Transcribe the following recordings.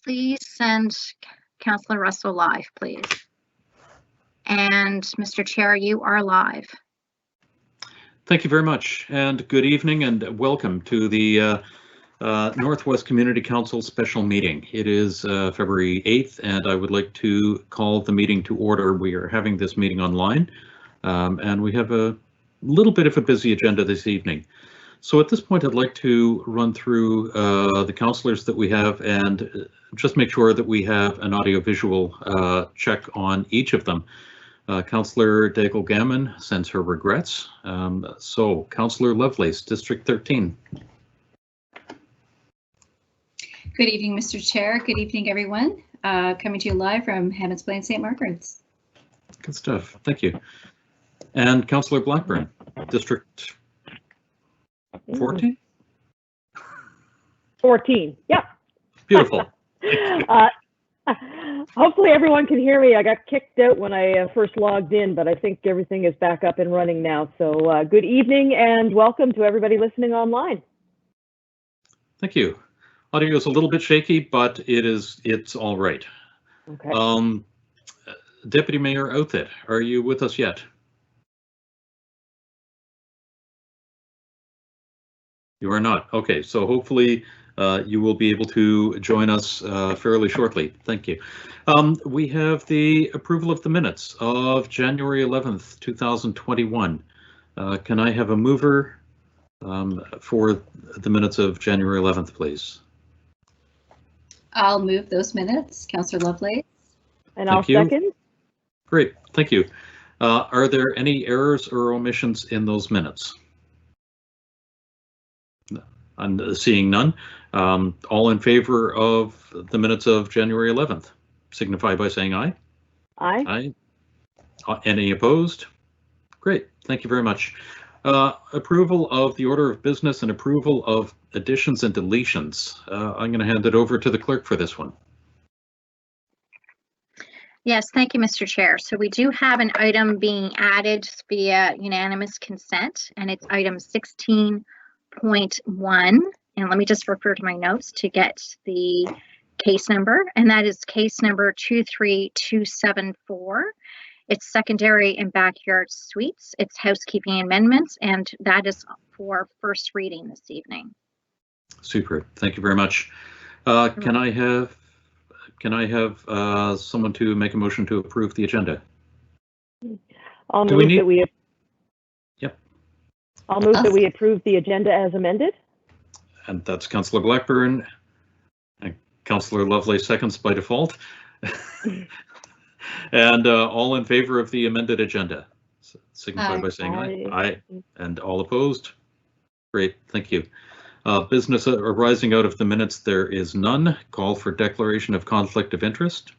Please send Councillor Russell live, please. And Mr. Chair, you are live. Thank you very much, and good evening and welcome to the Northwest Community Council special meeting. It is February 8th, and I would like to call the meeting to order. We are having this meeting online, and we have a little bit of a busy agenda this evening. So at this point, I'd like to run through the councillors that we have and just make sure that we have an audio-visual check on each of them. Councillor Daigle-Gammon sends her regrets. So Councillor Lovelace, District 13. Good evening, Mr. Chair. Good evening, everyone. Coming to you live from Hammonds Plain, St. Margaret's. Good stuff. Thank you. And Councillor Blackburn, District 14? 14, yeah. Beautiful. Hopefully everyone can hear me. I got kicked out when I first logged in, but I think everything is back up and running now. So good evening and welcome to everybody listening online. Thank you. Audio is a little bit shaky, but it's all right. Okay. Deputy Mayor Outhet, are you with us yet? You are not. Okay, so hopefully you will be able to join us fairly shortly. Thank you. We have the approval of the minutes of January 11th, 2021. Can I have a mover for the minutes of January 11th, please? I'll move those minutes, Councillor Lovelace. And I'll second. Great, thank you. Are there any errors or omissions in those minutes? I'm seeing none. All in favor of the minutes of January 11th, signify by saying aye. Aye. Aye. Any opposed? Great, thank you very much. Approval of the order of business and approval of additions and deletions. I'm going to hand it over to the clerk for this one. Yes, thank you, Mr. Chair. So we do have an item being added via unanimous consent, and it's item 16.1. And let me just refer to my notes to get the case number, and that is case number 23274. It's secondary and backyard suites. It's housekeeping amendments, and that is for first reading this evening. Super. Thank you very much. Can I have someone to make a motion to approve the agenda? I'll move that we. Yep. I'll move that we approve the agenda as amended. And that's Councillor Blackburn. And Councillor Lovelace seconds by default. And all in favor of the amended agenda, signify by saying aye. Aye. And all opposed? Great, thank you. Business arising out of the minutes, there is none. Call for declaration of conflict of interest.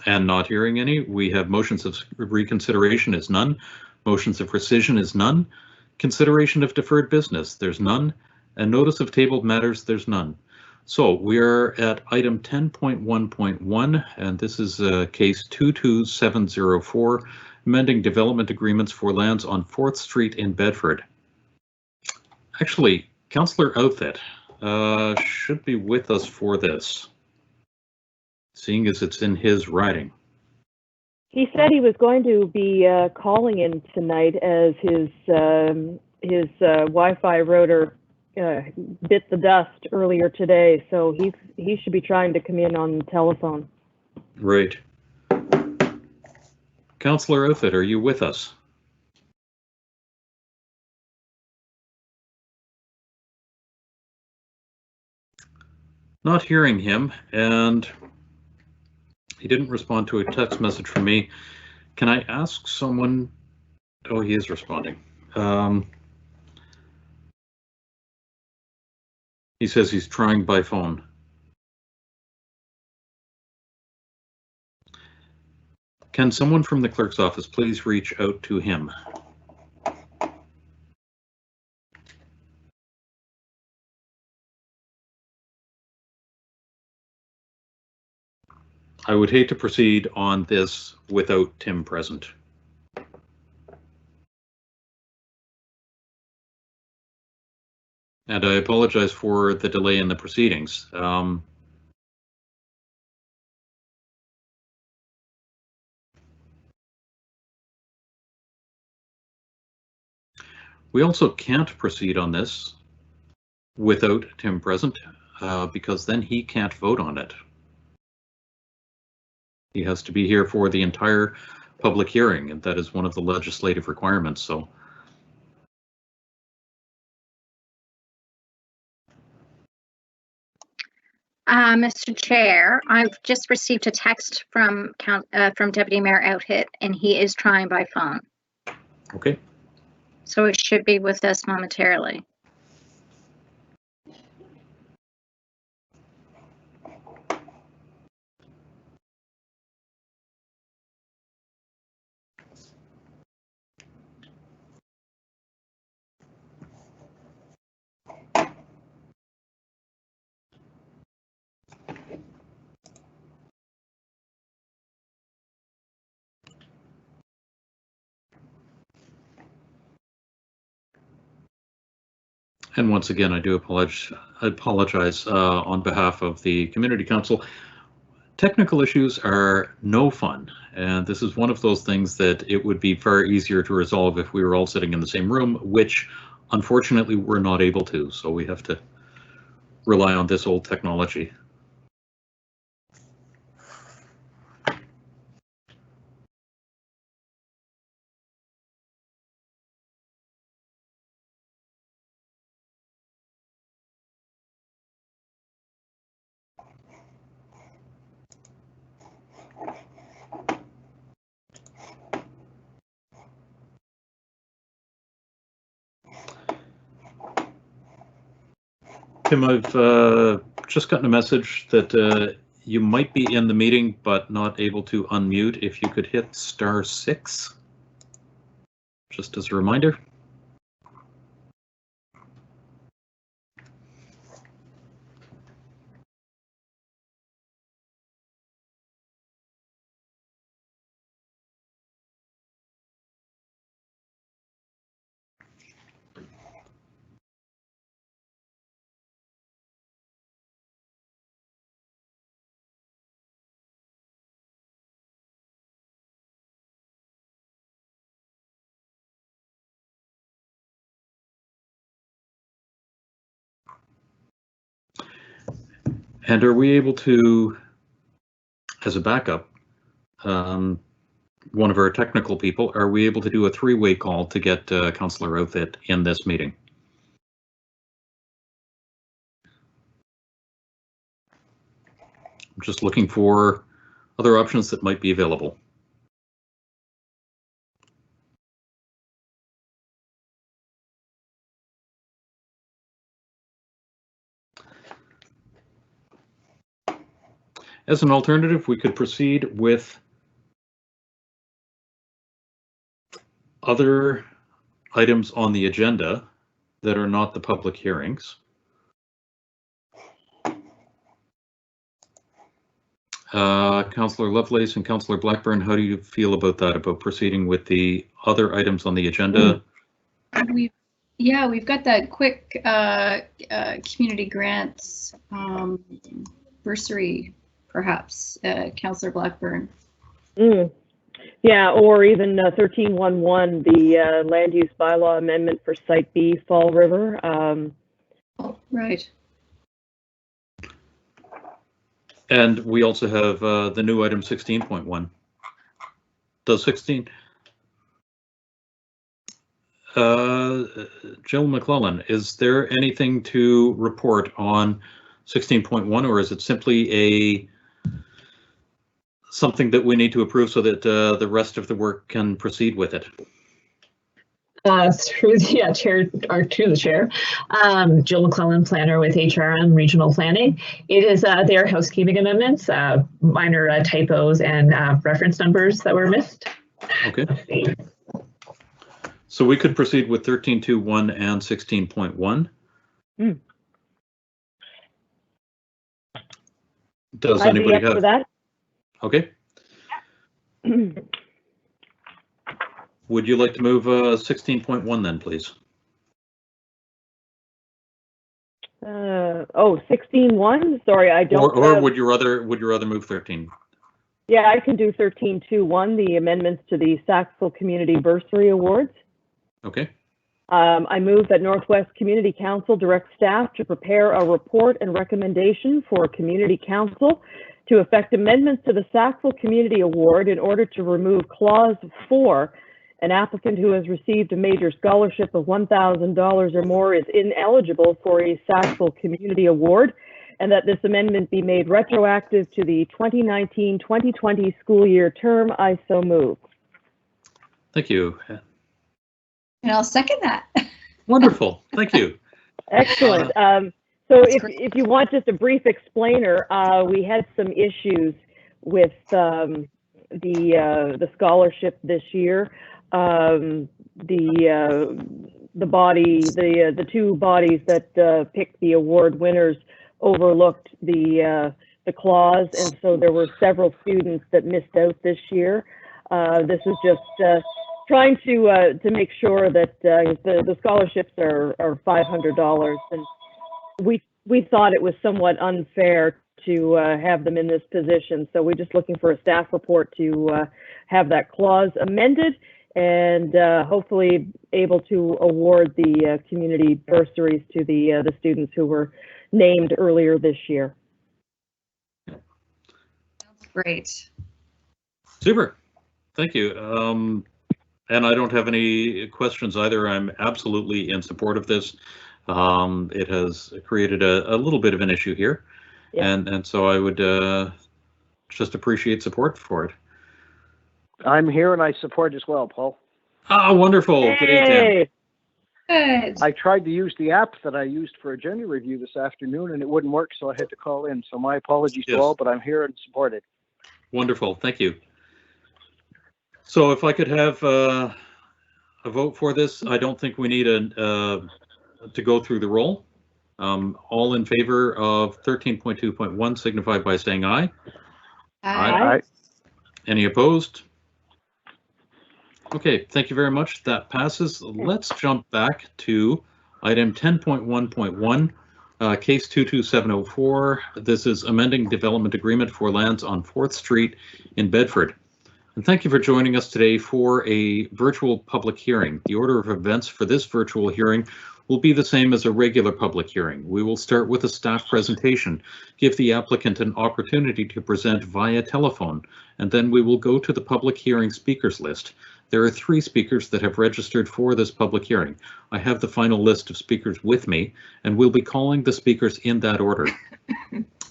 And not hearing any. We have motions of reconsideration is none. Motions of rescission is none. Consideration of deferred business, there's none. And notice of tabled matters, there's none. So we are at item 10.1.1, and this is case 22704, amending development agreements for lands on 4th Street in Bedford. Actually, Councillor Outhet should be with us for this, seeing as it's in his writing. He said he was going to be calling in tonight as his Wi-Fi router bit the dust earlier today, so he should be trying to come in on the telephone. Right. Councillor Outhet, are you with us? Not hearing him, and he didn't respond to a text message from me. Can I ask someone? Oh, he is responding. He says he's trying by phone. Can someone from the clerk's office please reach out to him? I would hate to proceed on this without Tim present. And I apologize for the delay in the proceedings. We also can't proceed on this without Tim present, because then he can't vote on it. He has to be here for the entire public hearing, and that is one of the legislative requirements. So, Mr. Chair, I've just received a text from Deputy Mayor Outhit, and he is trying by phone. okay. So it should be with us momentarily. And once again, I do apologize on behalf of the Community Council. Technical issues are no fun, and this is one of those things that it would be far easier to resolve if we were all sitting in the same room, which unfortunately we're not able to, so we have to rely on this old technology. Tim, I've just gotten a message that you might be in the meeting but not able to unmute. If you could hit *6, just as a reminder. And are we able to, as a backup, one of our technical people, are we able to do a three-way call to get Councillor Outhit in this meeting? I'm just looking for other options that might be available. As an alternative, we could proceed with other items on the agenda that are not the public hearings. Councillor Lovelace and Councillor Blackburn, how do you feel about that, about proceeding with the other items on the agenda? We've got that quick community grants bursary, perhaps, Councillor Blackburn. Yeah, or even 1311, the land use bylaw amendment for Site B, Fall River. Oh, right. And we also have the new item 16.1. Does 16? Jill McClellan, is there anything to report on 16.1, or is it simply something that we need to approve so that the rest of the work can proceed with it? Through the chair, or to the chair, Jill McClellan, planner with HRM Regional Planning. It is their housekeeping amendments, minor typos and reference numbers that were missed. Okay. So we could proceed with 13.2.1 and 16.1. Does anybody have that? Okay. Would you like to move 16.1 then, please? Oh, 16.1? Sorry, I don't Or have- would you rather move 13? Yeah, I can do 13.2.1, the amendments to the Sackville Community Bursary Awards. Okay. I move that Northwest Community Council direct staff to prepare a report and recommendation for Community Council to effect amendments to the Sackville Community Award in order to remove Clause 4. An applicant who has received a major scholarship of $1,000 or more is ineligible for a Sackville Community Award, and that this amendment be made retroactive to the 2019-2020 school year term. I so move. Thank you. And I'll second that. Wonderful. Thank you. Excellent. So if you want just a brief explainer, we had some issues with the scholarship this year. The two bodies that picked the award winners overlooked the clause, and so there were several students that missed out this year. This is just trying to make sure that the scholarships are $500, and we thought it was somewhat unfair to have them in this position. So we're just looking for a staff report to have that clause amended, and hopefully able to award the community bursaries to the students who were named earlier this year. Great. Super. Thank you. And I don't have any questions either. I'm absolutely in support of this. It has created a little bit of an issue here, yeah. and so I would just appreciate support for it. I'm here and I support as well, Paul. Ah, wonderful. Hey. Good evening. Good. I tried to use the app that I used for agenda review this afternoon and it wouldn't work, so I had to call in. So my apologies to all, but I'm here and support it. Wonderful. Thank you. So if I could have a vote for this, I don't think we need to go through the roll. All in favor of 13.2.1 signify by saying aye. Aye. Aye. Any opposed? Okay, thank you very much. That passes. Let's jump back to item 10.1.1, case 22704. This is amending development agreement for lands on 4th Street in Bedford. And thank you for joining us today for a virtual public hearing. The order of events for this virtual hearing will be the same as a regular public hearing. We will start with a staff presentation, give the applicant an opportunity to present via telephone, and then we will go to the public hearing speakers list. There are 3 speakers that have registered for this public hearing. I have the final list of speakers with me, and we'll be calling the speakers in that order.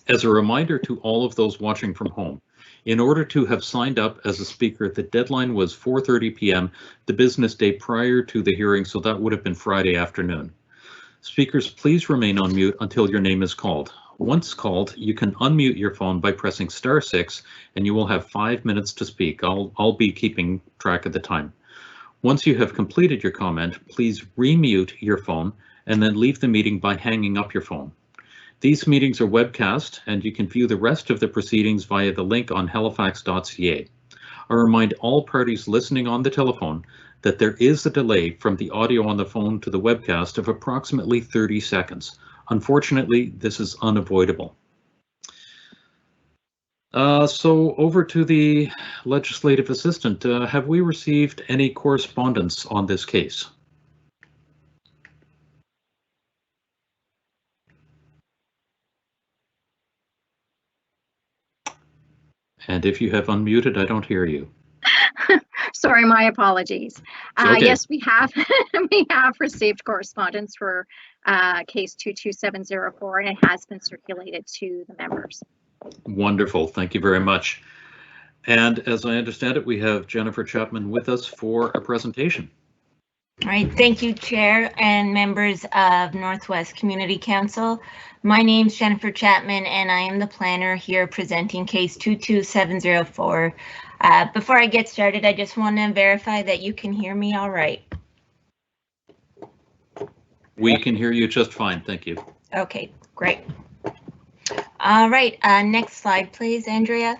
As a reminder to all of those watching from home, in order to have signed up as a speaker, the deadline was 4:30 p.m. the business day prior to the hearing, so that would have been Friday afternoon. Speakers, please remain on mute until your name is called. Once called, you can unmute your phone by pressing *6, and you will have 5 minutes to speak. I'll be keeping track of the time. Once you have completed your comment, please remute your phone and then leave the meeting by hanging up your phone. These meetings are webcast, and you can view the rest of the proceedings via the link on halifax.ca. I remind all parties listening on the telephone that there is a delay from the audio on the phone to the webcast of approximately 30 seconds. Unfortunately, this is unavoidable. So over to the legislative assistant. Have we received any correspondence on this case? And if you have unmuted, I don't hear you. Sorry, my apologies. Okay. Yes, we have we have received correspondence for case 22704, and it has been circulated to the members. Wonderful. Thank you very much. And as I understand it, we have Jennifer Chapman with us for a presentation. All right, thank you, Chair and members of Northwest Community Council. My name's Jennifer Chapman, and I am the planner here presenting case 22704. Before I get started, I just want to verify that you can hear me all right. We can hear you just fine, thank you. Okay, great. All right, next slide, please, Andrea.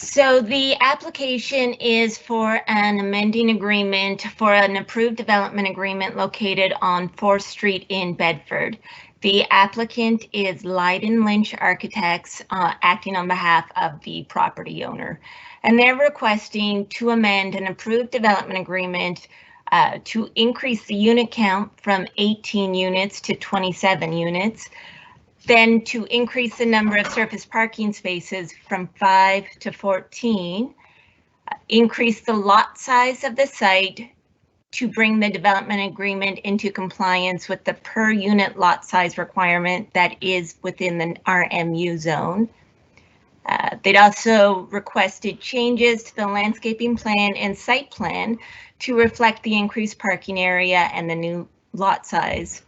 So the application is for an amending agreement for an approved development agreement located on 4th Street in Bedford. The applicant is Leyden Lynch Architects, acting on behalf of the property owner. And they're requesting to amend an approved development agreement to increase the unit count from 18 units to 27 units. Then to increase the number of surface parking spaces from 5 to 14, increase the lot size of the site to bring the development agreement into compliance with the per unit lot size requirement that is within the RMU zone. They'd also requested changes to the landscaping plan and site plan to reflect the increased parking area and the new lot size.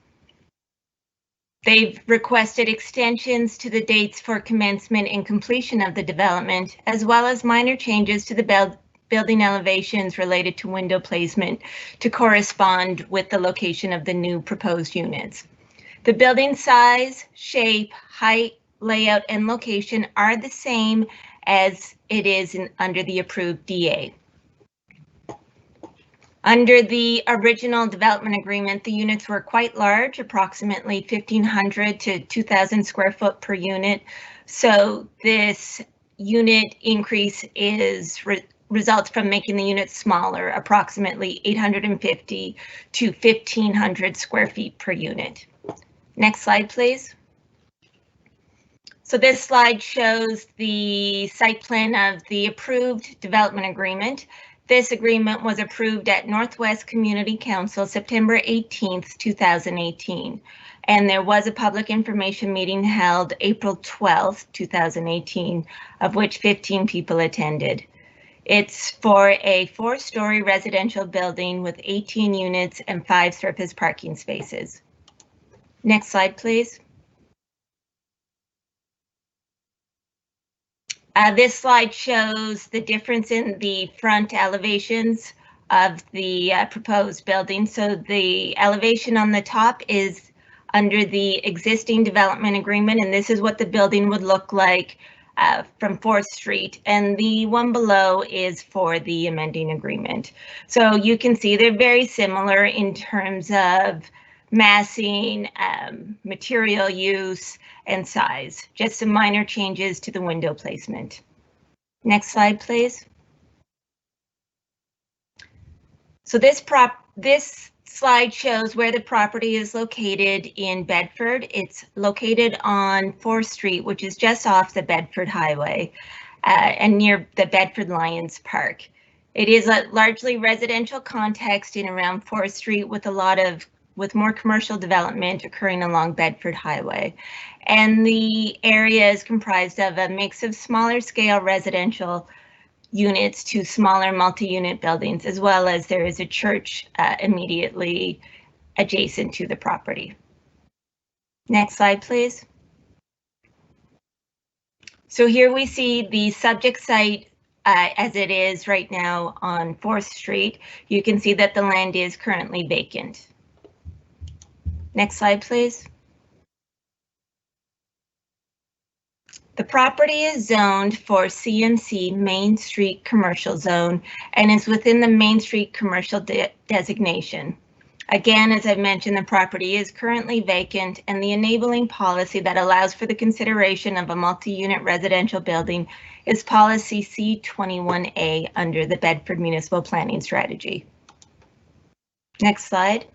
They've requested extensions to the dates for commencement and completion of the development, as well as minor changes to the building elevations related to window placement to correspond with the location of the new proposed units. The building size, shape, height, layout, and location are the same as it is under the approved DA. Under the original development agreement, the units were quite large, approximately 1,500 to 2,000 square foot per unit. So this unit increase results from making the units smaller, approximately 850 to 1,500 square feet per unit. Next slide, please. So this slide shows the site plan of the approved development agreement. This agreement was approved at Northwest Community Council September 18th, 2018. And there was a public information meeting held April 12th, 2018, of which 15 people attended. It's for a 4-story residential building with 18 units and 5 surface parking spaces. Next slide, please. This slide shows the difference in the front elevations of the proposed building. So the elevation on the top is under the existing development agreement, and this is what the building would look like from 4th Street. And the one below is for the amending agreement. So you can see they're very similar in terms of massing, material use, and size. Just some minor changes to the window placement. Next slide, please. So this slide shows where the property is located in Bedford. It's located on 4th Street, which is just off the Bedford Highway and near the Bedford Lions Park. It is a largely residential context in around 4th Street with more commercial development occurring along Bedford Highway. And the area is comprised of a mix of smaller scale residential units to smaller multi-unit buildings, as well as there is a church immediately adjacent to the property. Next slide, please. So here we see the subject site as it is right now on 4th Street. You can see that the land is currently vacant. Next slide, please. The property is zoned for CMC Main Street Commercial Zone and is within the Main Street Commercial designation. Again, as I've mentioned, the property is currently vacant, and the enabling policy that allows for the consideration of a multi-unit residential building is policy C21A under the Bedford Municipal Planning Strategy. Next slide.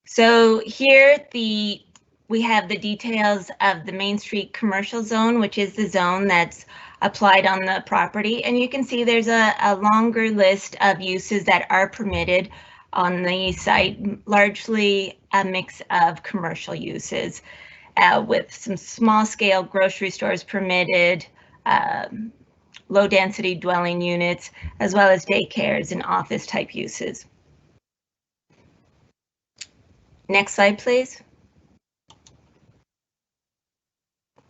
So here we have the details of the Main Street Commercial Zone, which is the zone that's applied on the property. And you can see there's a longer list of uses that are permitted on the site, largely a mix of commercial uses with some small scale grocery stores permitted, low density dwelling units, as well as daycares and office type uses. Next slide, please.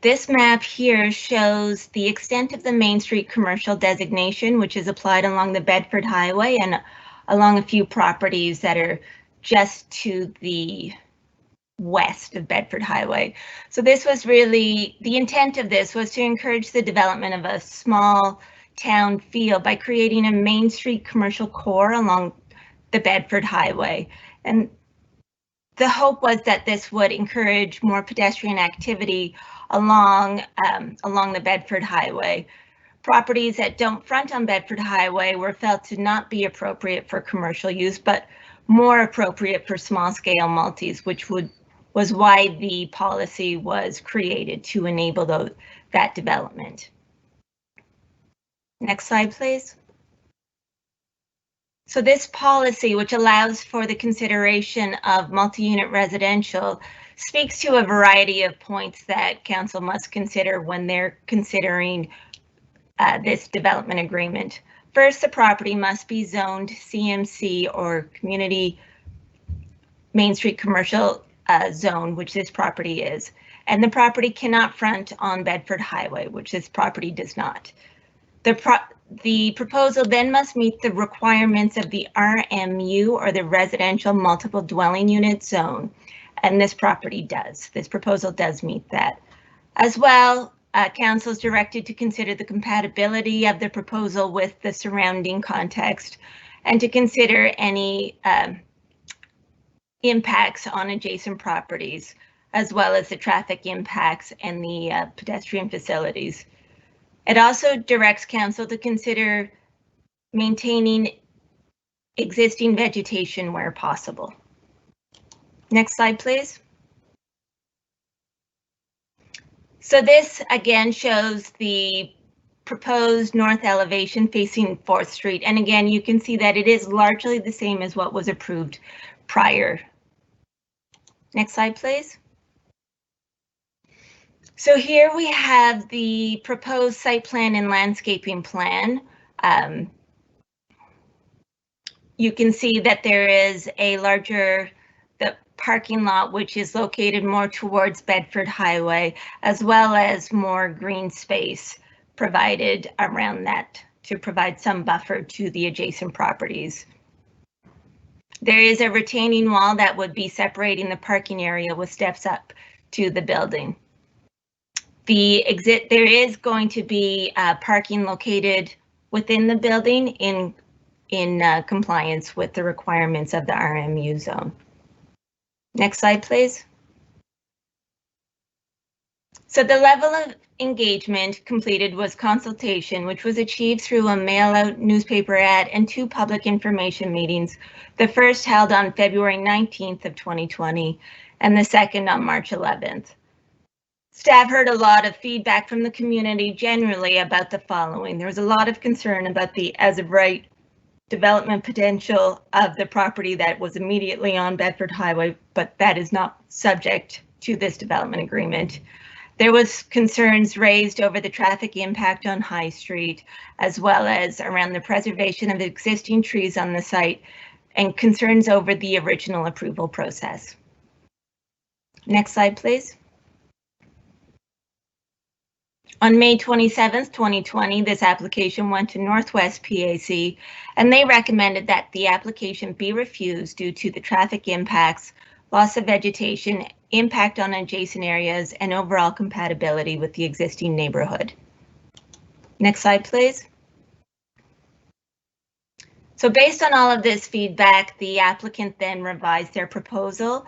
This map here shows the extent of the Main Street Commercial designation, which is applied along the Bedford Highway and along a few properties that are just to the west of Bedford Highway. So this was really, the intent of this was to encourage the development of a small town feel by creating a Main Street commercial core along the Bedford Highway. And the hope was that this would encourage more pedestrian activity along the Bedford Highway. Properties that don't front on Bedford Highway were felt to not be appropriate for commercial use, but more appropriate for small scale multis, which was why the policy was created, to enable that development. Next slide, please. So this policy, which allows for the consideration of multi-unit residential, speaks to a variety of points that council must consider when they're considering this development agreement. First, the property must be zoned CMC or Community Main Street Commercial Zone, which this property is. And the property cannot front on Bedford Highway, which this property does not. The proposal then must meet the requirements of the RMU, or the Residential Multiple Dwelling Unit Zone, and this property does. This proposal does meet that. As well, council is directed to consider the compatibility of the proposal with the surrounding context and to consider any impacts on adjacent properties, as well as the traffic impacts and the pedestrian facilities. It also directs council to consider maintaining existing vegetation where possible. Next slide, please. So this again shows the proposed north elevation facing 4th Street. And again, you can see that it is largely the same as what was approved prior. Next slide, please. So here we have the proposed site plan and landscaping plan. You can see that there is a larger parking lot, which is located more towards Bedford Highway, as well as more green space provided around that to provide some buffer to the adjacent properties. There is a retaining wall that would be separating the parking area with steps up to the building. There is going to be parking located within the building in compliance with the requirements of the RMU zone. Next slide, please. So the level of engagement completed was consultation, which was achieved through a mail-out newspaper ad and 2 public information meetings, the first held on February 19th of 2020 and the second on March 11th. Staff heard a lot of feedback from the community generally about the following. There was a lot of concern about the as-of-right development potential of the property that was immediately on Bedford Highway, but that is not subject to this development agreement. There was concerns raised over the traffic impact on High Street, as well as around the preservation of existing trees on the site, and concerns over the original approval process. Next slide, please. On May 27th, 2020, this application went to Northwest PAC, and they recommended that the application be refused due to the traffic impacts, loss of vegetation, impact on adjacent areas, and overall compatibility with the existing neighborhood. Next slide, please. So based on all of this feedback, the applicant then revised their proposal.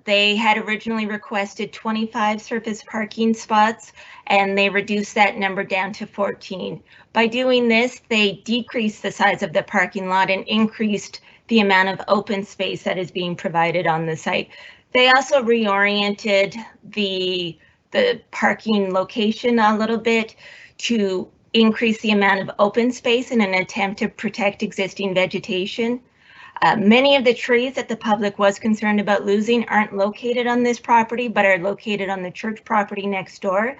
They had originally requested 25 surface parking spots, and they reduced that number down to 14. By doing this, they decreased the size of the parking lot and increased the amount of open space that is being provided on the site. They also reoriented the parking location a little bit to increase the amount of open space in an attempt to protect existing vegetation. Many of the trees that the public was concerned about losing aren't located on this property, but are located on the church property next door.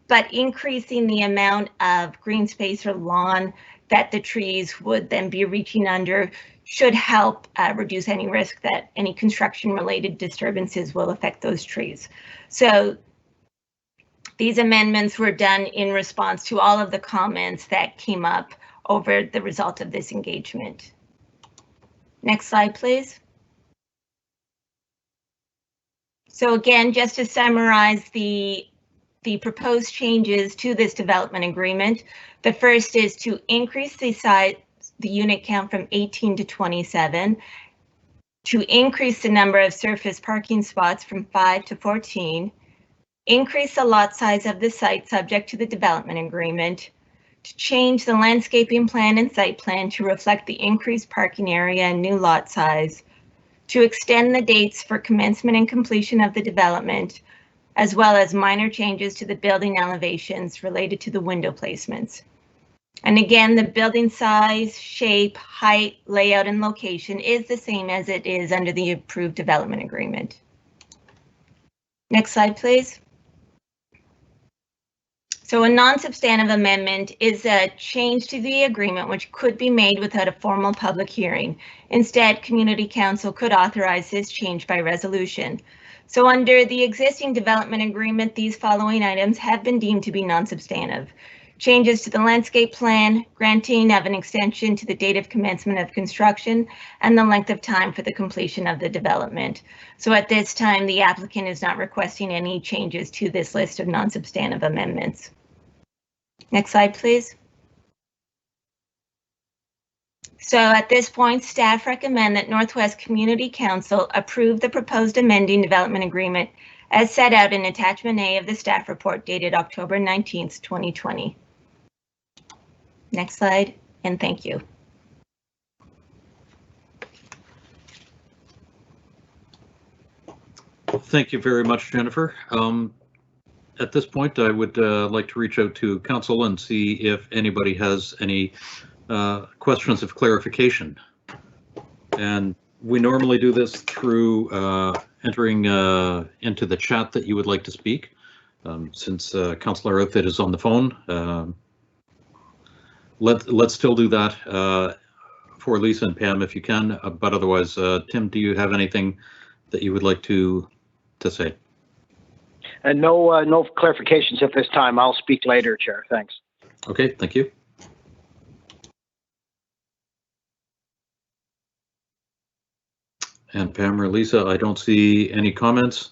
But increasing the amount of green space or lawn that the trees would then be reaching under should help reduce any risk that any construction-related disturbances will affect those trees. So these amendments were done in response to all of the comments that came up over the result of this engagement. Next slide, please. So again, just to summarize the proposed changes to this development agreement, the first is to increase the unit count from 18 to 27, to increase the number of surface parking spots from 5 to 14, increase the lot size of the site subject to the development agreement, to change the landscaping plan and site plan to reflect the increased parking area and new lot size, to extend the dates for commencement and completion of the development, as well as minor changes to the building elevations related to the window placements. And again, the building size, shape, height, layout, and location is the same as it is under the approved development agreement. Next slide, please. So a non-substantive amendment is a change to the agreement which could be made without a formal public hearing. Instead, Community Council could authorize this change by resolution. So under the existing development agreement, these following items have been deemed to be non-substantive. Changes to the landscape plan, granting of an extension to the date of commencement of construction, and the length of time for the completion of the development. So at this time, the applicant is not requesting any changes to this list of non-substantive amendments. Next slide, please. So at this point, staff recommend that Northwest Community Council approve the proposed amending development agreement as set out in attachment A of the staff report dated October 19th, 2020. Next slide, and thank you. Thank you very much, Jennifer. At this point, I would like to reach out to council and see if anybody has any questions of clarification. And we normally do this through entering into the chat that you would like to speak. Since Councillor Outfit is on the phone, let's still do that for Lisa and Pam if you can. But otherwise, Tim, do you have anything that you would like to say? And no clarifications at this time. I'll speak later, Chair. Thanks. Okay, thank you. And Pam or Lisa, I don't see any comments.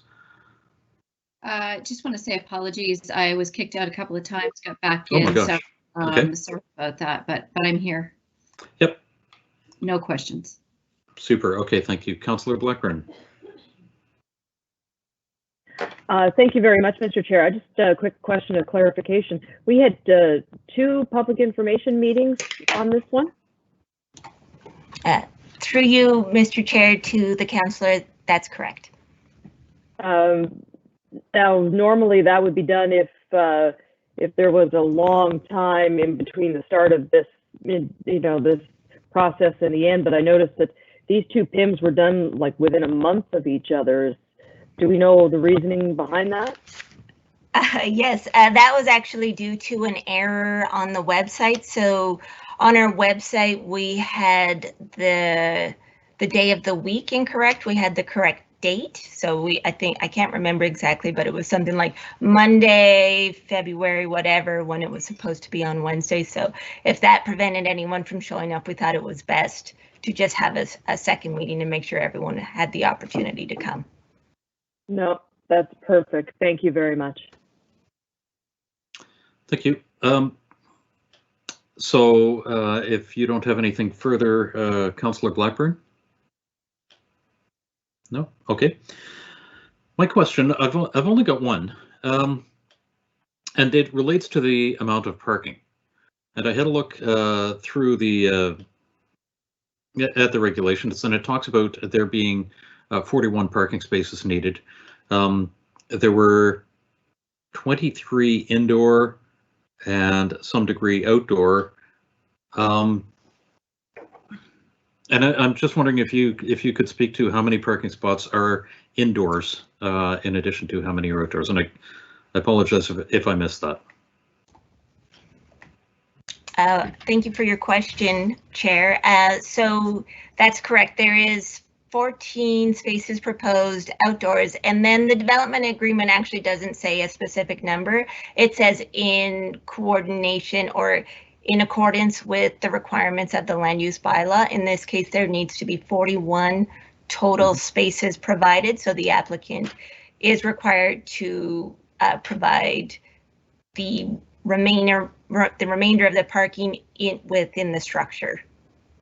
Just want to say apologies. I was kicked out a couple of times, got back in. Oh my gosh. So, Okay. sorry about that, but I'm here. Yep. No questions. Super. Okay, thank you. Councillor Blackburn. Thank you very much, Mr. Chair. I just a quick question of clarification. We had 2 public information meetings on this one. Through you, Mr. Chair, to the councillor, that's correct. Now, normally that would be done if there was a long time in between the start of this, this process and the end. But I noticed that these 2 PIMs were done like within a month of each other. Do we know the reasoning behind that? Yes, that was actually due to an error on the website. So on our website, we had the day of the week incorrect. We had the correct date. So I can't remember exactly, but it was something like Monday, February, whatever, when it was supposed to be on Wednesday. So if that prevented anyone from showing up, we thought it was best to just have a second meeting to make sure everyone had the opportunity to come. No, that's perfect. Thank you very much. Thank you. So if you don't have anything further, Councillor Blackburn? No? Okay. My question, I've only got one, and it relates to the amount of parking. And I had a look through at the regulations, and it talks about there being 41 parking spaces needed. There were 23 indoor and some degree outdoor. And I'm just wondering if you could speak to how many parking spots are indoors in addition to how many are outdoors. And I apologize if I missed that. Thank you for your question, Chair. So that's correct. There is 14 spaces proposed outdoors, and then the development agreement actually doesn't say a specific number. It says in coordination or in accordance with the requirements of the land use bylaw. In this case, there needs to be 41 total spaces provided, so the applicant is required to provide the remainder of the parking within the structure.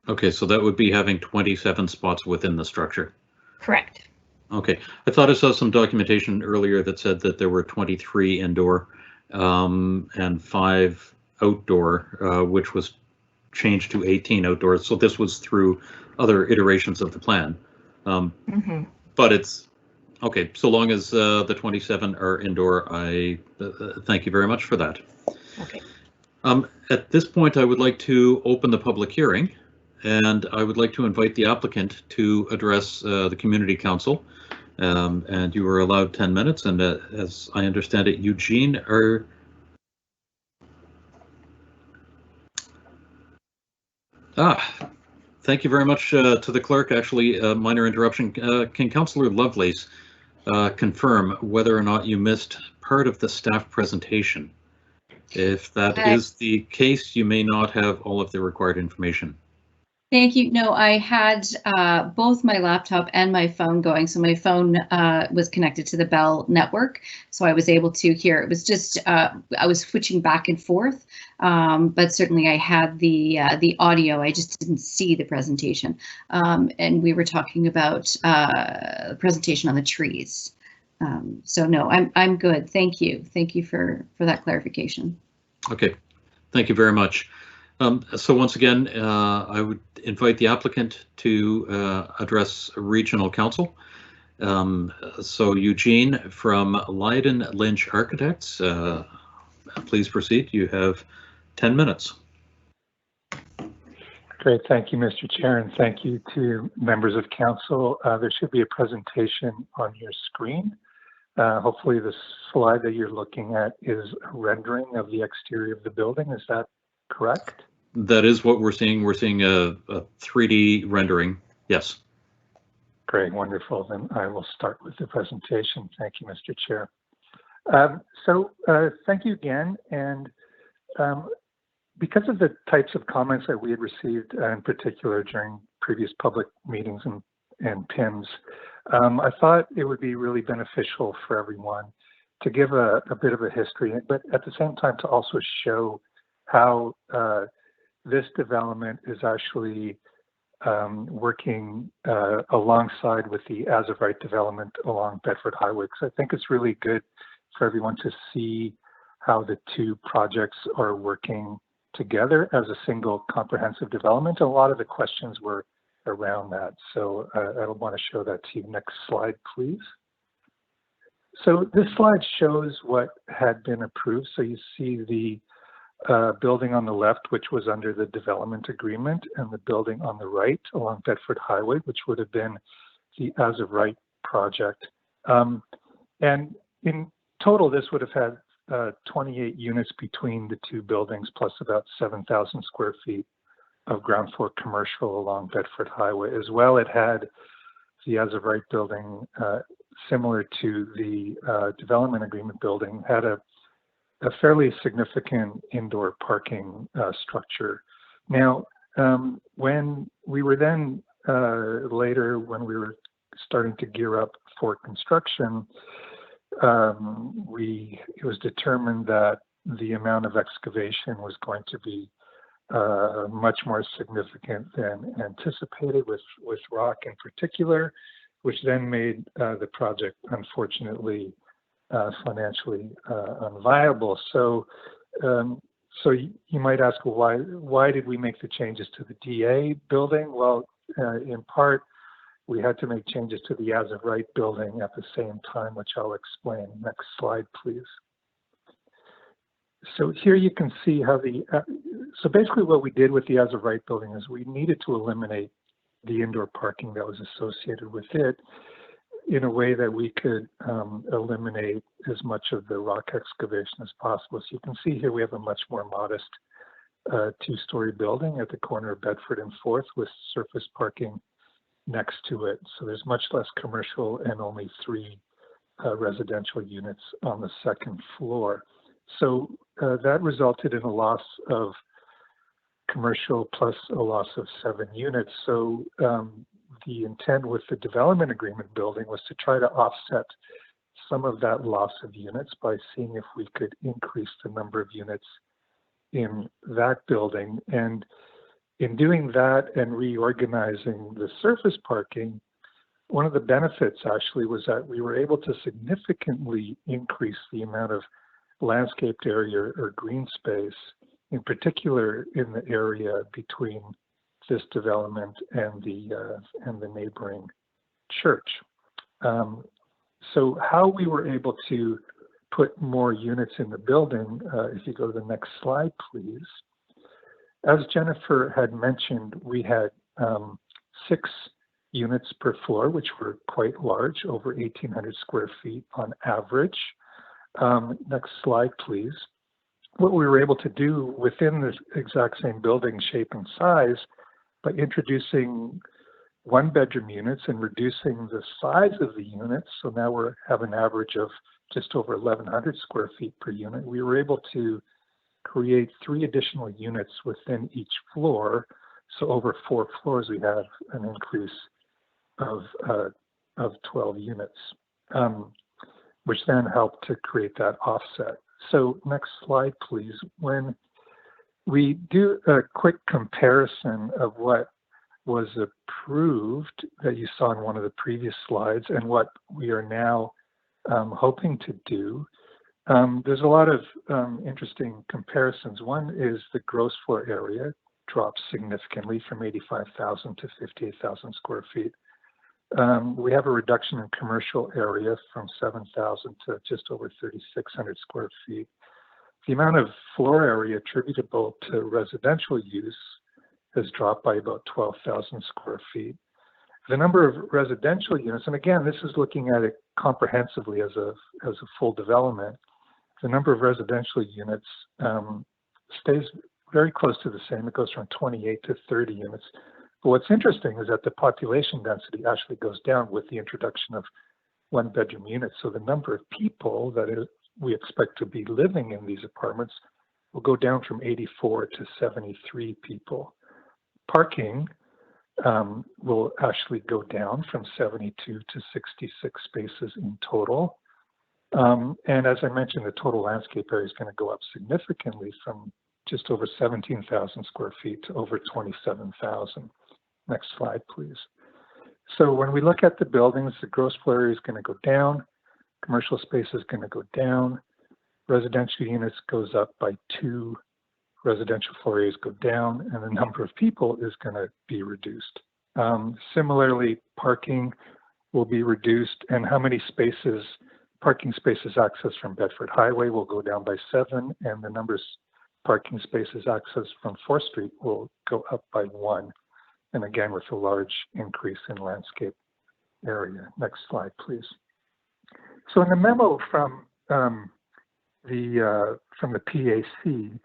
Okay, so that would be having 27 spots within the structure. Correct. Okay, I thought I saw some documentation earlier that said that there were 23 indoor and 5 outdoor, which was changed to 18 outdoors. So this was through other iterations of the plan. But it's okay, so long as the 27 are indoor. I thank you very much for that. Okay. At this point, I would like to open the public hearing, and I would like to invite the applicant to address the community council. And you are allowed 10 minutes. And as I understand it, Eugene, thank you very much to the clerk. Actually, minor interruption. Can Councillor Lovelace confirm whether or not you missed part of the staff presentation? If that is the case, you may not have all of the required information. Thank you. No, I had both my laptop and my phone going. So my phone was connected to the Bell network, so I was able to hear. It was just I was switching back and forth, but certainly I had the audio. I just didn't see the presentation, and we were talking about the presentation on the trees. So no, I'm good. Thank you. Thank you for that clarification. Okay, thank you very much. So once again, I would invite the applicant to address regional council. So Eugene from Leyden Lynch Architects, please proceed. You have 10 minutes. Great, thank you, Mr. Chair, and thank you to members of council. There should be a presentation on your screen. Hopefully the slide that you're looking at is a rendering of the exterior of the building. Is that correct? That is what we're seeing. We're seeing a 3D rendering. Yes. Great, wonderful. Then I will start with the presentation. Thank you, Mr. Chair. Thank you again. And because of the types of comments that we had received, in particular during previous public meetings and PIMS, I thought it would be really beneficial for everyone to give a bit of a history, but at the same time to also show how this development is actually working alongside with the as-of-right development along Bedford Highway. Because I think it's really good for everyone to see how the two projects are working together as a single comprehensive development. A lot of the questions were around that. So I want to show that to you. Next slide, please. So this slide shows what had been approved. So you see the building on the left, which was under the development agreement, and the building on the right along Bedford Highway, which would have been the as-of-right project. And in total, this would have had 28 units between the two buildings, plus about 7,000 square feet of ground floor commercial along Bedford Highway. As well, it had the as-of-right building, similar to the development agreement building, had a fairly significant indoor parking structure. Now, when we were then later, when we were starting to gear up for construction, it was determined that the amount of excavation was going to be much more significant than anticipated, with rock in particular, which then made the project, unfortunately, financially unviable. So you might ask, well, why did we make the changes to the DA building? Well, in part, we had to make changes to the as-of-right building at the same time, which I'll explain. Next slide, please. So here you can see how so basically what we did with the as-of-right building is we needed to eliminate the indoor parking that was associated with it in a way that we could eliminate as much of the rock excavation as possible. So you can see here we have a much more modest two-story building at the corner of Bedford and 4th with surface parking next to it. So there's much less commercial and only 3 residential units on the second floor. So that resulted in a loss of commercial plus a loss of 7 units. So the intent with the development agreement building was to try to offset some of that loss of units by seeing if we could increase the number of units in that building. And in doing that and reorganizing the surface parking, one of the benefits actually was that we were able to significantly increase the amount of landscaped area or green space, in particular in the area between this development and the neighboring church. So how we were able to put more units in the building, if you go to the next slide, please. As Jennifer had mentioned, we had 6 units per floor, which were quite large, over 1,800 square feet on average. Next slide, please. What we were able to do within this exact same building shape and size, by introducing 1-bedroom units and reducing the size of the units, so now we have an average of just over 1,100 square feet per unit, we were able to create 3 additional units within each floor. So over 4 floors, we have an increase of 12 units, which then helped to create that offset. So next slide, please. When we do a quick comparison of what was approved that you saw in one of the previous slides and what we are now hoping to do, there's a lot of interesting comparisons. One is the gross floor area drops significantly from 85,000 to 58,000 square feet. We have a reduction in commercial area from 7,000 to just over 3,600 square feet. The amount of floor area attributable to residential use has dropped by about 12,000 square feet. The number of residential units, and again, this is looking at it comprehensively as a full development, the number of residential units stays very close to the same. It goes from 28 to 30 units. But what's interesting is that the population density actually goes down with the introduction of 1-bedroom units. So the number of people that we expect to be living in these apartments will go down from 84 to 73 people. Parking will actually go down from 72 to 66 spaces in total. And as I mentioned, the total landscape area is going to go up significantly from just over 17,000 square feet to over 27,000. Next slide, please. So when we look at the buildings, the gross floor area is going to go down, commercial space is going to go down, residential units goes up by 2, residential floor areas go down, and the number of people is going to be reduced. Similarly, parking will be reduced, and how many spaces, parking spaces accessed from Bedford Highway will go down by 7, and the number of parking spaces accessed from 4th Street will go up by 1. And again, with a large increase in landscape area. Next slide, please. So in the memo from the PAC,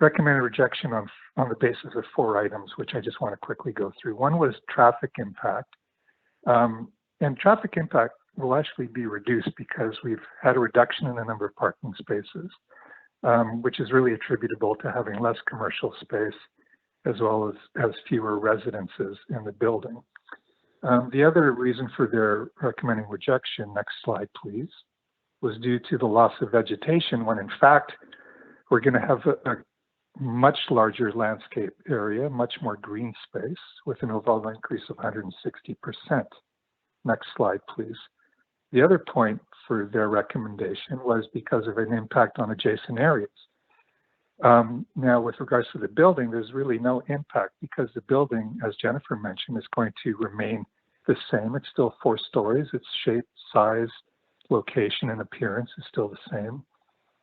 recommended rejection on the basis of 4 items, which I just want to quickly go through. One was traffic impact. And traffic impact will actually be reduced because we've had a reduction in the number of parking spaces, which is really attributable to having less commercial space as well as fewer residences in the building. The other reason for their recommending rejection, next slide please, was due to the loss of vegetation, when in fact we're going to have a much larger landscape area, much more green space with an overall increase of 160%. Next slide please. The other point for their recommendation was because of an impact on adjacent areas. Now, with regards to the building, there's really no impact because the building, as Jennifer mentioned, is going to remain the same. It's still 4 stories. Its shape, size, location, and appearance is still the same.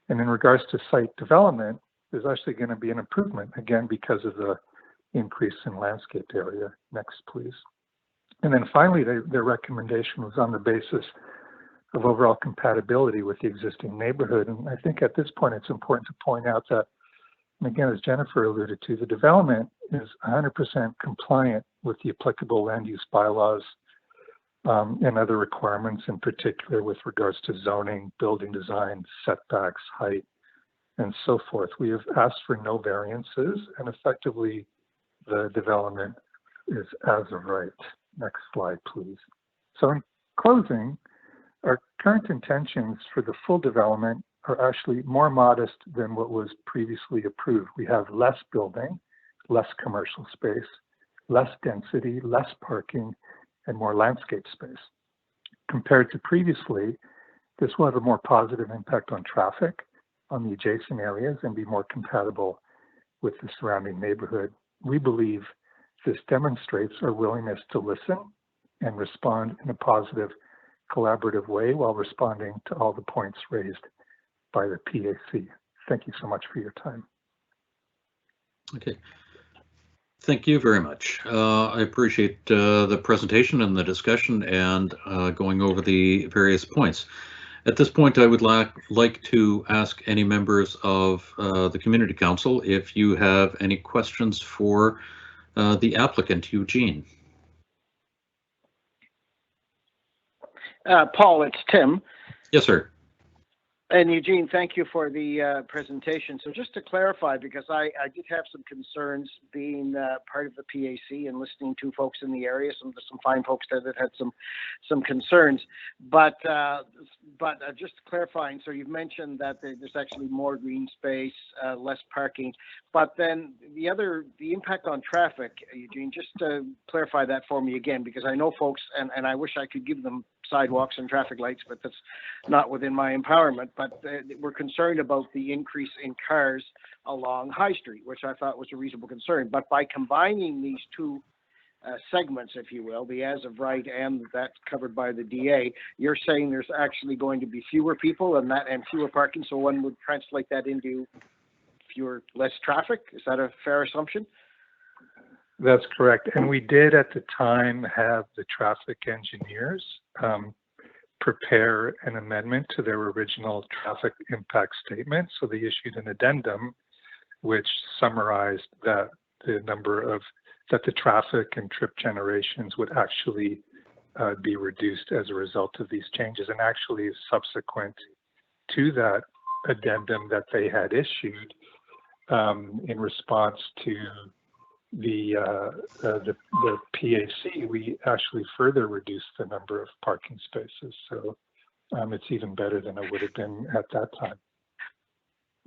And in regards to site development, there's actually going to be an improvement, again, because of the increase in landscape area. Next, please. And then finally, their recommendation was on the basis of overall compatibility with the existing neighborhood. And I think at this point, it's important to point out that, and again, as Jennifer alluded to, the development is 100% compliant with the applicable land use bylaws and other requirements, in particular with regards to zoning, building design, setbacks, height, and so forth. We have asked for no variances, and effectively the development is as of right. Next slide, please. So in closing, Our current intentions for the full development are actually more modest than what was previously approved. We have less building, less commercial space, less density, less parking, and more landscape space. Compared to previously, this will have a more positive impact on traffic on the adjacent areas and be more compatible with the surrounding neighborhood. We believe this demonstrates our willingness to listen and respond in a positive, collaborative way while responding to all the points raised by the PAC. Thank you so much for your time. Okay. Thank you very much. I appreciate the presentation and the discussion and going over the various points. At this point, I would like to ask any members of the Community Council if you have any questions for the applicant, Eugene. Paul, it's Tim. Yes, sir. And Eugene, thank you for the presentation. So just to clarify, because I did have some concerns being part of the PAC and listening to folks in the area, some fine folks there that had some concerns. But just clarifying, so you've mentioned that there's actually more green space, less parking, but then the impact on traffic, Eugene, just to clarify that for me again, because I know folks, and I wish I could give them sidewalks and traffic lights, but that's not within my empowerment. But we're concerned about the increase in cars along High Street, which I thought was a reasonable concern. But by combining these two segments, if you will, the as of right and that's covered by the DA, you're saying there's actually going to be fewer people and fewer parking. So one would translate that into less traffic. Is that a fair assumption? That's correct. And we did at the time have the traffic engineers prepare an amendment to their original traffic impact statement. So they issued an addendum which summarized that the traffic and trip generations would actually be reduced as a result of these changes. And actually subsequent to that addendum that they had issued in response to the PAC, we actually further reduced the number of parking spaces. So it's even better than it would have been at that time.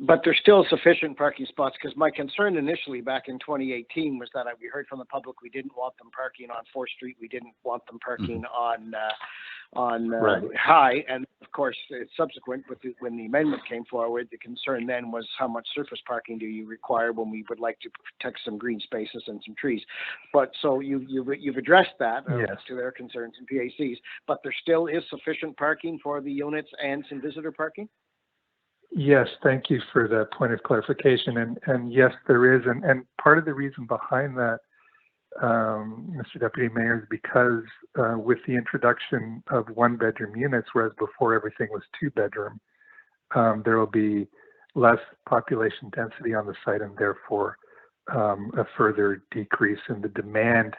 But there's still sufficient parking spots, because my concern initially back in 2018 was that we heard from the public we didn't want them parking on 4th Street, we didn't want them parking on right. High, and of course it's subsequent. When the amendment came forward, the concern then was how much surface parking do you require when we would like to protect some green spaces and some trees. But so you've addressed that yes. To their concerns and PACs, but there still is sufficient parking for the units and some visitor parking. Yes, thank you for that point of clarification. And yes, there is. And part of the reason behind that, Mr. Deputy Mayor, is because with the introduction of 1-bedroom units, whereas before everything was 2-bedroom, there will be less population density on the site and therefore a further decrease in the demand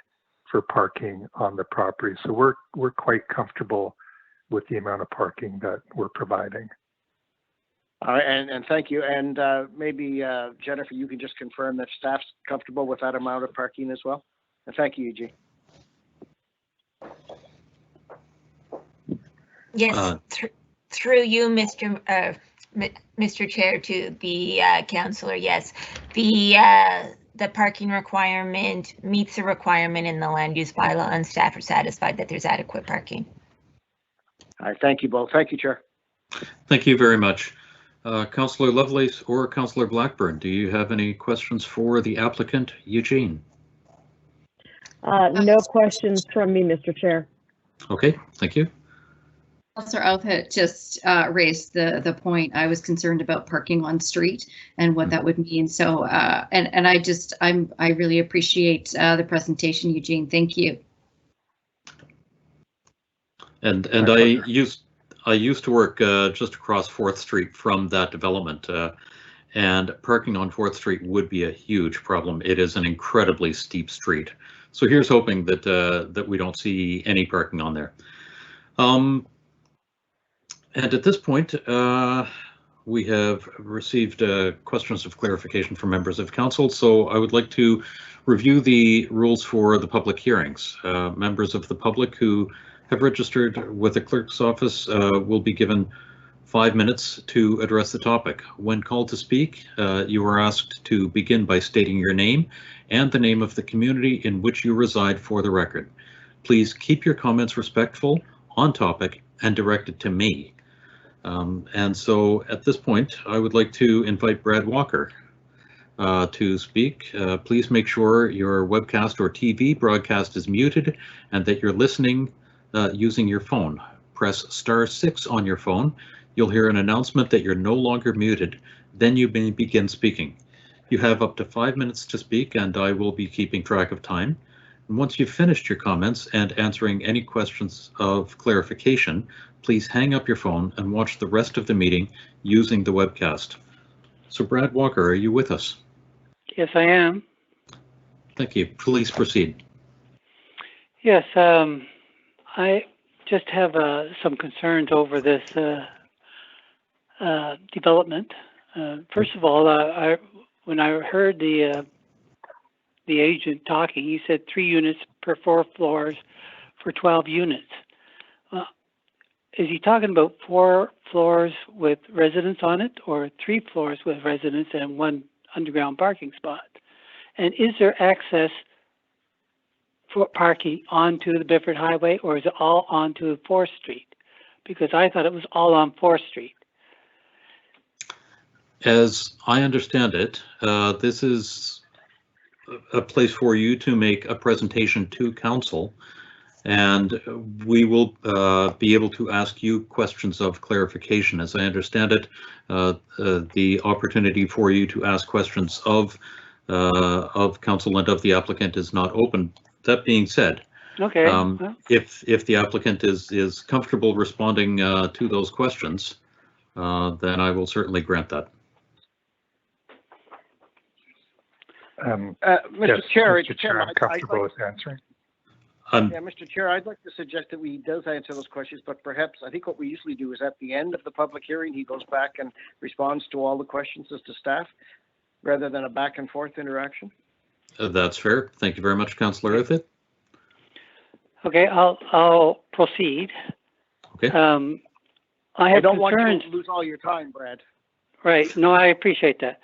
for parking on the property. So we're quite comfortable with the amount of parking that we're providing. All right, and thank you. And maybe Jennifer, you can just confirm that staff's comfortable with that amount of parking as well. And thank you, Eugene. Yes, through you, Mr. Chair, to the councillor. Yes, the parking requirement meets the requirement in the land use bylaw, and staff are satisfied that there's adequate parking. All right, thank you both. Thank you, Chair. Thank you very much. Councillor Lovelace or Councillor Blackburn, do you have any questions for the applicant, Eugene? No questions from me, Mr. Chair. Okay, thank you. Councillor Outhet just raised the point. I was concerned about parking on street and what that would mean. So, and I really appreciate the presentation, Eugene. Thank you. And I used to work just across 4th Street from that development, and parking on 4th Street would be a huge problem. It is an incredibly steep street. So here's hoping that that we don't see any parking on there. And at this point, we have received questions of clarification from members of council. So I would like to review the rules for the public hearings. Members of the public who have registered with the clerk's office will be given 5 minutes to address the topic. When called to speak, you are asked to begin by stating your name and the name of the community in which you reside for the record. Please keep your comments respectful, on topic, and directed to me. And so at this point, I would like to invite Brad Walker to speak. Please make sure your webcast or TV broadcast is muted and that you're listening using your phone. Press *6 on your phone. You'll hear an announcement that you're no longer muted. Then you may begin speaking. You have up to 5 minutes to speak, and I will be keeping track of time. And once you've finished your comments and answering any questions of clarification, please hang up your phone and watch the rest of the meeting using the webcast. So Brad Walker, are you with us? Yes, I am. Thank you. Please proceed. Yes, I just have some concerns over this development. First of all, when I heard the agent talking, he said 3 units per 4 floors for 12 units. Is he talking about 4 floors with residents on it, or 3 floors with residents and 1 underground parking spot? And is there access for parking onto the Bifford Highway, or is it all onto 4th Street? Because I thought it was all on 4th Street. As I understand it, this is a place for you to make a presentation to council, and we will be able to ask you questions of clarification. As I understand it, the opportunity for you to ask questions of council and of the applicant is not open. That being said, okay, if the applicant is comfortable responding to those questions, then I will certainly grant that. Mr. Yes, Chair, Mr. Chair, I'm comfortable with answering. Yeah, Mr. Chair, I'd like to suggest that he does answer those questions, but perhaps I think what we usually do is at the end of the public hearing, he goes back and responds to all the questions as to staff, rather than a back and forth interaction. That's fair. Thank you very much, Councillor Ifit. okay, I'll proceed. Okay. I have don't concerns. want you to lose all your time, Brad. Right. No, I appreciate that.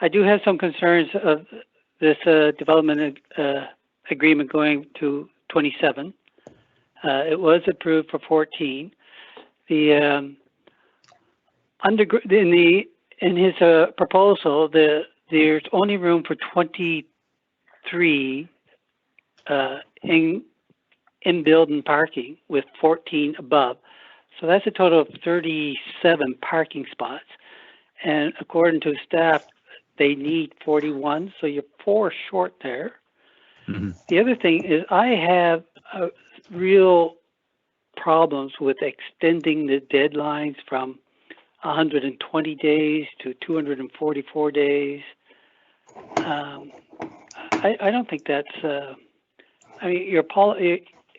I do have some concerns of this development agreement going to 27. It was approved for 14. The in his proposal, there's only room for 23 in building parking with 14 above. So that's a total of 37 parking spots. And according to staff, they need 41, so you're 4 short there. Mm-hmm. The other thing is I have real problems with extending the deadlines from 120 days to 244 days. I don't think that's, I mean,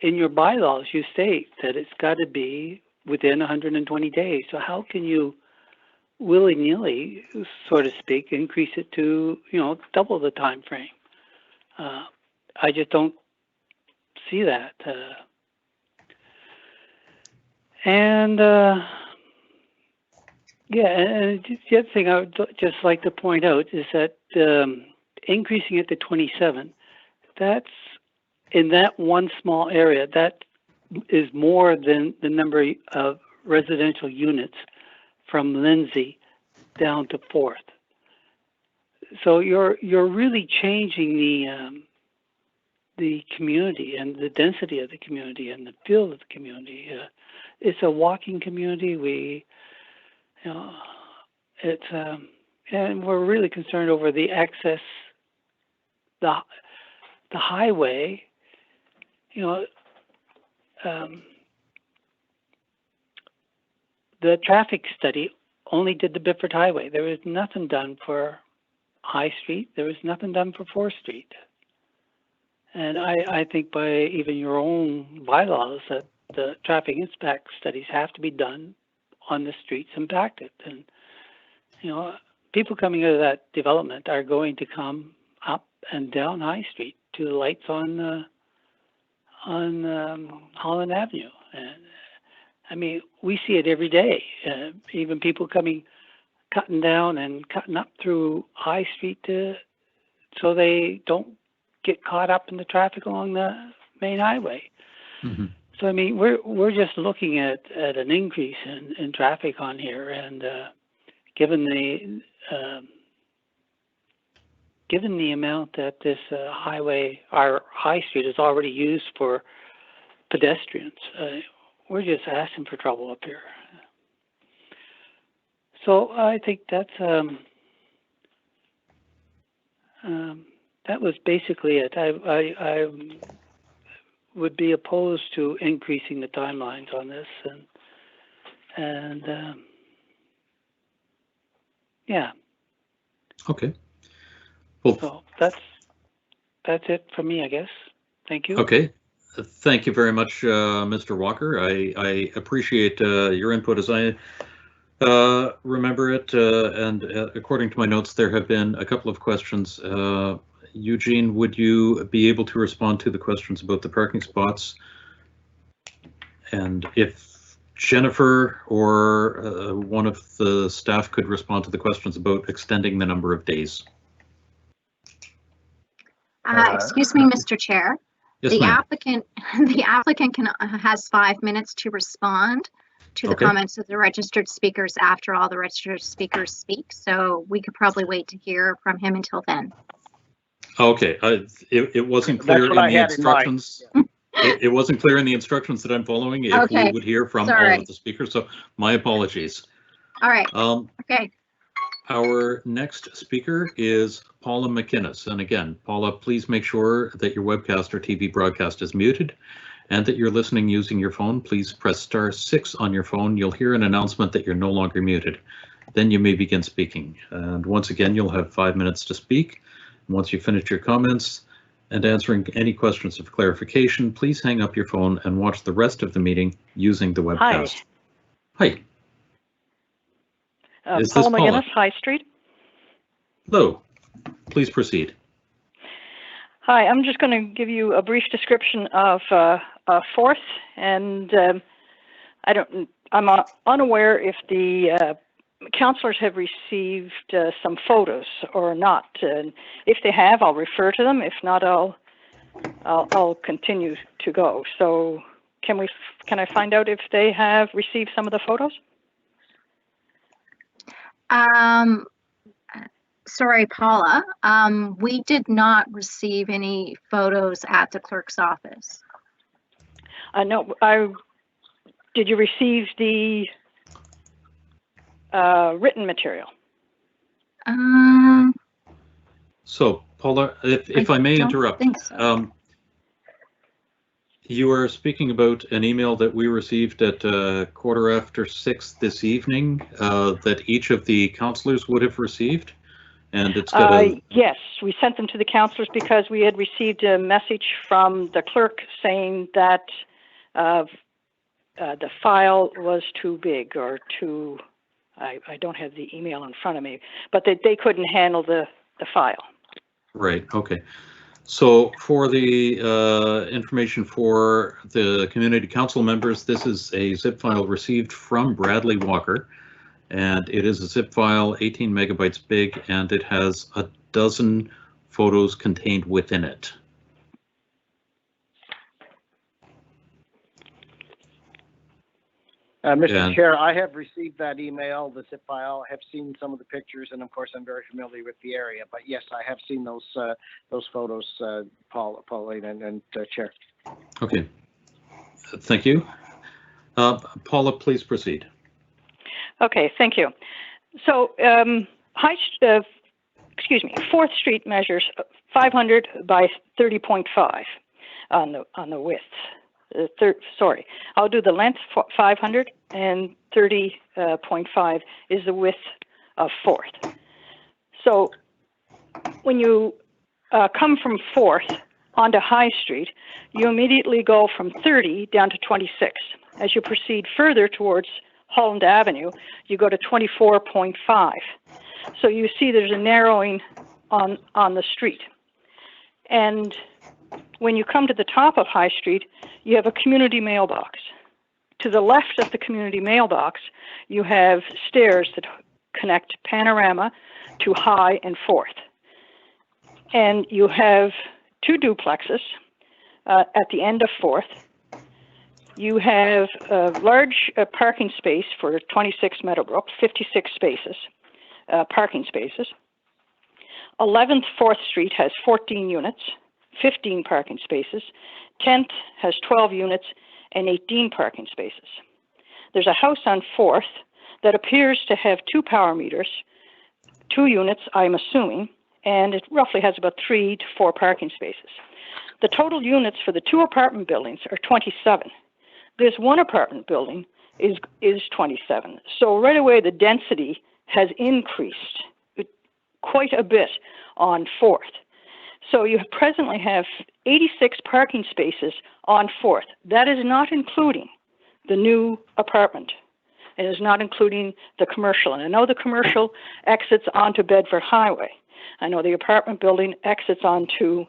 in your bylaws, you state that it's got to be within 120 days. So how can you willy-nilly, so to speak, increase it to, double the time frame? I just don't see that. And the other thing I would just like to point out is that increasing it to 27, that's in that one small area, that is more than the number of residential units from Lindsay down to 4th. So you're really changing the community and the density of the community and the feel of the community. It's a walking community. And we're really concerned over the access, the highway. The traffic study only did the Bifford Highway. There was nothing done for High Street. There was nothing done for 4th Street. And I think by even your own bylaws that the traffic impact studies have to be done on the streets impacted. And, people coming out of that development are going to come up and down High Street to the lights on Holland Avenue. And I mean, we see it every day. Even people cutting down and cutting up through High Street so they don't get caught up in the traffic along the main highway. Mhm. So I mean, we're just looking at an increase in traffic on here, and given the amount that this highway, our High Street, is already used for pedestrians, we're just asking for trouble up here. So I think that's that was basically it. I would be opposed to increasing the timelines on this, and yeah. Okay. Well, So that's it for me, I guess. Thank you. okay. Thank you very much, Mr. Walker. I appreciate your input as I remember it, and according to my notes, there have been a couple of questions. Eugene, would you be able to respond to the questions about the parking spots? And if Jennifer or one of the staff could respond to the questions about extending the number of days. Excuse me, Mr. Chair. Yes, The ma'am. applicant has 5 minutes to respond to the Okay. comments of the registered speakers after all the registered speakers speak. So we could probably wait to hear from him until then. Okay, it wasn't That's clear what in I the had in mind. instructions. It wasn't clear in the instructions that I'm following if we Okay, would hear from all sorry. of the speakers, so my apologies. All right. Okay. Our next speaker is Paula McInnes. And again, Paula, please make sure that your webcast or TV broadcast is muted and that you're listening using your phone. Please press *6 on your phone. You'll hear an announcement that you're no longer muted. Then you may begin speaking. And once again, you'll have 5 minutes to speak. Once you finish your comments and answering any questions of clarification, please hang up your phone and watch the rest of the meeting using the webcast. Hi. Is this Paula Paula? McGinnis, High Street. Hello. Please proceed. Hi, I'm just going to give you a brief description of Fourth, and I'm unaware if the councillors have received some photos or not. And if they have, I'll refer to them. If not, I'll continue to go. So can I find out if they have received some of the photos? Sorry, Paula. We did not receive any photos at the clerk's office. No, did you receive the written material? So, Paula, if I may interrupt, think so. You are speaking about an email that we received at 6:15 this evening that each of the councillors would have received, and it's got a... Yes, we sent them to the councillors because we had received a message from the clerk saying that the file was too big or too... I don't have the email in front of me, but they couldn't handle the file. Right, okay. So for the information for the community council members, this is a zip file received from Bradley Walker, and it is a zip file 18 megabytes big, and it has a dozen photos contained within it. Mr. Chair, I have received that email, the zip file, have seen some of the pictures, and of course, I'm very familiar with the area. But yes, I have seen those photos, Pauline and Chair. Okay, thank you. Paula, please proceed. Okay, thank you. So, 4th Street measures 500 by 30.5 on the width. Sorry, I'll do the length 500 and 30.5 is the width of 4th. So when you come from 4th onto High Street, you immediately go from 30 down to 26. As you proceed further towards Holland Avenue, you go to 24.5. So you see there's a narrowing on the street. And when you come to the top of High Street, you have a community mailbox. To the left of the community mailbox, you have stairs that connect Panorama to High and 4th. And you have 2 duplexes at the end of 4th. You have a large parking space for 26 Meadowbrook, 56 spaces, parking spaces. 11th 4th Street has 14 units, 15 parking spaces. 10th has 12 units and 18 parking spaces. There's a house on 4th that appears to have 2 power meters, 2 units, I'm assuming, and it roughly has about 3 to 4 parking spaces. The total units for the 2 apartment buildings are 27. This 1 apartment building is 27. So right away, the density has increased quite a bit on 4th. So you presently have 86 parking spaces on 4th. That is not including the new apartment. It is not including the commercial. And I know the commercial exits onto Bedford Highway. I know the apartment building exits onto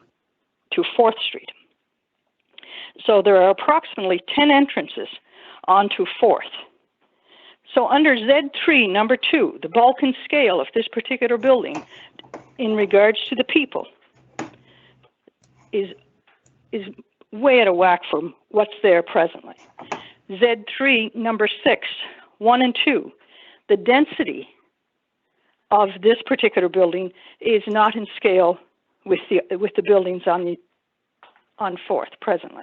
4th Street. So there are approximately 10 entrances onto 4th. So under Z3, number 2, the bulk and scale of this particular building in regards to the people is way out of whack from what's there presently. Z3, number 6, 1 and 2, the density of this particular building is not in scale with the buildings on 4th presently.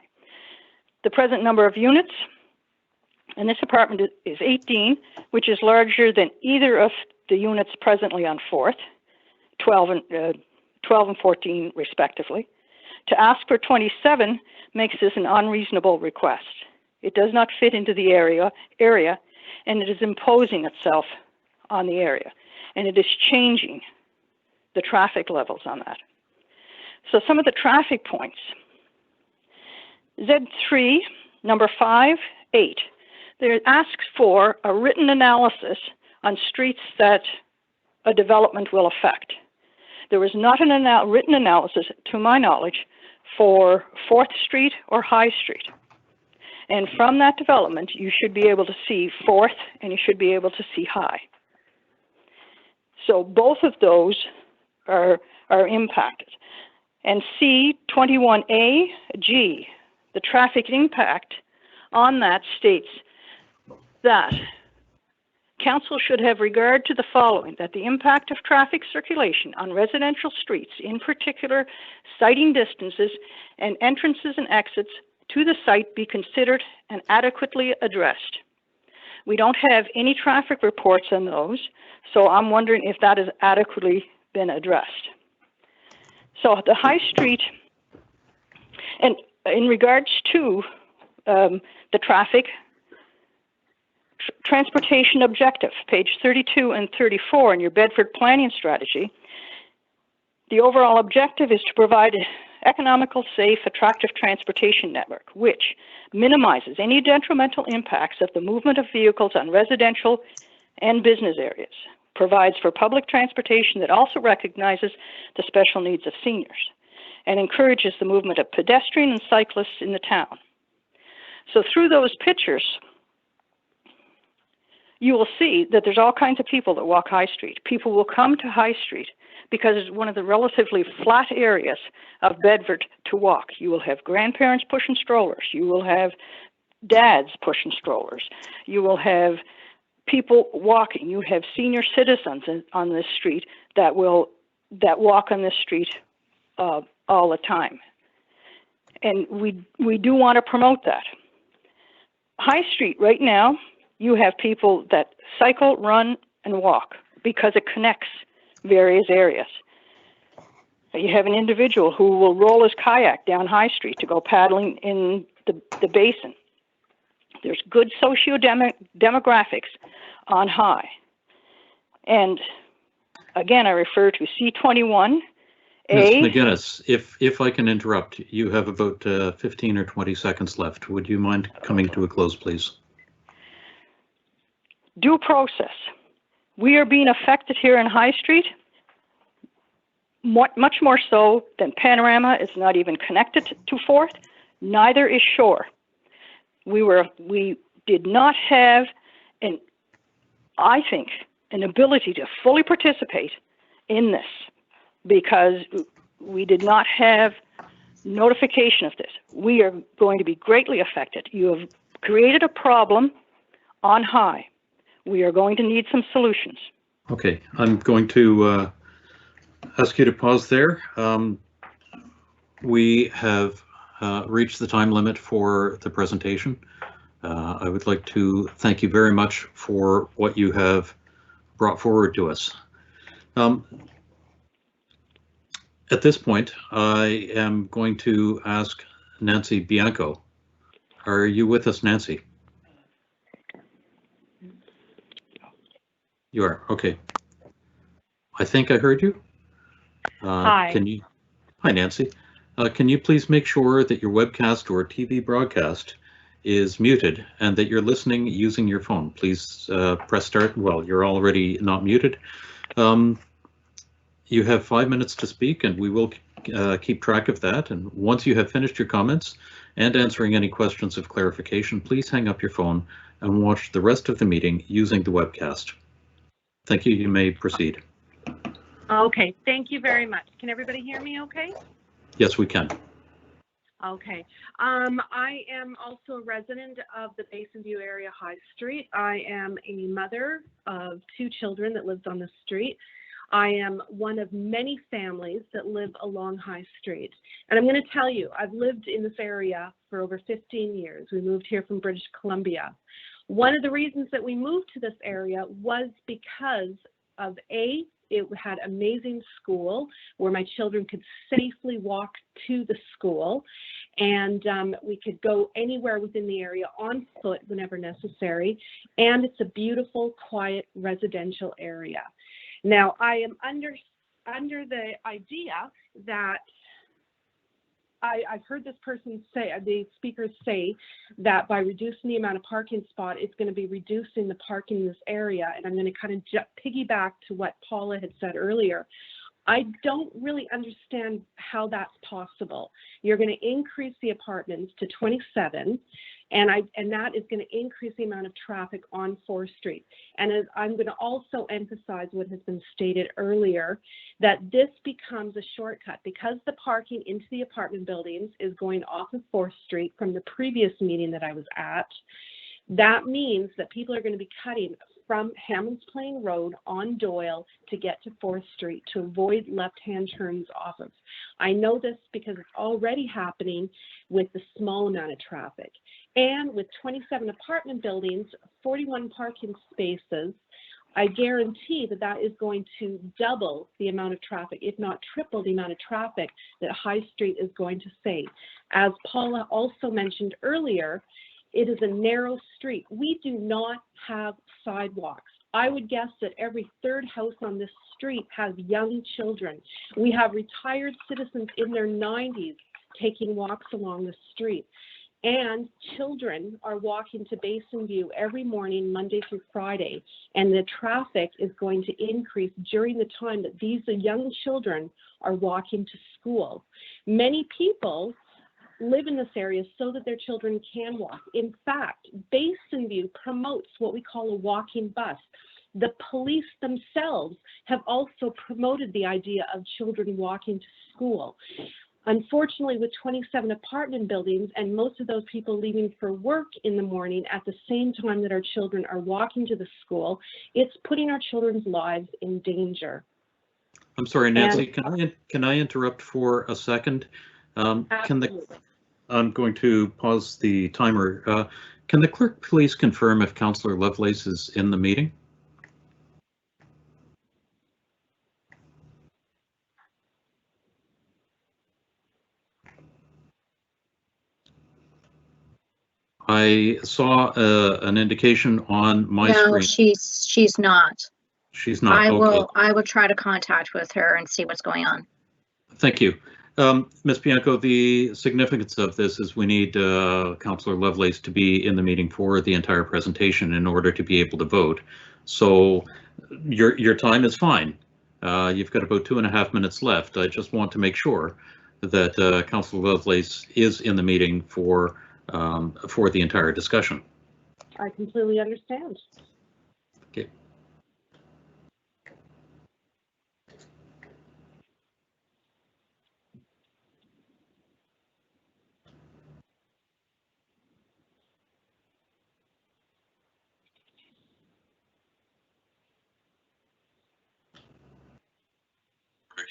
The present number of units in this apartment is 18, which is larger than either of the units presently on 4th, 12 and 14 respectively. To ask for 27 makes this an unreasonable request. It does not fit into the area, and it is imposing itself on the area, and it is changing the traffic levels on that. So some of the traffic points. Z3, number 5, 8. There asks for a written analysis on streets that a development will affect. There was not a written analysis, to my knowledge, for 4th Street or High Street. And from that development, you should be able to see 4th and you should be able to see High. So both of those are impacted. And C21A, G, the traffic impact on that states that Council should have regard to the following, that the impact of traffic circulation on residential streets, in particular sighting distances and entrances and exits to the site, be considered and adequately addressed. We don't have any traffic reports on those, so I'm wondering if that has adequately been addressed. So the High Street, and in regards to the traffic, transportation objective, page 32 and 34 in your Bedford planning strategy, the overall objective is to provide an economical, safe, attractive transportation network, which minimizes any detrimental impacts of the movement of vehicles on residential and business areas, provides for public transportation that also recognizes the special needs of seniors, and encourages the movement of pedestrian and cyclists in the town. So through those pictures, you will see that there's all kinds of people that walk High Street. People will come to High Street because it's one of the relatively flat areas of Bedford to walk. You will have grandparents pushing strollers. You will have dads pushing strollers. You will have people walking. You have senior citizens on this street that walk on this street all the time. And we do want to promote that. High Street right now, you have people that cycle, run, and walk because it connects various areas. You have an individual who will roll his kayak down High Street to go paddling in the basin. There's good socio-demographics on High. And again, I refer to C21A. Ms. McGinnis, if I can interrupt, you have about 15 or 20 seconds left. Would you mind coming to a close, please? Due process. We are being affected here in High Street, much more so than Panorama is not even connected to 4th, neither is Shore. We did not have, I think, an ability to fully participate in this because we did not have notification of this. We are going to be greatly affected. You have created a problem on high. We are going to need some solutions. Okay, I'm going to ask you to pause there. We have reached the time limit for the presentation. I would like to thank you very much for what you have brought forward to us. At this point, I am going to ask Nancy Bianco. Are you with us, Nancy? You are, okay. I think I heard you. Hi. Hi, Nancy. Can you please make sure that your webcast or TV broadcast is muted and that you're listening using your phone? Please press start. Well, you're already not muted. You have 5 minutes to speak and we will keep track of that. And once you have finished your comments and answering any questions of clarification, please hang up your phone and watch the rest of the meeting using the webcast. Thank you. You may proceed. Okay, thank you very much. Can everybody hear me okay? Yes, we can. Okay. I am also a resident of the Basin View area High Street. I am a mother of 2 children that lives on the street. I am one of many families that live along High Street. And I'm going to tell you, I've lived in this area for over 15 years. We moved here from British Columbia. One of the reasons that we moved to this area was because of it had amazing school where my children could safely walk to the school, and we could go anywhere within the area on foot whenever necessary. And it's a beautiful, quiet residential area. Now, I am under the idea that I've heard this person say, the speakers say that by reducing the amount of parking spot, it's going to be reducing the parking in this area. And I'm going to kind of piggyback to what Paula had said earlier. I don't really understand how that's possible. You're going to increase the apartments to 27, and that is going to increase the amount of traffic on 4th Street. And as I'm going to also emphasize what has been stated earlier, that this becomes a shortcut because the parking into the apartment buildings is going off of 4th Street from the previous meeting that I was at. That means that people are going to be cutting from Hammonds Plain Road on Doyle to get to 4th Street to avoid left-hand turns off of. I know this because it's already happening with the small amount of traffic. And with 27 apartment buildings, 41 parking spaces, I guarantee that that is going to double the amount of traffic, if not triple the amount of traffic that High Street is going to see. As Paula also mentioned earlier, it is a narrow street. We do not have sidewalks. I would guess that every 3rd house on this street has young children. We have retired citizens in their 90s taking walks along the street. And children are walking to Basin View every morning, Monday through Friday. And the traffic is going to increase during the time that these young children are walking to school. Many people live in this area so that their children can walk. In fact, Basin View promotes what we call a walking bus. The police themselves have also promoted the idea of children walking to school. Unfortunately, with 27 apartment buildings and most of those people leaving for work in the morning at the same time that our children are walking to the school, it's putting our children's lives in danger. I'm sorry, Nancy, can I interrupt for a second? I'm going to pause the timer. Can the clerk please confirm if Councillor Lovelace is in the meeting? I saw an indication on my screen. No, she's not. She's not. Okay. I will try to contact with her and see what's going on. Thank you. Ms. Bianco, the significance of this is we need Councillor Lovelace to be in the meeting for the entire presentation in order to be able to vote. So your time is fine. You've got about 2.5 minutes left. I just want to make sure that Councillor Lovelace is in the meeting for the entire discussion. I completely understand. Okay.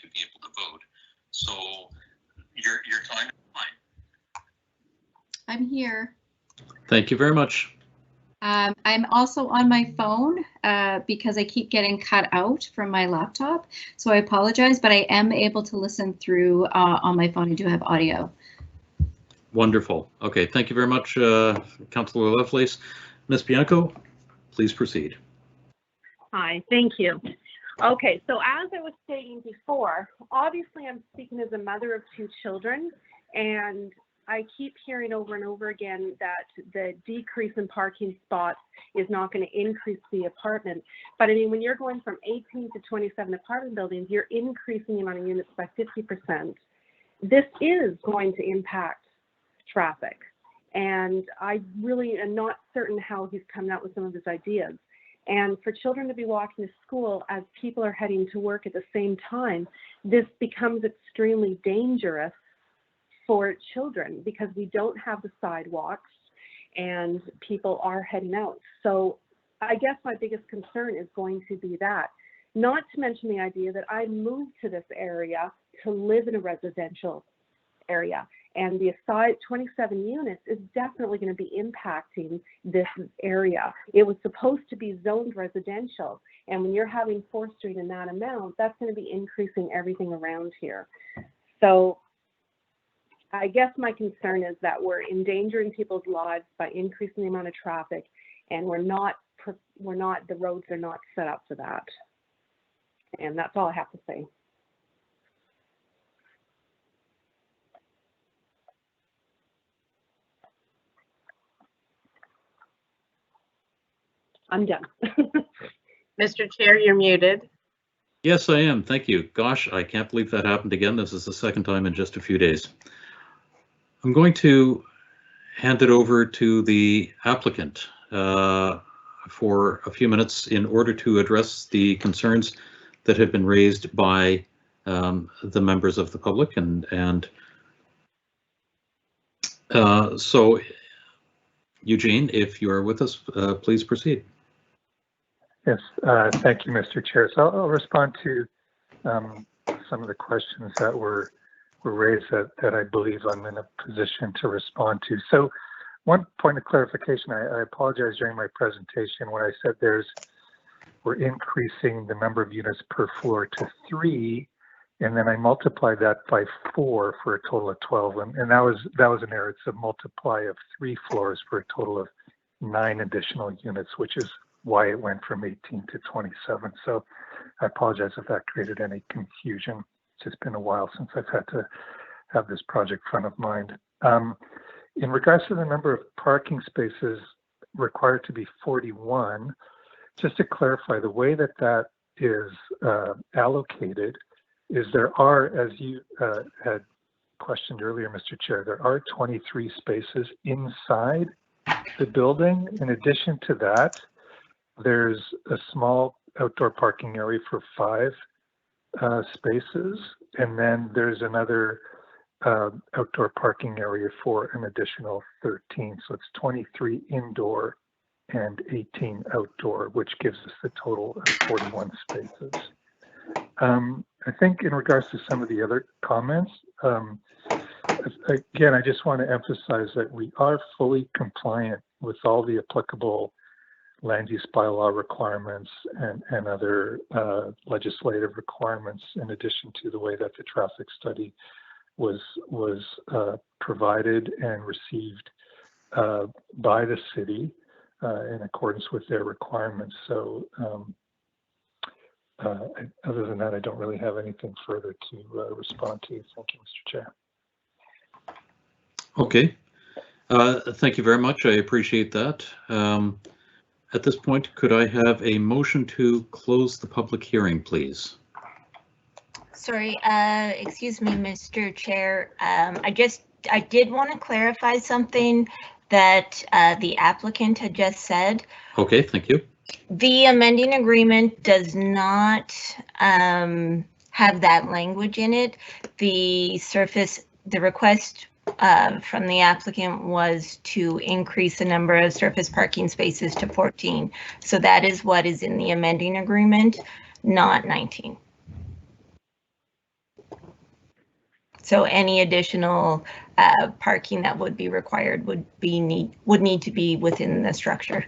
To be able to vote. So your time is fine. I'm here. Thank you very much. I'm also on my phone because I keep getting cut out from my laptop. So I apologize, but I am able to listen through on my phone. I do have audio. Wonderful. Okay, thank you very much, Councillor Lovelace. Ms. Bianco, please proceed. Hi, thank you. Okay, so as I was stating before, obviously I'm speaking as a mother of 2 children, and I keep hearing over and over again that the decrease in parking spots is not going to increase the apartment. But I mean, when you're going from 18 to 27 apartment buildings, you're increasing the amount of units by 50%. This is going to impact traffic. And I really am not certain how he's coming out with some of his ideas. And for children to be walking to school as people are heading to work at the same time, this becomes extremely dangerous for children because we don't have the sidewalks and people are heading out. So I guess my biggest concern is going to be that, not to mention the idea that I moved to this area to live in a residential area. And the aside 27 units is definitely going to be impacting this area. It was supposed to be zoned residential. And when you're having 4th Street in that amount, that's going to be increasing everything around here. So I guess my concern is that we're endangering people's lives by increasing the amount of traffic, and the roads are not set up for that. And that's all I have to say. I'm done. Mr. Chair, you're muted. Yes, I am. Thank you. Gosh, I can't believe that happened again. This is the 2nd time in just a few days. I'm going to hand it over to the applicant for a few minutes in order to address the concerns that have been raised by the members of the public. So, Eugene, if you are with us, please proceed. Yes, thank you, Mr. Chair. So I'll respond to some of the questions that were raised that I believe I'm in a position to respond to. So one point of clarification, I apologize during my presentation when I said we're increasing the number of units per floor to 3, and then I multiplied that by 4 for a total of 12. And that was an error. It's a multiply of 3 floors for a total of 9 additional units, which is why it went from 18 to 27. So I apologize if that created any confusion. It's just been a while since I've had to have this project front of mind. In regards to the number of parking spaces required to be 41, just to clarify, the way that is allocated is there are, as you had questioned earlier, Mr. Chair, there are 23 spaces inside the building. In addition to that, there's a small outdoor parking area for 5 spaces, and then there's another outdoor parking area for an additional 13. So it's 23 indoor and 18 outdoor, which gives us the total of 41 spaces. I think in regards to some of the other comments, again, I just want to emphasize that we are fully compliant with all the applicable land use bylaw requirements and other legislative requirements, in addition to the way that the traffic study was provided and received by the city in accordance with their requirements. So other than that, I don't really have anything further to respond to. Thank you, Mr. Chair. Okay. Thank you very much. I appreciate that. At this point, could I have a motion to close the public hearing, please? Sorry, excuse me, Mr. Chair. I did want to clarify something. that the applicant had just said. Okay, thank you. The amending agreement does not have that language in it. The request from the applicant was to increase the number of surface parking spaces to 14. So that is what is in the amending agreement, not 19. So any additional parking that would be required would need to be within the structure.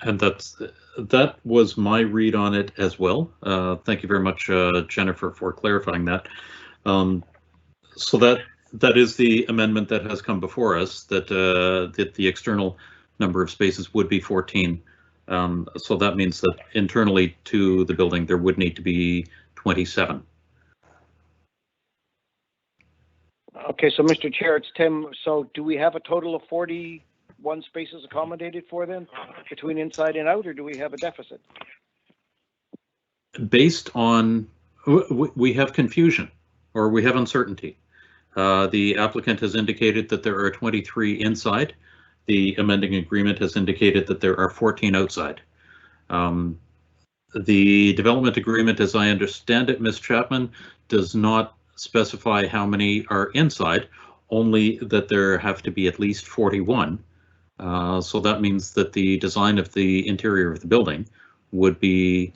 And that was my read on it as well. Thank you very much, Jennifer, for clarifying that. So that is the amendment that has come before us, that the external number of spaces would be 14. So that means that internally to the building there would need to be 27. Okay, so Mr. Chair, it's Tim. So do we have a total of 41 spaces accommodated for them between inside and out, or do we have a deficit? Based on, we have confusion, or we have uncertainty. The applicant has indicated that there are 23 inside. The amending agreement has indicated that there are 14 outside. The development agreement, as I understand it, Ms. Chapman, does not specify how many are inside, only that there have to be at least 41. So that means that the design of the interior of the building would be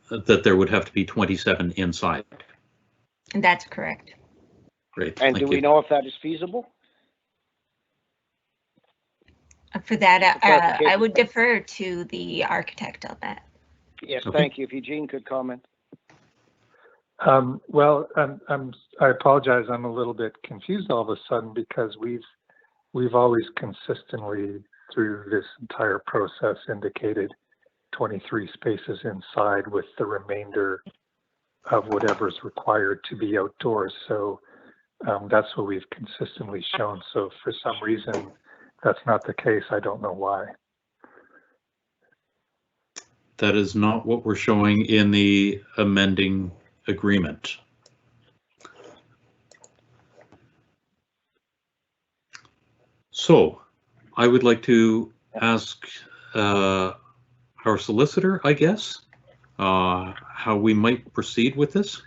that there would have to be 27 inside. That's correct. Great. And do we know if that is feasible? For that, I would defer to the architect on that. Yes, Okay. thank you. If Eugene could comment. Well, I apologize. I'm a little bit confused all of a sudden because we've always consistently through this entire process indicated 23 spaces inside with the remainder of whatever's required to be outdoors. So that's what we've consistently shown. So for some reason, that's not the case. I don't know why. That is not what we're showing in the amending agreement. So I would like to ask our solicitor, I guess, how we might proceed with this.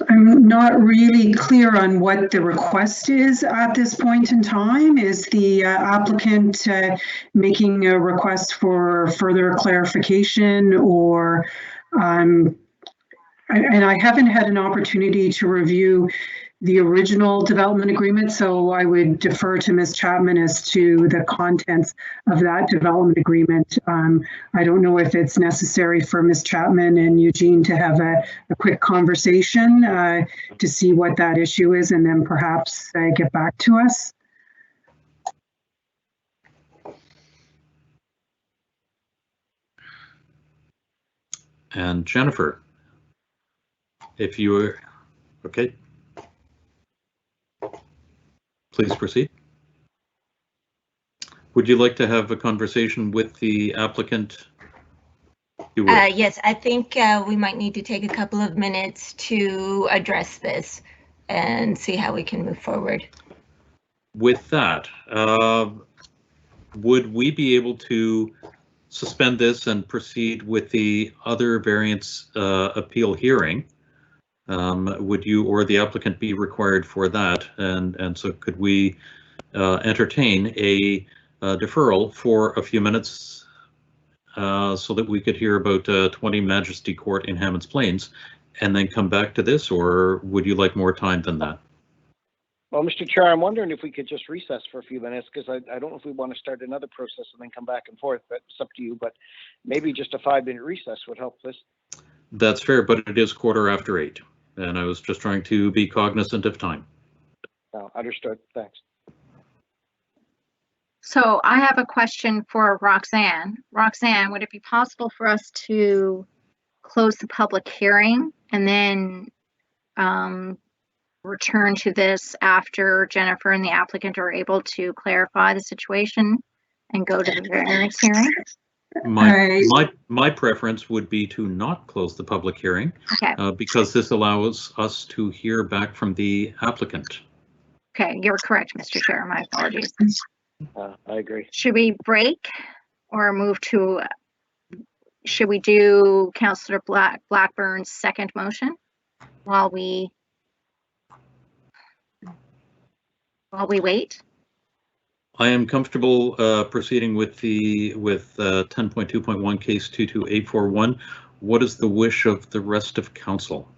I'm not really clear on what the request is at this point in time. Is the applicant making a request for further clarification, or and I haven't had an opportunity to review the original development agreement, so I would defer to Ms. Chapman as to the contents of that development agreement. I don't know if it's necessary for Ms. Chapman and Eugene to have a quick conversation to see what that issue is, and then perhaps get back to us. And Jennifer, if you were okay. Please proceed. Would you like to have a conversation with the applicant? Yes, I think we might need to take a couple of minutes to address this and see how we can move forward. With that, would we be able to suspend this and proceed with the other variance appeal hearing? Would you or the applicant be required for that? And so could we entertain a deferral for a few minutes so that we could hear about 20 Majesty Court in Hammonds Plains and then come back to this, or would you like more time than that? Well, Mr. Chair, I'm wondering if we could just recess for a few minutes, because I don't know if we want to start another process and then come back and forth, but it's up to you. But maybe just a 5-minute recess would help this. That's fair, but it is 8:15, and I was just trying to be cognizant of time. No, understood. Thanks. So I have a question for Roxanne. Roxanne, would it be possible for us to close the public hearing and then return to this after Jennifer and the applicant are able to clarify the situation and go to the variance hearing? My preference would be to not close the public hearing Okay. because this allows us to hear back from the applicant. Okay, you're correct, Mr. Chair. My apologies. I agree. Should we break or move to, should we do Councillor Blackburn's second motion while we wait? I am comfortable proceeding with 10.2.1 case 22841. What is the wish of the rest of council?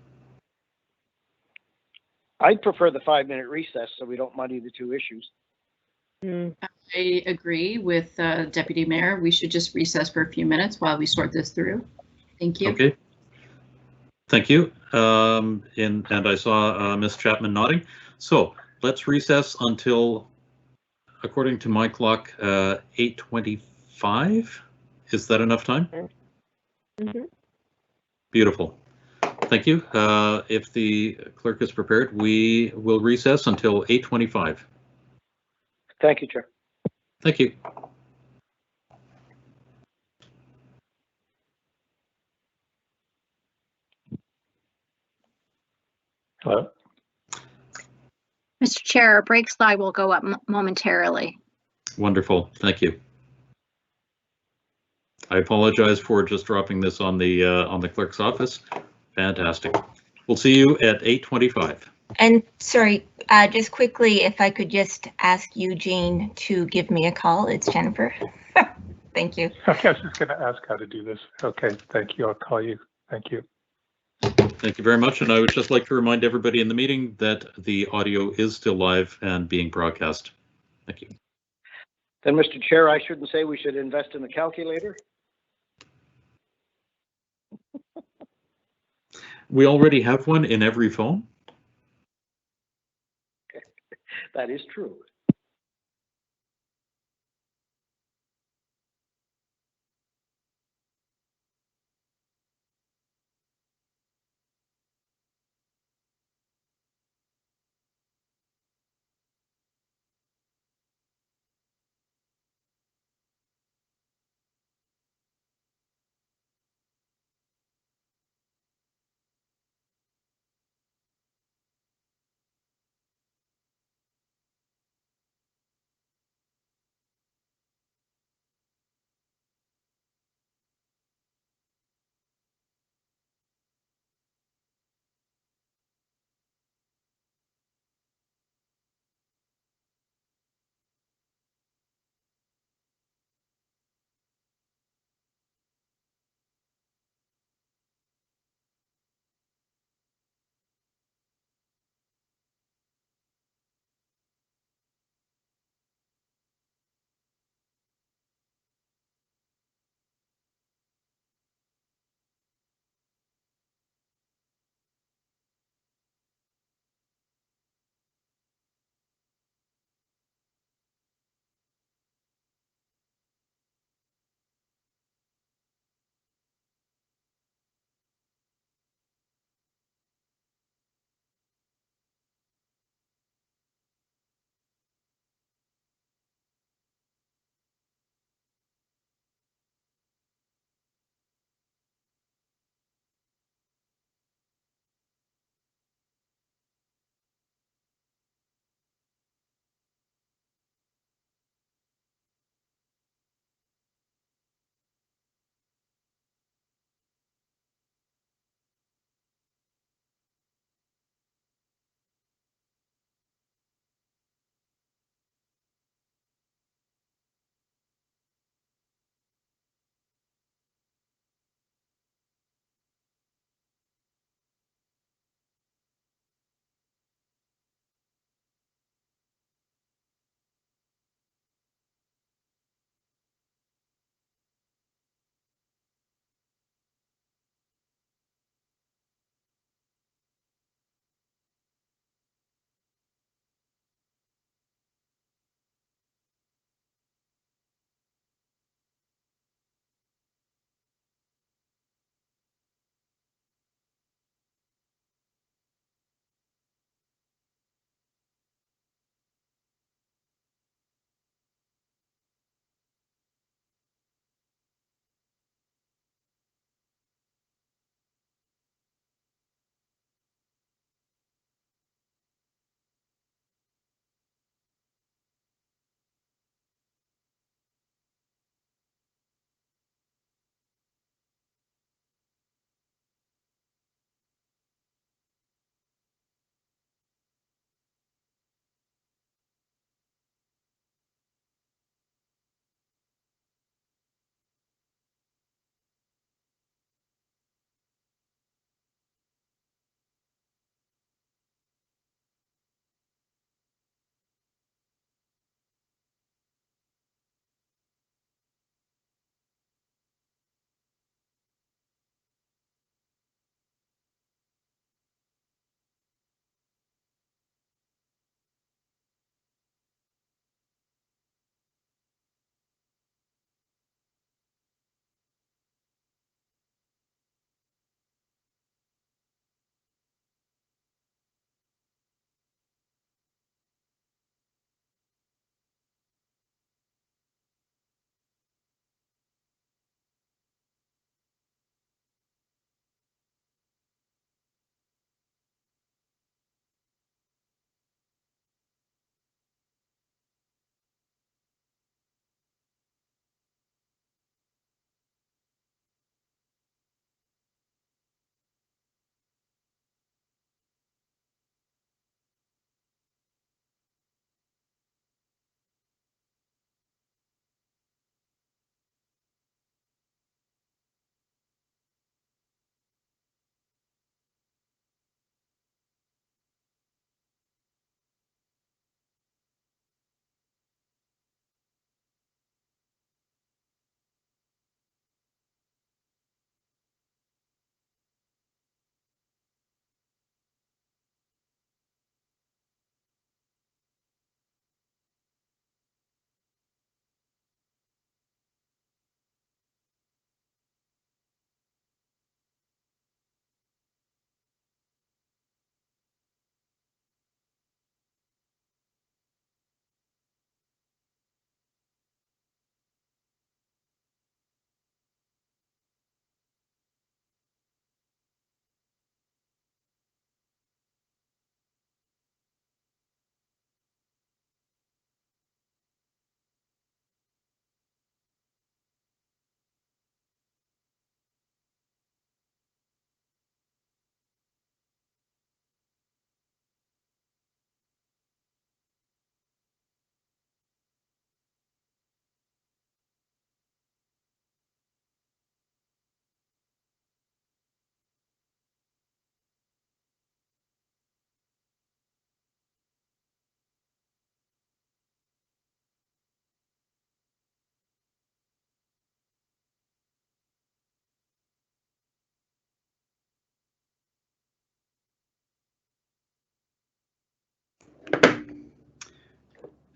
I'd prefer the 5-minute recess so we don't muddy the two issues. I agree with Deputy Mayor. We should just recess for a few minutes while we sort this through. Thank you. Okay. Thank you. And I saw Ms. Chapman nodding. So let's recess until, according to my clock, 8:25. Is that enough time? Mm-hmm. Beautiful. Thank you. If the clerk is prepared, we will recess until 8:25. Thank you, Chair. Thank you. Hello? Mr. Chair, a break slide will go up momentarily. Wonderful. Thank you. I apologize for just dropping this on the clerk's office. Fantastic. We'll see you at 8:25. And sorry, just quickly, if I could just ask Eugene to give me a call. It's Jennifer. Thank you. Okay, I was just going to ask how to do this. Okay, thank you. I'll call you. Thank you. Thank you very much. And I would just like to remind everybody in the meeting that the audio is still live and being broadcast. Thank you. Then, Mr. Chair, I shouldn't say we should invest in the calculator. We already have one in every phone. That is true.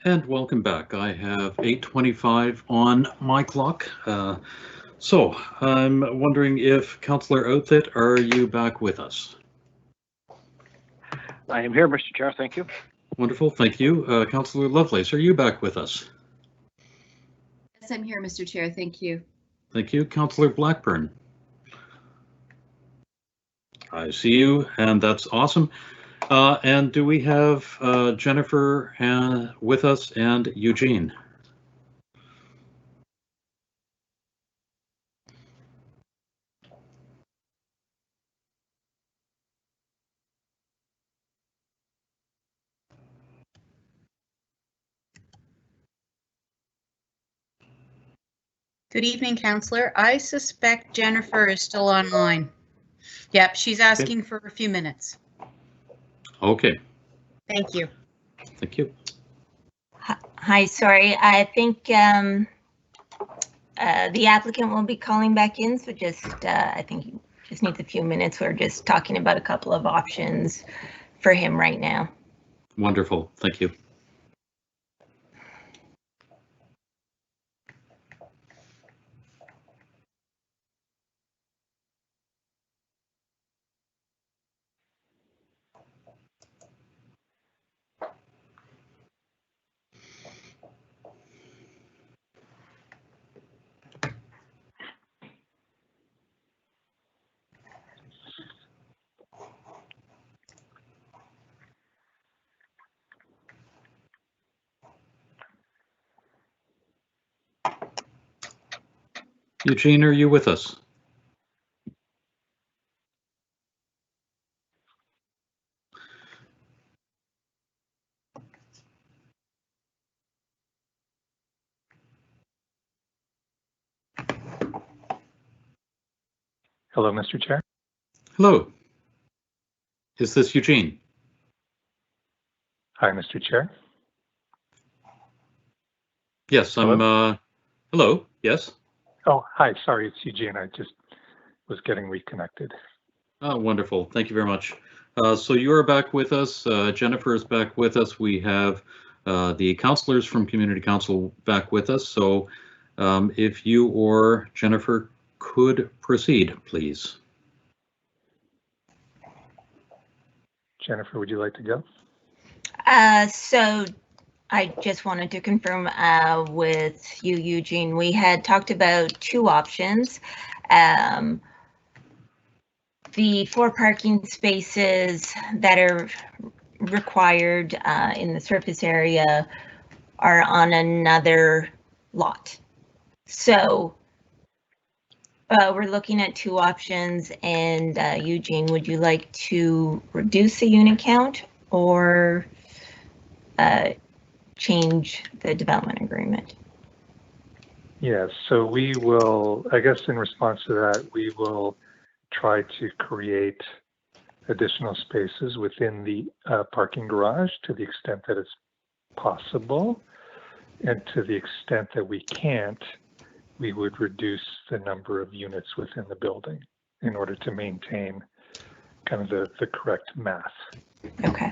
And welcome back. I have 8:25 on my clock. So I'm wondering if Councillor Outfit, are you back with us? I am here, Mr. Chair. Thank you. Wonderful, thank you. Councillor Lovelace, are you back with us? Yes, I'm here, Mr. Chair. Thank you. Thank you. Councillor Blackburn. I see you, and that's awesome. And do we have Jennifer with us and Eugene? Good evening, Councillor. I suspect Jennifer is still online. Yep, she's asking for a few minutes. Okay. Thank you. Thank you. Hi, sorry. I think the applicant will be calling back in, so I think he just needs a few minutes. We're just talking about a couple of options for him right now. Wonderful. Thank you. Eugene, are you with us? Hello, Mr. Chair. Hello. Is this Eugene? Hi, Mr. Chair. Yes, I'm. Hello. Yes. Oh, hi. Sorry, it's Eugene. I just was getting reconnected. Oh, wonderful. Thank you very much. So you are back with us. Jennifer is back with us. We have the councillors from Community Council back with us. So if you or Jennifer could proceed, please. Jennifer, would you like to go? So I just wanted to confirm with you, Eugene, we had talked about two options. The 4 parking spaces that are required in the surface area are on another lot. So we're looking at 2 options, and Eugene, would you like to reduce the unit count or change the development agreement? Yes, so we will, I guess in response to that, we will try to create additional spaces within the parking garage to the extent that it's possible. And to the extent that we can't, we would reduce the number of units within the building in order to maintain kind of the correct math. Okay.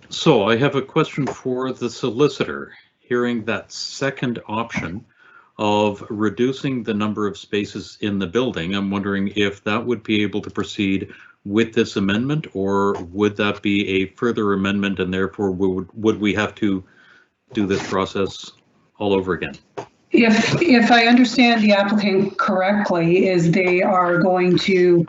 So I have a question for the solicitor. Hearing that second option of reducing the number of spaces in the building, I'm wondering if that would be able to proceed with this amendment, or would that be a further amendment and therefore would we have to do this process all over again? If I understand the applicant correctly, is they are going to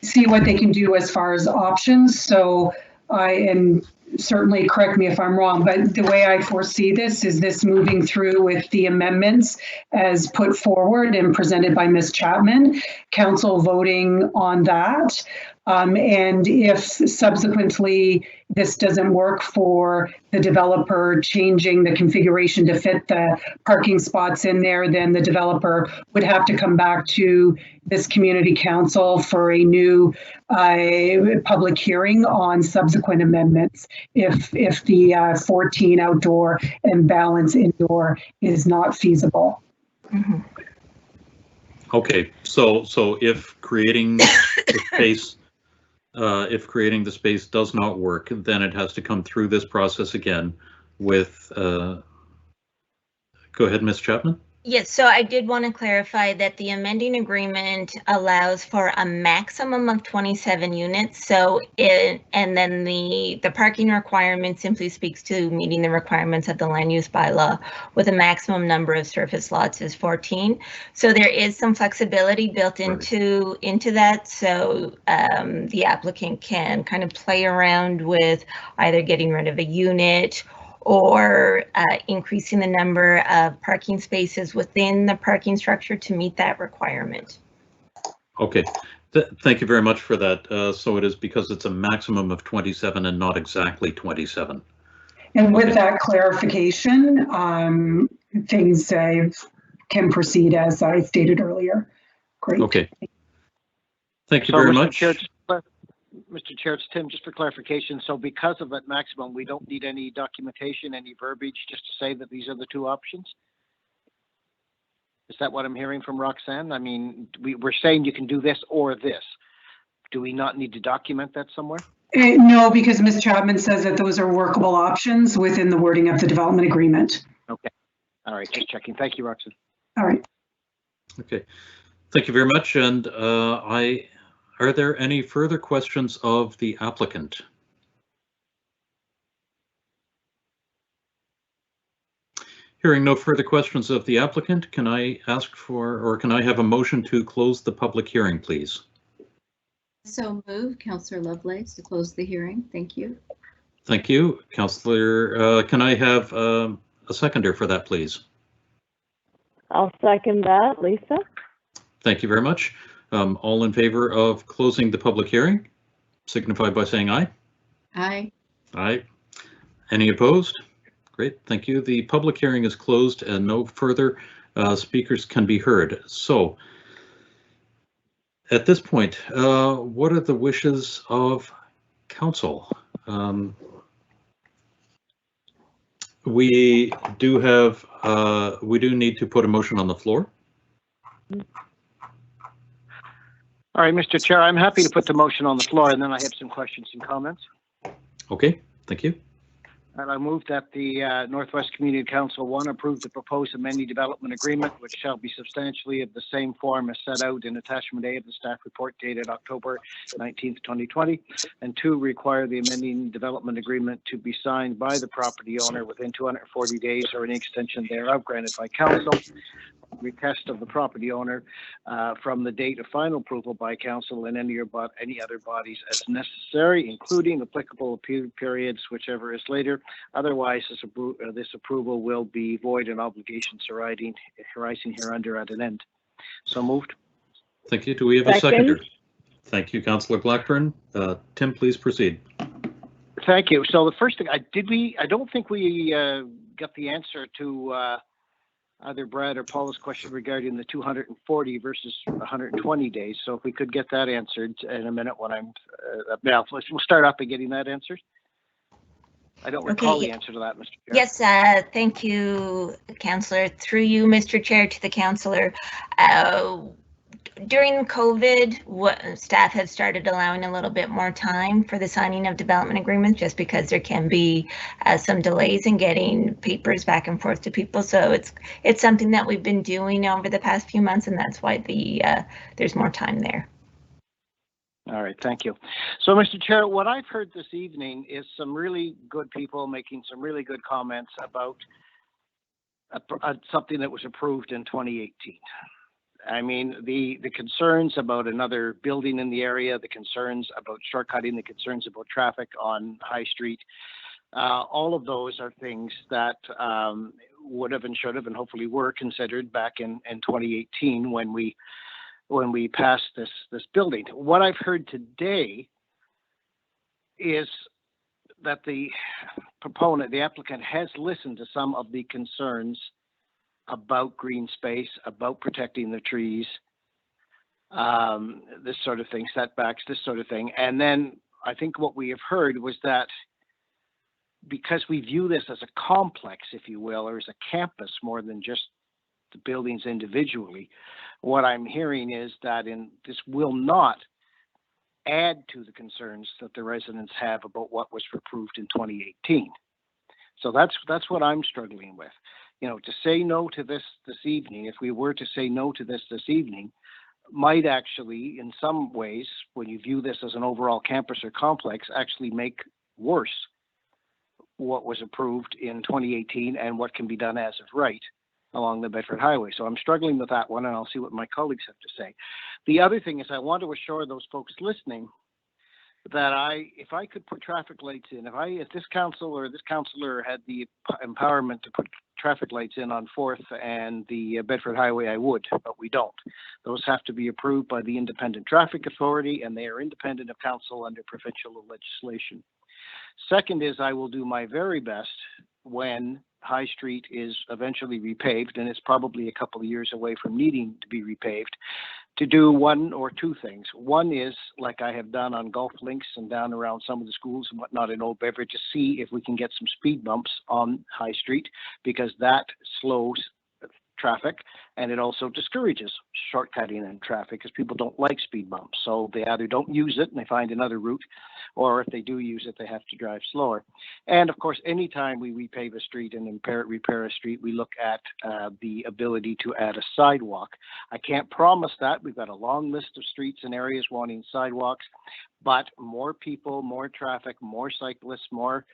see what they can do as far as options. So and certainly correct me if I'm wrong, but the way I foresee this is this moving through with the amendments as put forward and presented by Ms. Chapman, council voting on that. And if subsequently this doesn't work for the developer changing the configuration to fit the parking spots in there, then the developer would have to come back to this community council for a new public hearing on subsequent amendments if the 14 outdoor and balance indoor is not feasible. Mm-hmm. Okay, so if creating the space if creating the space does not work, then it has to come through this process again with, go ahead, Ms. Chapman. Yes, so I did want to clarify that the amending agreement allows for a maximum of 27 units. So and then the parking requirement simply speaks to meeting the requirements of the land use bylaw with a maximum number of surface lots is 14. So there is some flexibility built into that. So the applicant can kind of play around with either getting rid of a unit or increasing the number of parking spaces within the parking structure to meet that requirement. Okay, thank you very much for that. So it is because it's a maximum of 27 and not exactly 27. And with that clarification, things can proceed as I stated earlier. Great. Okay. Thank you very much. Mr. Chair, it's Tim, just for clarification. So because of that maximum, we don't need any documentation, any verbiage, just to say that these are the two options? Is that what I'm hearing from Roxanne? I mean, we're saying you can do this or this. Do we not need to document that somewhere? No, because Ms. Chapman says that those are workable options within the wording of the development agreement. Okay. All right, just checking. Thank you, Roxanne. All right. Okay. Thank you very much. And are there any further questions of the applicant? Hearing no further questions of the applicant, can I ask for, or can I have a motion to close the public hearing, please? So move, Councillor Lovelace, to close the hearing. Thank you. Thank you, Councillor. Can I have a seconder for that, please? I'll second that, Lisa. Thank you very much. All in favor of closing the public hearing, signify by saying aye. Aye. Aye. Any opposed? Great, thank you. The public hearing is closed and no further speakers can be heard. So at this point, what are the wishes of council? We do need to put a motion on the floor. All right, Mr. Chair, I'm happy to put the motion on the floor, and then I have some questions and comments. Okay, thank you. And I move that the Northwest Community Council 1 approve the proposed amending development agreement, which shall be substantially of the same form as set out in attachment A of the staff report dated October 19th, 2020, and 2, require the amending development agreement to be signed by the property owner within 240 days or any extension thereof granted by council. Request of the property owner from the date of final approval by council and any other bodies as necessary, including applicable appeal periods, whichever is later. Otherwise, this approval will be void and obligations arising hereunder at an end. So moved. Thank you. Do we have a seconder? Thank you, Councillor Blackburn. Tim, please proceed. Thank you. So the first thing, I don't think we got the answer to either Brad or Paula's question regarding the 240 versus 120 days. So if we could get that answered in a minute when I'm, we'll start up by getting that answered. I don't recall the answer to that, Mr. Chair. Yes, thank you, Councillor. Through you, Mr. Chair, to the councillor. During COVID, staff has started allowing a little bit more time for the signing of development agreements, just because there can be some delays in getting papers back and forth to people. So it's something that we've been doing over the past few months, and that's why there's more time there. All right, thank you. So, Mr. Chair, what I've heard this evening is some really good people making some really good comments about something that was approved in 2018. I mean, the concerns about another building in the area, the concerns about shortcutting, the concerns about traffic on High Street, all of those are things that would have and should have and hopefully were considered back in 2018 when we passed this building. What I've heard today is that the proponent, the applicant, has listened to some of the concerns about green space, about protecting the trees, this sort of thing, setbacks, this sort of thing. And then I think what we have heard was that because we view this as a complex, if you will, or as a campus more than just the buildings individually, what I'm hearing is that this will not add to the concerns that the residents have about what was approved in 2018. So that's what I'm struggling with. You know, to say no to this evening, if we were to say no to this evening, might actually, in some ways, when you view this as an overall campus or complex, actually make worse what was approved in 2018 and what can be done as of right along the Bedford Highway. So I'm struggling with that one, and I'll see what my colleagues have to say. The other thing is I want to assure those folks listening that if I could put traffic lights in, if this council or this councillor had the empowerment to put traffic lights in on 4th and the Bedford Highway, I would, but we don't. Those have to be approved by the Independent Traffic Authority, and they are independent of council under provincial legislation. Second is I will do my very best when High Street is eventually repaved, and it's probably a couple of years away from needing to be repaved, to do one or two things. One is, like I have done on Gulf Links and down around some of the schools and whatnot in Old Bedford, to see if we can get some speed bumps on High Street, because that slows traffic and it also discourages shortcutting in traffic because people don't like speed bumps. So they either don't use it and they find another route, or if they do use it, they have to drive slower. And of course, anytime we repave a street and repair a street, we look at the ability to add a sidewalk. I can't promise that. We've got a long list of streets and areas wanting sidewalks, but more people, more traffic, more cyclists, more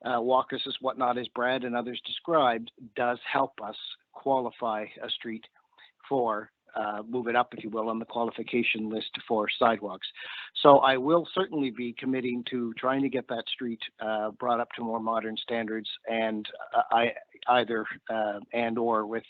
walkers as whatnot, as Brad and others described, does help us qualify a street for move it up, if you will, on the qualification list for sidewalks. So I will certainly be committing to trying to get that street brought up to more modern standards, and either and or with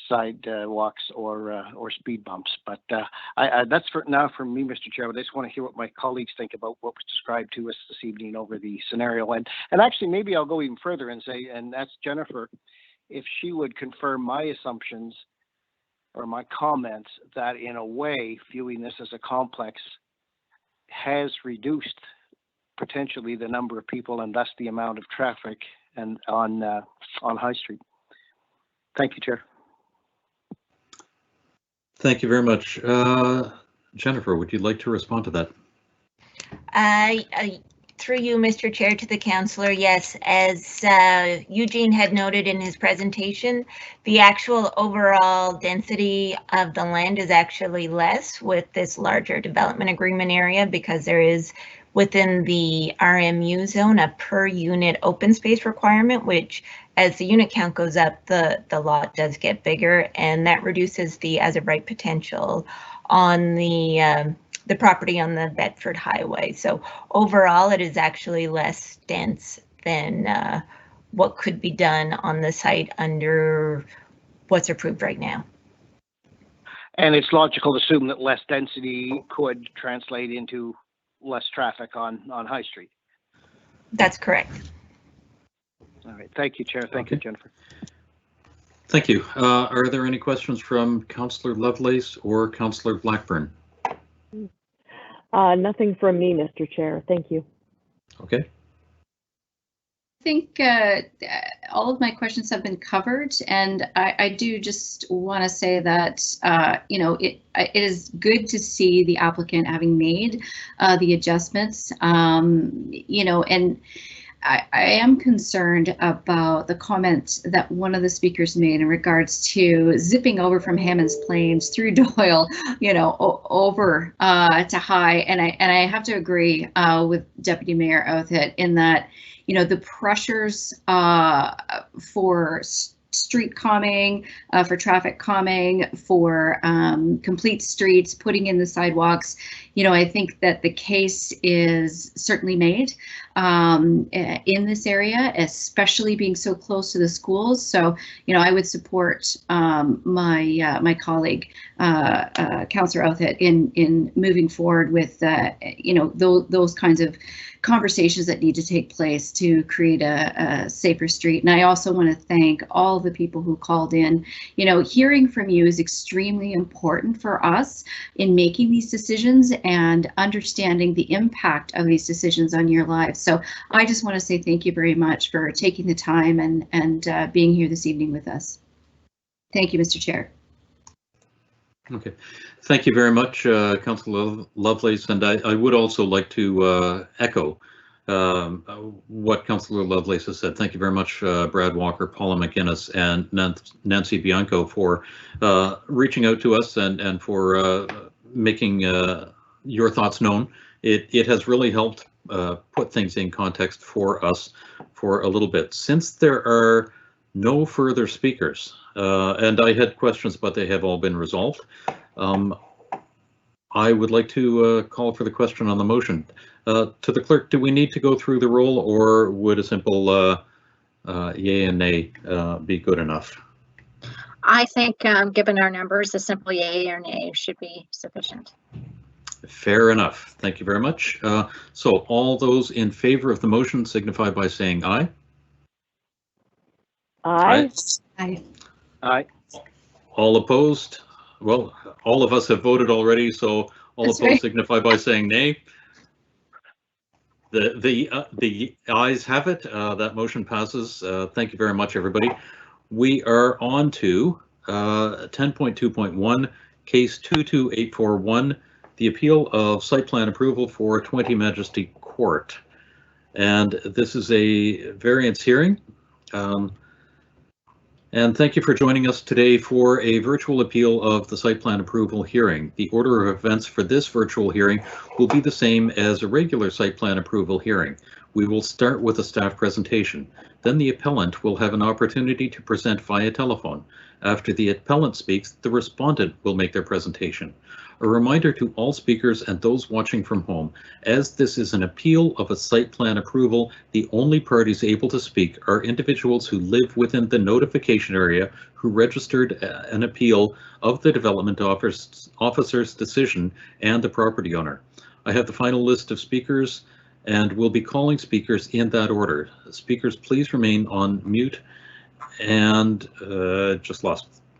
sidewalks or speed bumps. But that's for now from me, Mr. Chair. But I just want to hear what my colleagues think about what was described to us this evening over the scenario. And actually, maybe I'll go even further and say, and that's Jennifer, if she would confirm my assumptions or my comments that in a way, viewing this as a complex has reduced potentially the number of people and thus the amount of traffic and on High Street. Thank you, Chair. Thank you very much. Jennifer, would you like to respond to that? Through you, Mr. Chair, to the councillor, yes, as Eugene had noted in his presentation, the actual overall density of the land is actually less with this larger development agreement area, because there is within the RMU zone a per unit open space requirement, which as the unit count goes up, the lot does get bigger, and that reduces the as of right potential on the property on the Bedford Highway. So overall, it is actually less dense than what could be done on the site under what's approved right now. And it's logical to assume that less density could translate into less traffic on High Street. That's correct. All right. Thank you, Chair. Thank you, Jennifer. Thank you. Are there any questions from Councillor Lovelace or Councillor Blackburn? Nothing from me, Mr. Chair. Thank you. Okay. I think all of my questions have been covered, and I do just want to say that you know, it is good to see the applicant having made the adjustments. You know, and I am concerned about the comment that one of the speakers made in regards to zipping over from Hammonds Plains through Doyle, you know, over to High, and I have to agree with Deputy Mayor Outhet in that, you know, the pressures for street calming, for traffic calming, for complete streets, putting in the sidewalks, you know, I think that the case is certainly made in this area, especially being so close to the schools. So, you know, I would support my colleague, Councillor Outhet, in moving forward with, you know, those kinds of conversations that need to take place to create a safer street. And I also want to thank all the people who called in. You know, hearing from you is extremely important for us in making these decisions and understanding the impact of these decisions on your lives. So I just want to say thank you very much for taking the time and being here this evening with us. Thank you, Mr. Chair. Okay, thank you very much, Councillor Lovelace, and I would also like to echo what Councillor Lovelace has said. Thank you very much, Brad Walker, Paula McInnes, and Nancy Bianco for reaching out to us and for making your thoughts known. It has really helped put things in context for us for a little bit. Since there are no further speakers, and I had questions, but they have all been resolved. I would like to call for the question on the motion. To the clerk, do we need to go through the roll, or would a simple yay and nay be good enough? I think given our numbers, a simple yay or nay should be sufficient. Fair enough. Thank you very much. So all those in favor of the motion signify by saying aye. Aye. Aye. Aye. All opposed? Well, all of us have voted already, so all That's opposed right. signify by saying nay. The ayes have it. That motion passes. Thank you very much, everybody. We are on to 10.2.1, case 22841, the appeal of site plan approval for 20 Majesty Court. And this is a variance hearing. And thank you for joining us today for a virtual appeal of the site plan approval hearing. The order of events for this virtual hearing will be the same as a regular site plan approval hearing. We will start with a staff presentation. Then the appellant will have an opportunity to present via telephone. After the appellant speaks, the respondent will make their presentation. A reminder to all speakers and those watching from home, as this is an appeal of a site plan approval, the only parties able to speak are individuals who live within the notification area who registered an appeal of the development officer's decision and the property owner. I have the final list of speakers and will be calling speakers in that order. Speakers, please remain on mute and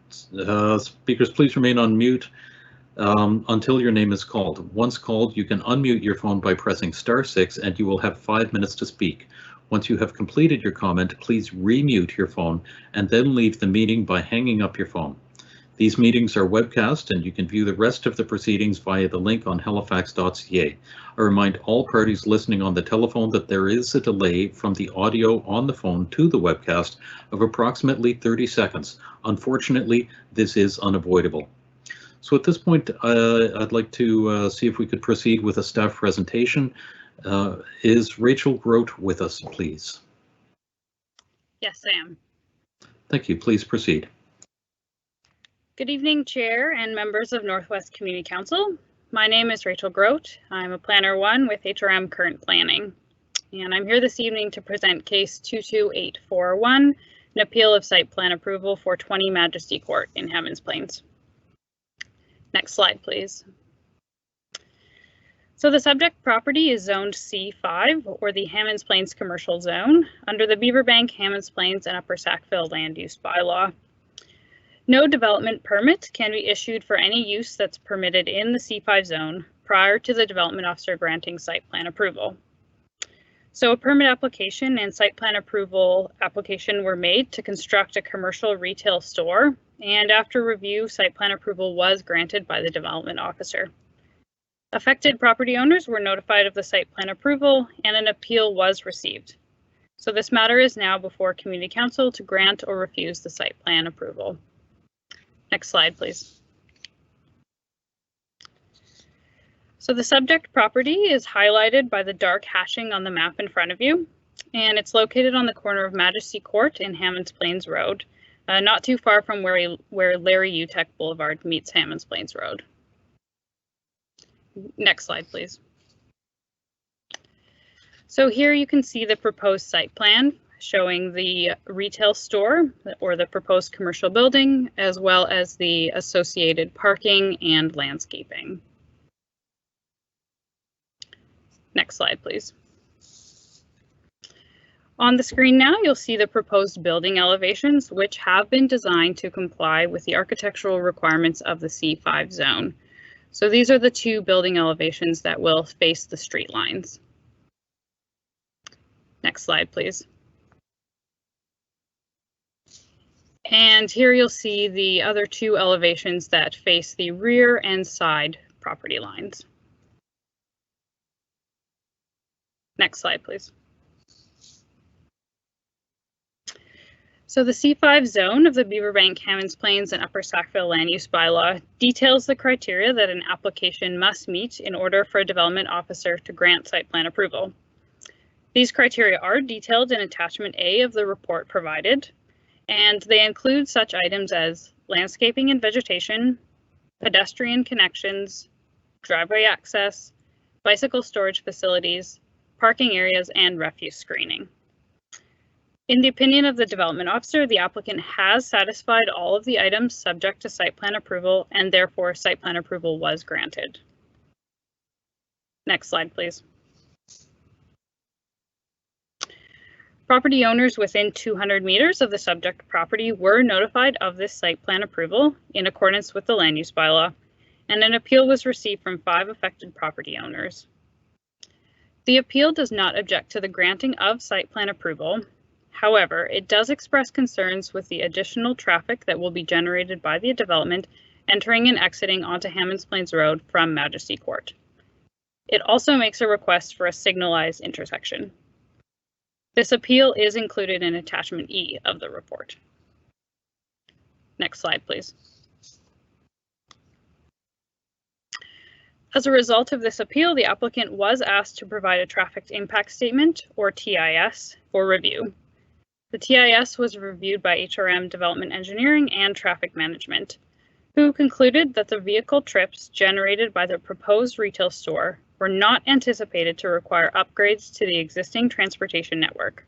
speakers, please remain on mute until your name is called. Once called, you can unmute your phone by pressing *6 and you will have 5 minutes to speak. Once you have completed your comment, please remute your phone and then leave the meeting by hanging up your phone. These meetings are webcast and you can view the rest of the proceedings via the link on halifax.ca. I remind all parties listening on the telephone that there is a delay from the audio on the phone to the webcast of approximately 30 seconds. Unfortunately, this is unavoidable. So at this point, I'd like to see if we could proceed with a staff presentation. Is Rachel Grote with us, please? Yes, I am. Thank you. Please proceed. Good evening, Chair and members of Northwest Community Council. My name is Rachel Grote. I'm a Planner 1 with HRM Current Planning. And I'm here this evening to present case 22841, an appeal of site plan approval for 20 Majesty Court in Hammonds Plains. Next slide, please. So the subject property is zoned C5, or the Hammonds Plains Commercial Zone, under the Beaverbank, Hammonds Plains, and Upper Sackville Land Use Bylaw. No development permit can be issued for any use that's permitted in the C5 zone prior to the development officer granting site plan approval. So a permit application and site plan approval application were made to construct a commercial retail store, and after review, site plan approval was granted by the development officer. Affected property owners were notified of the site plan approval and an appeal was received. So this matter is now before Community Council to grant or refuse the site plan approval. Next slide, please. So the subject property is highlighted by the dark hashing on the map in front of you, and it's located on the corner of Majesty Court and Hammonds Plains Road, not too far from where Larry Utek Boulevard meets Hammonds Plains Road. Next slide, please. So here you can see the proposed site plan showing the retail store or the proposed commercial building, as well as the associated parking and landscaping. Next slide, please. On the screen now, you'll see the proposed building elevations, which have been designed to comply with the architectural requirements of the C5 zone. So these are the two building elevations that will face the street lines. Next slide, please. And here you'll see the other two elevations that face the rear and side property lines. Next slide, please. So the C5 zone of the Beaverbank, Hammonds Plains, and Upper Sackville Land Use Bylaw details the criteria that an application must meet in order for a development officer to grant site plan approval. These criteria are detailed in Attachment A of the report provided, and they include such items as landscaping and vegetation, pedestrian connections, driveway access, bicycle storage facilities, parking areas, and refuse screening. In the opinion of the development officer, the applicant has satisfied all of the items subject to site plan approval, and therefore site plan approval was granted. Next slide, please. Property owners within 200 meters of the subject property were notified of this site plan approval in accordance with the land use bylaw, and an appeal was received from 5 affected property owners. The appeal does not object to the granting of site plan approval. However, it does express concerns with the additional traffic that will be generated by the development entering and exiting onto Hammonds Plains Road from Majesty Court. It also makes a request for a signalized intersection. This appeal is included in Attachment E of the report. Next slide, please. As a result of this appeal, the applicant was asked to provide a traffic impact statement, or TIS, for review. The TIS was reviewed by HRM Development Engineering and Traffic Management, who concluded that the vehicle trips generated by the proposed retail store were not anticipated to require upgrades to the existing transportation network.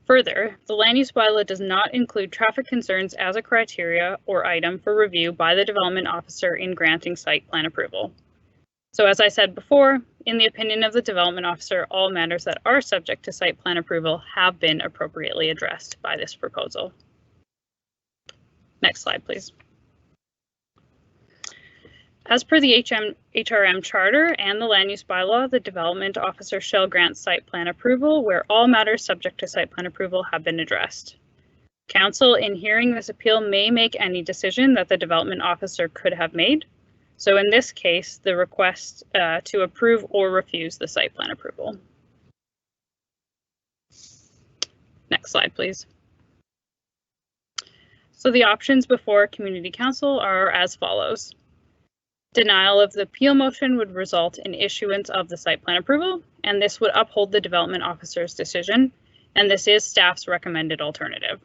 Further, the land use bylaw does not include traffic concerns as a criteria or item for review by the development officer in granting site plan approval. So as I said before, in the opinion of the development officer, all matters that are subject to site plan approval have been appropriately addressed by this proposal. Next slide, please. As per the HRM charter and the land use bylaw, the development officer shall grant site plan approval where all matters subject to site plan approval have been addressed. Council, in hearing this appeal, may make any decision that the development officer could have made. So in this case, the request to approve or refuse the site plan approval. Next slide, please. So the options before Community Council are as follows. Denial of the appeal motion would result in issuance of the site plan approval, and this would uphold the development officer's decision, and this is staff's recommended alternative.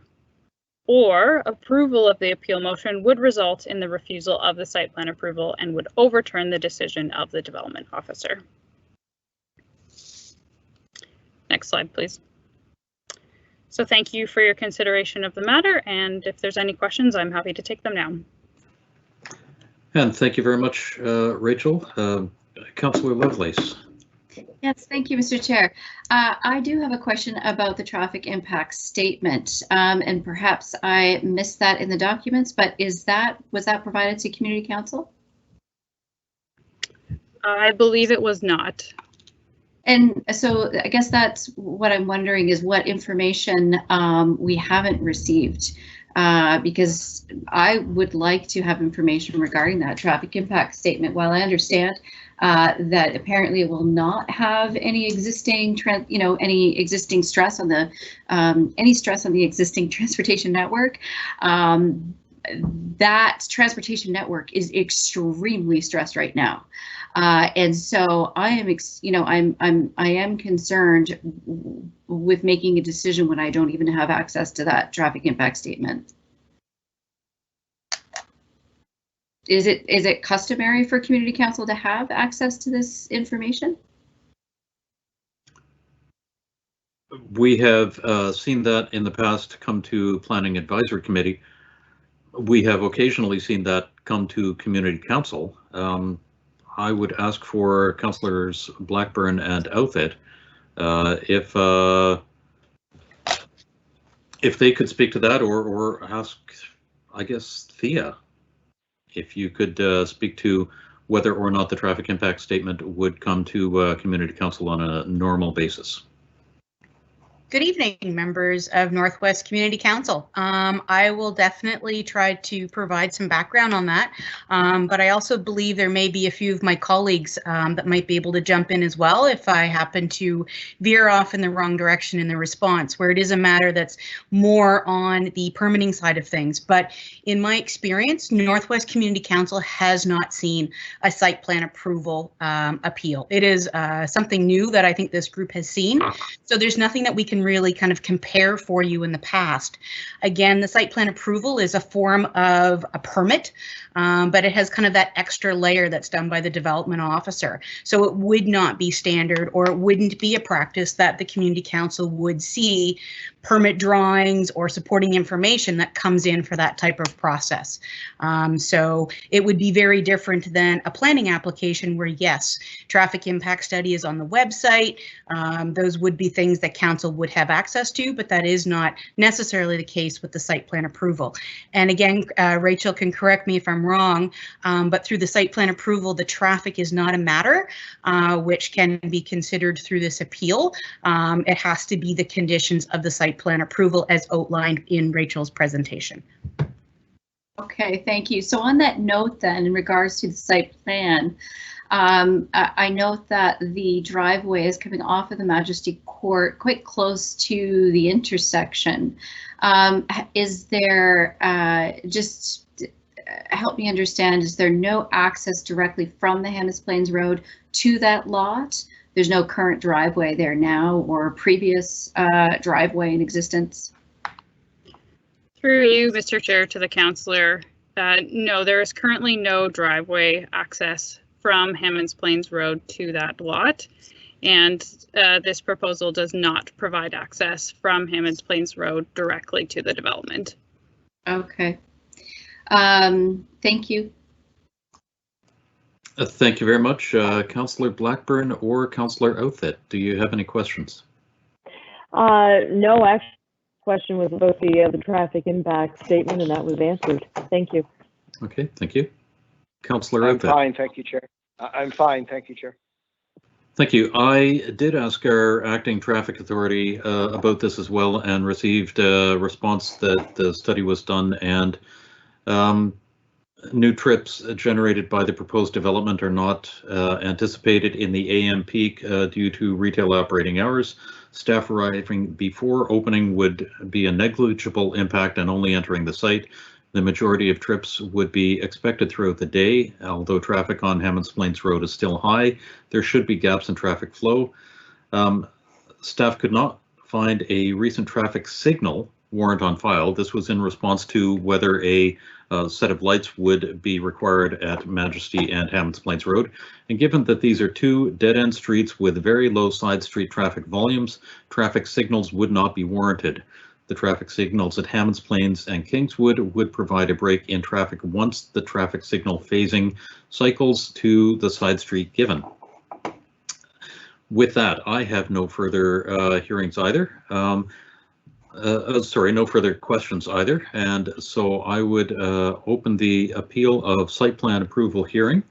Or approval of the appeal motion would result in the refusal of the site plan approval and would overturn the decision of the development officer. Next slide, please. So thank you for your consideration of the matter, and if there's any questions, I'm happy to take them now. And thank you very much, Rachel. Councillor Lovelace. Yes, thank you, Mr. Chair. I do have a question about the traffic impact statement, and perhaps I missed that in the documents, but was that provided to Community Council? I believe it was not. And so I guess that's what I'm wondering is what information we haven't received. Because I would like to have information regarding that traffic impact statement. While I understand that apparently it will not have any existing, any existing stress on the existing transportation network. That transportation network is extremely stressed right now. And so I am concerned with making a decision when I don't even have access to that traffic impact statement. Is it customary for Community Council to have access to this information? We have seen that in the past come to Planning Advisory Committee. We have occasionally seen that come to Community Council. I would ask for Councillors Blackburn and Outfit if they could speak to that, or ask, I guess, Thea, if you could speak to whether or not the traffic impact statement would come to Community Council on a normal basis. Good evening, members of Northwest Community Council. I will definitely try to provide some background on that, but I also believe there may be a few of my colleagues that might be able to jump in as well if I happen to veer off in the wrong direction in the response, where it is a matter that's more on the permitting side of things. But in my experience, Northwest Community Council has not seen a site plan approval appeal. It is something new that I think this group has seen. So there's nothing that we can really kind of compare for you in the past. Again, the site plan approval is a form of a permit, but it has kind of that extra layer that's done by the development officer. So it would not be standard, or it wouldn't be a practice that the community council would see permit drawings or supporting information that comes in for that type of process. So it would be very different than a planning application where, yes, traffic impact study is on the website. Those would be things that council would have access to, but that is not necessarily the case with the site plan approval. And again, Rachel can correct me if I'm wrong, but through the site plan approval, the traffic is not a matter which can be considered through this appeal. It has to be the conditions of the site plan approval as outlined in Rachel's presentation. Okay, thank you. So on that note then, in regards to the site plan, I note that the driveway is coming off of the Majesty Court quite close to the intersection. Is there, just help me understand, is there no access directly from the Hammonds Plains Road to that lot? There's no current driveway there now, or previous driveway in existence? Through you, Mr. Chair, to the councillor, no, there is currently no driveway access from Hammonds Plains Road to that lot, and this proposal does not provide access from Hammonds Plains Road directly to the development. Okay. Thank you. Thank you very much. Councillor Blackburn or Councillor Outfit, do you have any questions? No, actually, the question was about the traffic impact statement, and that was answered. Thank you. Okay, thank you. Councillor I'm Outfit. fine, thank you, Chair. I'm fine, thank you, Chair. Thank you. I did ask our acting traffic authority about this as well, and received a response that the study was done, and new trips generated by the proposed development are not anticipated in the AM peak due to retail operating hours. Staff arriving before opening would be a negligible impact and only entering the site. The majority of trips would be expected throughout the day. Although traffic on Hammonds Plains Road is still high, there should be gaps in traffic flow. Staff could not find a recent traffic signal warrant on file. This was in response to whether a set of lights would be required at Majesty and Hammonds Plains Road. And given that these are two dead-end streets with very low side street traffic volumes, traffic signals would not be warranted. The traffic signals at Hammonds Plains and Kingswood would provide a break in traffic once the traffic signal phasing cycles to the side street given. With that, I have no further hearings either. Sorry, no further questions either. And so I would open the appeal of site plan approval hearing,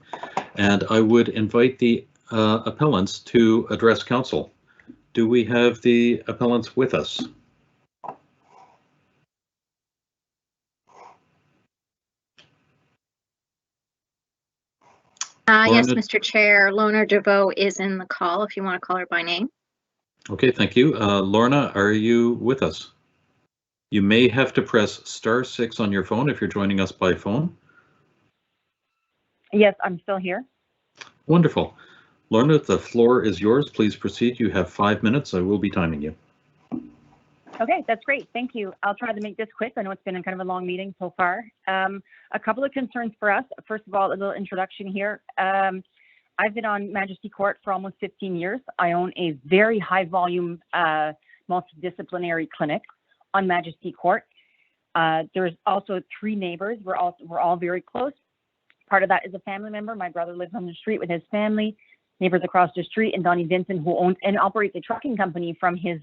and I would invite the appellants to address council. Do we have the appellants with us? Yes, Mr. Chair, Lorna DeVoe is in the call if you want to call her by name. Okay, thank you. Lorna, are you with us? You may have to press *6 on your phone if you're joining us by phone. Yes, I'm still here. Wonderful. Lorna, the floor is yours. Please proceed. You have 5 minutes. I will be timing you. Okay, that's great. Thank you. I'll try to make this quick. I know it's been kind of a long meeting so far. A couple of concerns for us. First of all, a little introduction here. I've been on Majesty Court for almost 15 years. I own a very high volume multidisciplinary clinic on Majesty Court. There's also 3 neighbors. We're all very close. Part of that is a family member. My brother lives on the street with his family. Neighbors across the street, and Donnie Vincent, who owns and operates a trucking company from his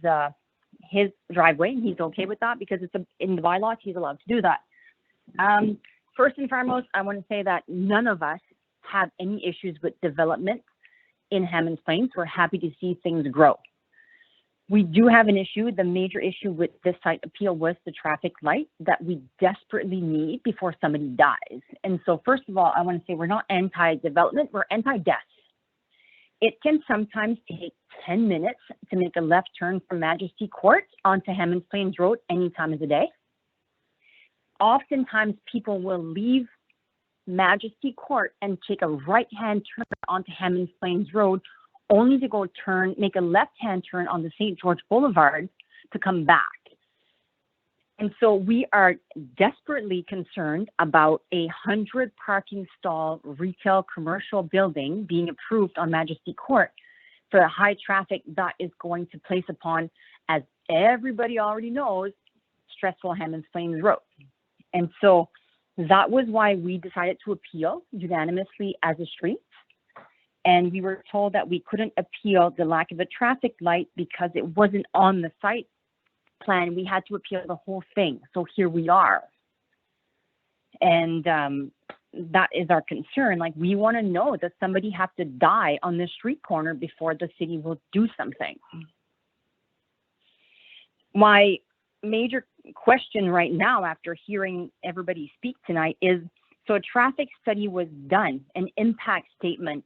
driveway, and he's okay with that because it's in the bylaws, he's allowed to do that. First and foremost, I want to say that none of us have any issues with development in Hammonds Plains. We're happy to see things grow. We do have an issue. The major issue with this site appeal was the traffic light that we desperately need before somebody dies. And so first of all, I want to say we're not anti-development, we're anti-death. It can sometimes take 10 minutes to make a left turn from Majesty Court onto Hammonds Plains Road any time of the day. Oftentimes people will leave Majesty Court and take a right-hand turn onto Hammonds Plains Road, only to go make a left-hand turn on the St. George Boulevard to come back. And so we are desperately concerned about a 100 parking stall retail commercial building being approved on Majesty Court for the high traffic that is going to place upon, as everybody already knows, stressful Hammonds Plains Road. And so that was why we decided to appeal unanimously as a street. And we were told that we couldn't appeal the lack of a traffic light because it wasn't on the site plan. We had to appeal the whole thing. So here we are. And that is our concern. Like, we want to know that somebody have to die on this street corner before the city will do something. My major question right now, after hearing everybody speak tonight, is, so a traffic study was done, an impact statement.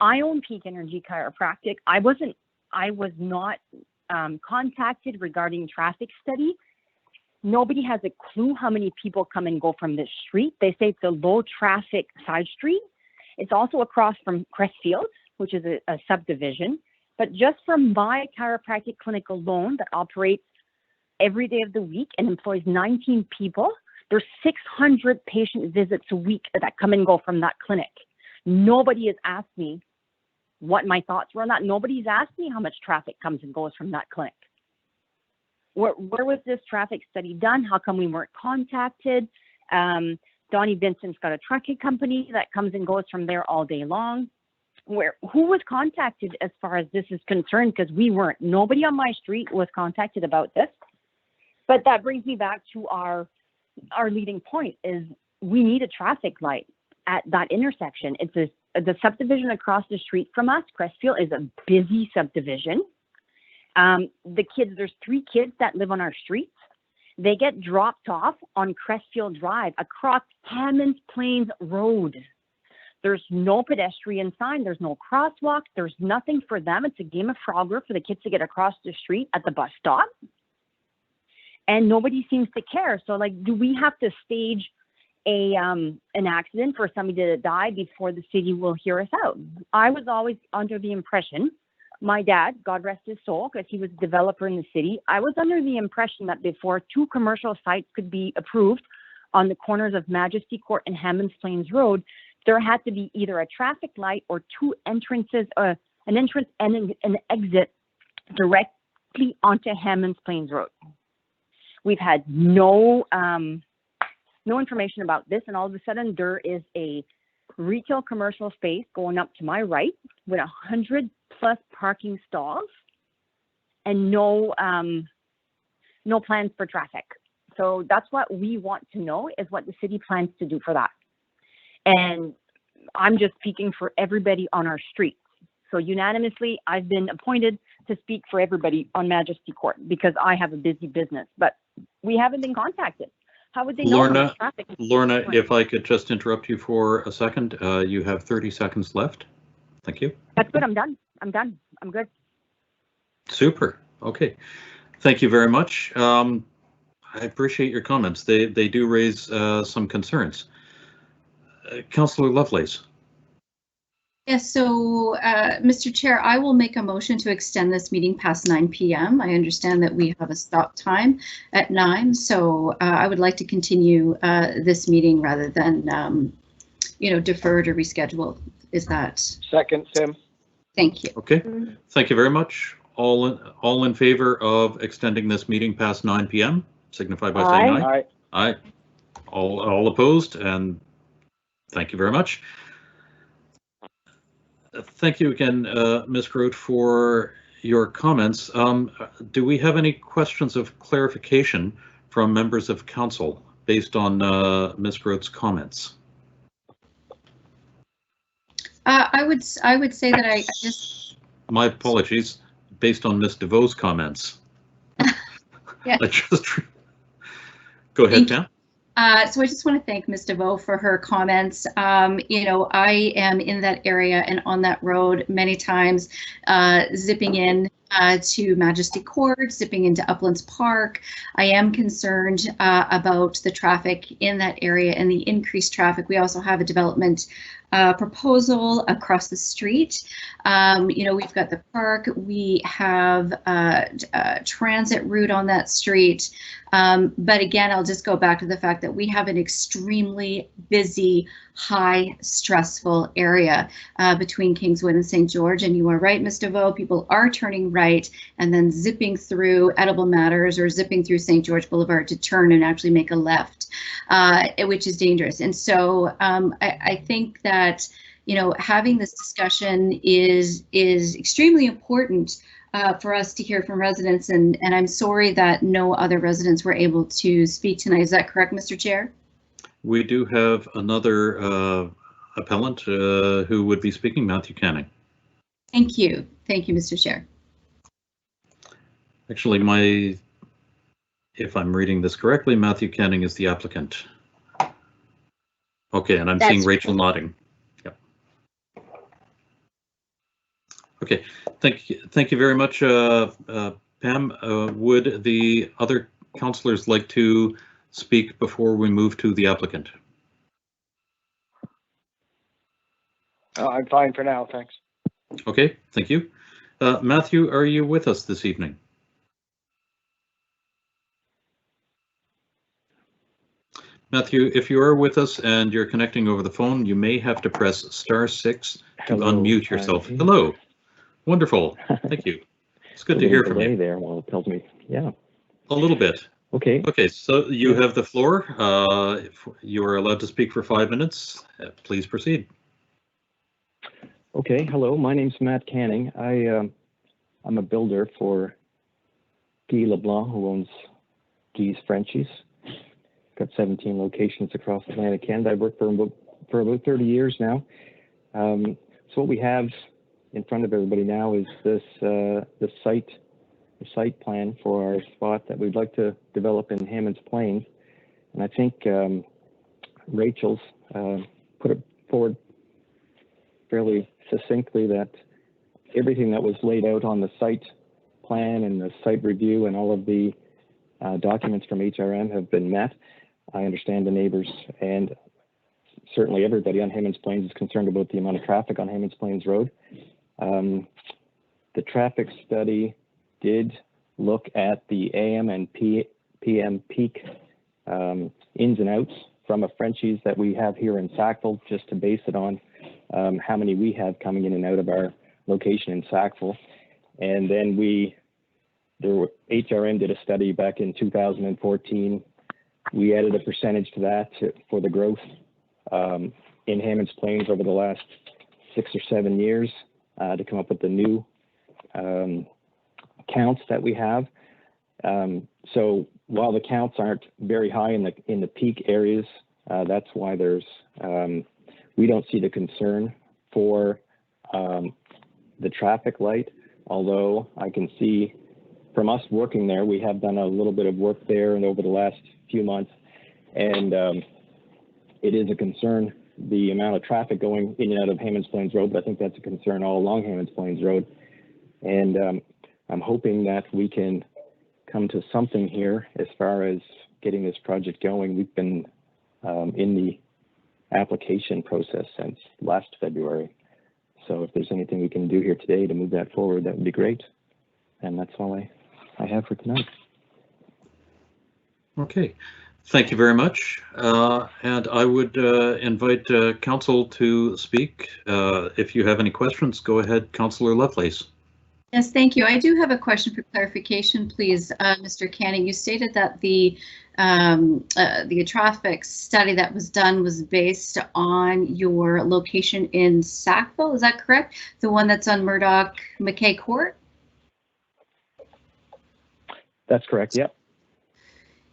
I own Peak Energy Chiropractic. I was not contacted regarding traffic study. Nobody has a clue how many people come and go from this street. They say it's a low traffic side street. It's also across from Crestfield, which is a subdivision. But just from my chiropractic clinic alone that operates every day of the week and employs 19 people, there's 600 patient visits a week that come and go from that clinic. Nobody has asked me what my thoughts were on that. Nobody's asked me how much traffic comes and goes from that clinic. Where was this traffic study done? How come we weren't contacted? Donnie Vincent's got a trucking company that comes and goes from there all day long. Who was contacted as far as this is concerned? Because we weren't. Nobody on my street was contacted about this. But that brings me back to our leading point, is we need a traffic light at that intersection. It's the subdivision across the street from us, Crestfield, is a busy subdivision. There's 3 kids that live on our streets. They get dropped off on Crestfield Drive across Hammonds Plains Road. There's no pedestrian sign. There's no crosswalk. There's nothing for them. It's a game of Frogger for the kids to get across the street at the bus stop. And nobody seems to care. So, like, do we have to stage an accident for somebody to die before the city will hear us out? I was always under the impression, my dad, God rest his soul, because he was a developer in the city, I was under the impression that before 2 commercial sites could be approved on the corners of Majesty Court and Hammonds Plains Road, there had to be either a traffic light or 2 entrances, an entrance and an exit directly onto Hammonds Plains Road. We've had no information about this, and all of a sudden there is a retail commercial space going up to my right with 100+ parking stalls and no plans for traffic. So that's what we want to know, is what the city plans to do for that. And I'm just speaking for everybody on our streets. So unanimously, I've been appointed to speak for everybody on Majesty Court because I have a busy business, but we haven't been contacted. How would they know? Lorna, if I could just interrupt you for a second, you have 30 seconds left. Thank you. That's good. I'm done. I'm good. Super. Okay. Thank you very much. I appreciate your comments. They do raise some concerns. Councillor Lovelace. Yes, so Mr. Chair, I will make a motion to extend this meeting past 9 p.m. I understand that we have a stop time at 9, so I would like to continue this meeting rather than, deferred or rescheduled. Is that? Second, Tim. Thank you. Okay, thank you very much. All in favor of extending this meeting past 9 p.m. signify by saying aye. Aye. Aye. All opposed, and thank you very much. Thank you again, Ms. Grote, for your comments. Do we have any questions of clarification from members of council based on Ms. Grote's comments? I would say that I just. My apologies. based on Ms. DeVoe's comments. Yeah. Go ahead, Pam. So I just want to thank Ms. DeVoe for her comments. You know, I am in that area and on that road many times, zipping in to Majesty Court, zipping into Uplands Park. I am concerned about the traffic in that area and the increased traffic. We also have a development proposal across the street. You know, we've got the park, we have a transit route on that street. But again, I'll just go back to the fact that we have an extremely busy, high stressful area between Kingswood and St. George. And you are right, Ms. DeVoe, people are turning right and then zipping through Edible Matters or zipping through St. George Boulevard to turn and actually make a left, which is dangerous. And so I think that, you know, having this discussion is extremely important for us to hear from residents, and I'm sorry that no other residents were able to speak tonight. Is that correct, Mr. Chair? We do have another appellant who would be speaking, Matthew Canning. Thank you, Mr. Chair. Actually, if I'm reading this correctly, Matthew Canning is the applicant. Okay, and I'm seeing Rachel nodding. Yep. Okay, thank you very much, Pam. Would the other councillors like to speak before we move to the applicant? I'm fine for now, thanks. Okay, thank you. Matthew, are you with us this evening? Matthew, if you are with us and you're connecting over the phone, you may have to press *6 to unmute yourself. Hello. Wonderful. Thank you. It's good to hear from you. There, well, it tells me, yeah. A little bit. Okay. Okay, so you have the floor. You are allowed to speak for 5 minutes. Please proceed. Okay, hello, my name's Matt Canning. I'm a builder for Guy LeBlanc, who owns Guy's Frenchies. Got 17 locations across Atlantic Canada. I've worked for about 30 years now. So what we have in front of everybody now is this the site plan for our spot that we'd like to develop in Hammonds Plains. And I think Rachel's put it forward fairly succinctly that everything that was laid out on the site plan and the site review and all of the documents from HRM have been met. I understand the neighbors and certainly everybody on Hammonds Plains is concerned about the amount of traffic on Hammonds Plains Road. The traffic study did look at the AM and PM peak ins and outs from a Frenchies that we have here in Sackville, just to base it on how many we have coming in and out of our location in Sackville. And then HRM did a study back in 2014. We added a percentage to that for the growth in Hammonds Plains over the last 6 or 7 years to come up with the new counts that we have. So while the counts aren't very high in the peak areas, that's why there's we don't see the concern for the traffic light. Although I can see from us working there, we have done a little bit of work there and over the last few months, and it is a concern, the amount of traffic going in and out of Hammonds Plains Road, but I think that's a concern all along Hammonds Plains Road. And I'm hoping that we can come to something here as far as getting this project going. We've been in the application process since last February. So if there's anything we can do here today to move that forward, that would be great. And that's all I have for tonight. Okay, thank you very much. And I would invite council to speak. If you have any questions, go ahead, Councillor Lovelace. Yes, thank you. I do have a question for clarification, please, Mr. Canning. You stated that the traffic study that was done was based on your location in Sackville. Is that correct? The one that's on Murdoch McKay Court? That's correct. Yep.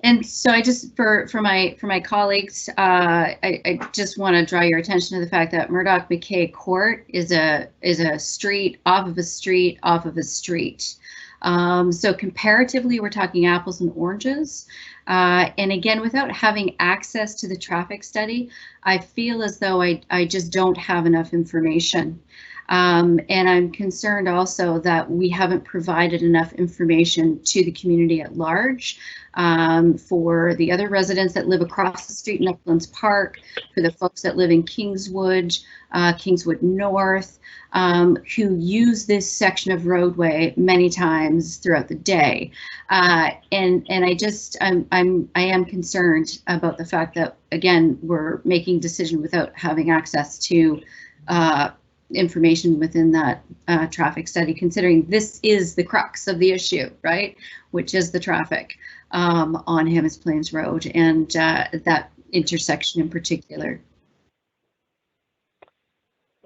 And so I just, for my colleagues, I just want to draw your attention to the fact that Murdoch McKay Court is a street off of a street off of a street. So comparatively, we're talking apples and oranges. And again, without having access to the traffic study, I feel as though I just don't have enough information. And I'm concerned also that we haven't provided enough information to the community at large, for the other residents that live across the street in Uplands Park, for the folks that live in Kingswood, Kingswood North, who use this section of roadway many times throughout the day. And I am concerned about the fact that, again, we're making a decision without having access to information within that traffic study, considering this is the crux of the issue, right? Which is the traffic on Hammonds Plains Road and that intersection in particular.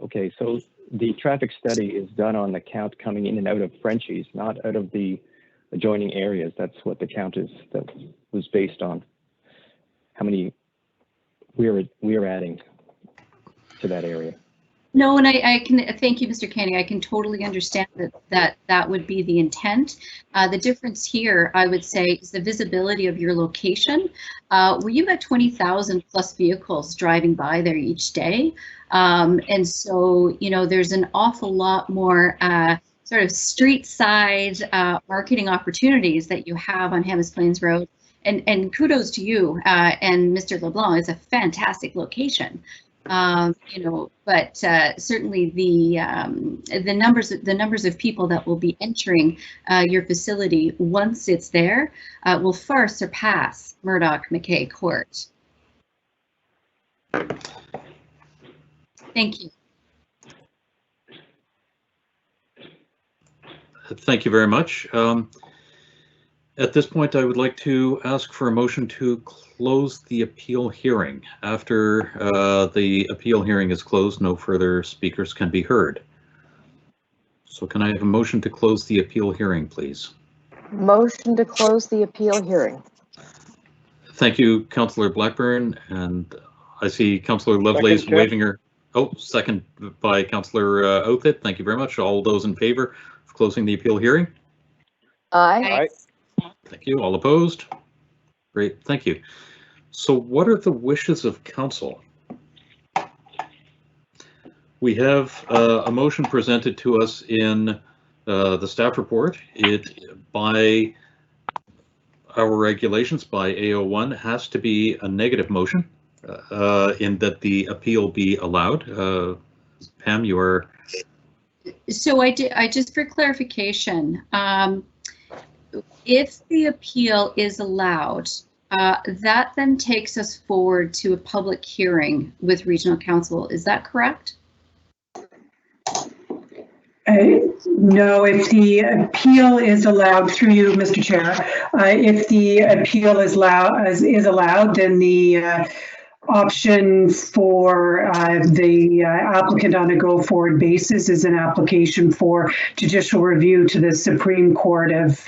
Okay, so the traffic study is done on the count coming in and out of Frenchies, not out of the adjoining areas. That's what the count is that was based on. How many we are adding to that area. No, and I can thank you, Mr. Canning. I can totally understand that would be the intent. The difference here, I would say, is the visibility of your location. Where you've got 20,000 plus vehicles driving by there each day, and so there's an awful lot more sort of street side marketing opportunities that you have on Hammonds Plains Road. And kudos to you and Mr. LeBlanc. It's a fantastic location. But certainly the numbers of people that will be entering your facility once it's there will far surpass Murdoch McKay Court. Thank you. Thank you very much. At this point, I would like to ask for a motion to close the appeal hearing. After the appeal hearing is closed, no further speakers can be heard. So can I have a motion to close the appeal hearing, please? Motion to close the appeal hearing. Thank you, Councillor Blackburn. And I see Councillor Lovelace waving her. Oh, second by Councillor Outfit. Thank you very much. All those in favor of closing the appeal hearing? Aye. Aye. Thank you. All opposed? Great. Thank you. So what are the wishes of council? We have a motion presented to us in the staff report. It, by our regulations, by AO1, has to be a negative motion in that the appeal be allowed. Pam, you are. So I just for clarification, if the appeal is allowed, that then takes us forward to a public hearing with Regional Council. Is that correct? No, if the appeal is allowed through you, Mr. Chair, if the appeal is allowed, then the option for the applicant on a go-forward basis is an application for judicial review to the Supreme Court of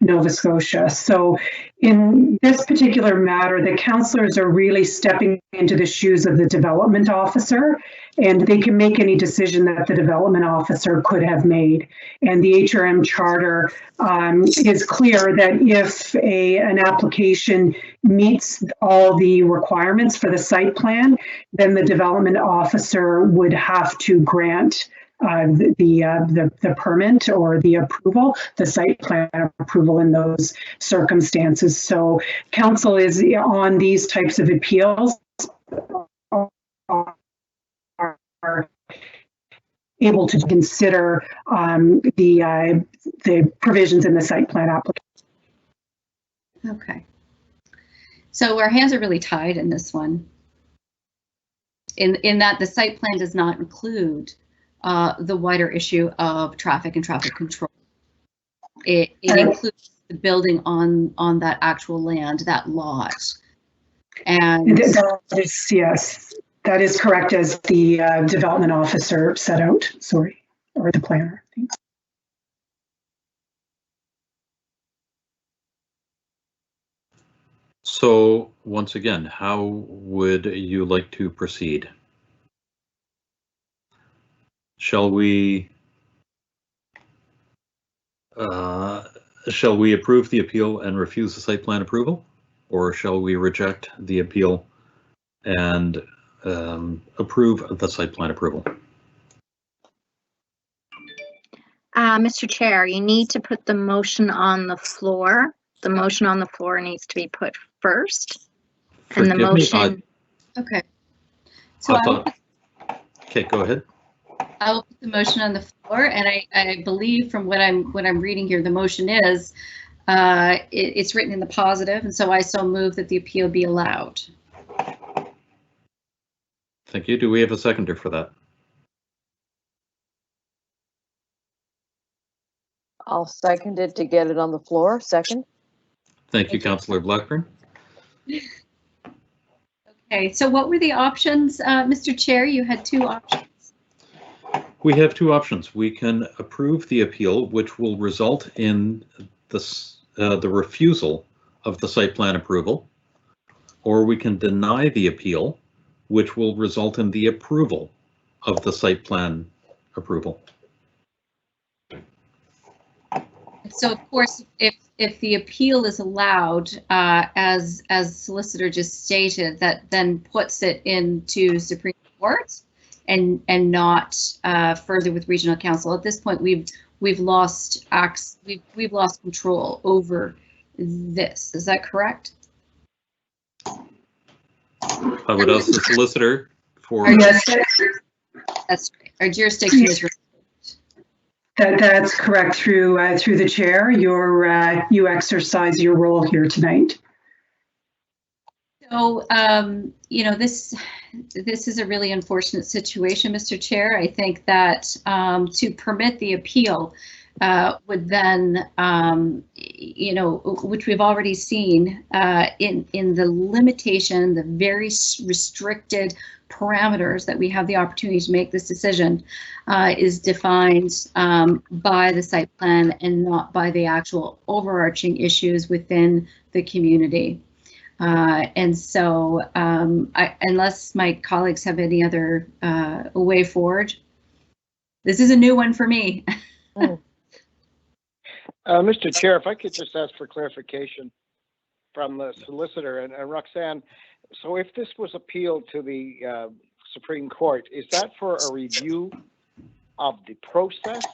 Nova Scotia. So in this particular matter, the councillors are really stepping into the shoes of the development officer, and they can make any decision that the development officer could have made. And the HRM charter is clear that if an application meets all the requirements for the site plan, then the development officer would have to grant the permit or the approval, the site plan approval in those circumstances. So council is on these types of appeals are able to consider the provisions in the site plan application. Okay. So our hands are really tied in this one. In that the site plan does not include the wider issue of traffic and traffic control. It includes the building on that actual land, that lot. And that is, yes, that is correct, as the development officer set out, sorry, or the planner. So once again, how would you like to proceed? Shall we approve the appeal and refuse the site plan approval? Or shall we reject the appeal and approve the site plan approval? Mr. Chair, you need to put the motion on the floor. The motion on the floor needs to be put first. And the Forgive me, motion. Okay. So okay, go ahead. I'll put the motion on the floor, and I believe from what I'm reading here, the motion is it's written in the positive, and so I so move that the appeal be allowed. Thank you. Do we have a seconder for that? I'll second it to get it on the floor. Second. Thank you, Councillor Blackburn. Okay, so what were the options, Mr. Chair? You had two options. We have two options. We can approve the appeal, which will result in the refusal of the site plan approval, or we can deny the appeal, which will result in the approval of the site plan approval. So of course, if the appeal is allowed, as solicitor just stated, that then puts it into Supreme Court and not further with regional council. At this point, we've lost we've lost control over this. Is that correct? I would ask the solicitor for. Yes, that's right. Our jurisdiction is. That's correct. Through the chair, you exercise your role here tonight. So, you know, this is a really unfortunate situation, Mr. Chair. I think that to permit the appeal would then, you know, which we've already seen in the limitation, the very restricted parameters that we have the opportunity to make this decision is defined by the site plan and not by the actual overarching issues within the community. And so unless my colleagues have any other way forward, this is a new one for me. Mr. Chair, if I could just ask for clarification from the solicitor and Roxanne. So if this was appealed to the Supreme Court, is that for a review of the process?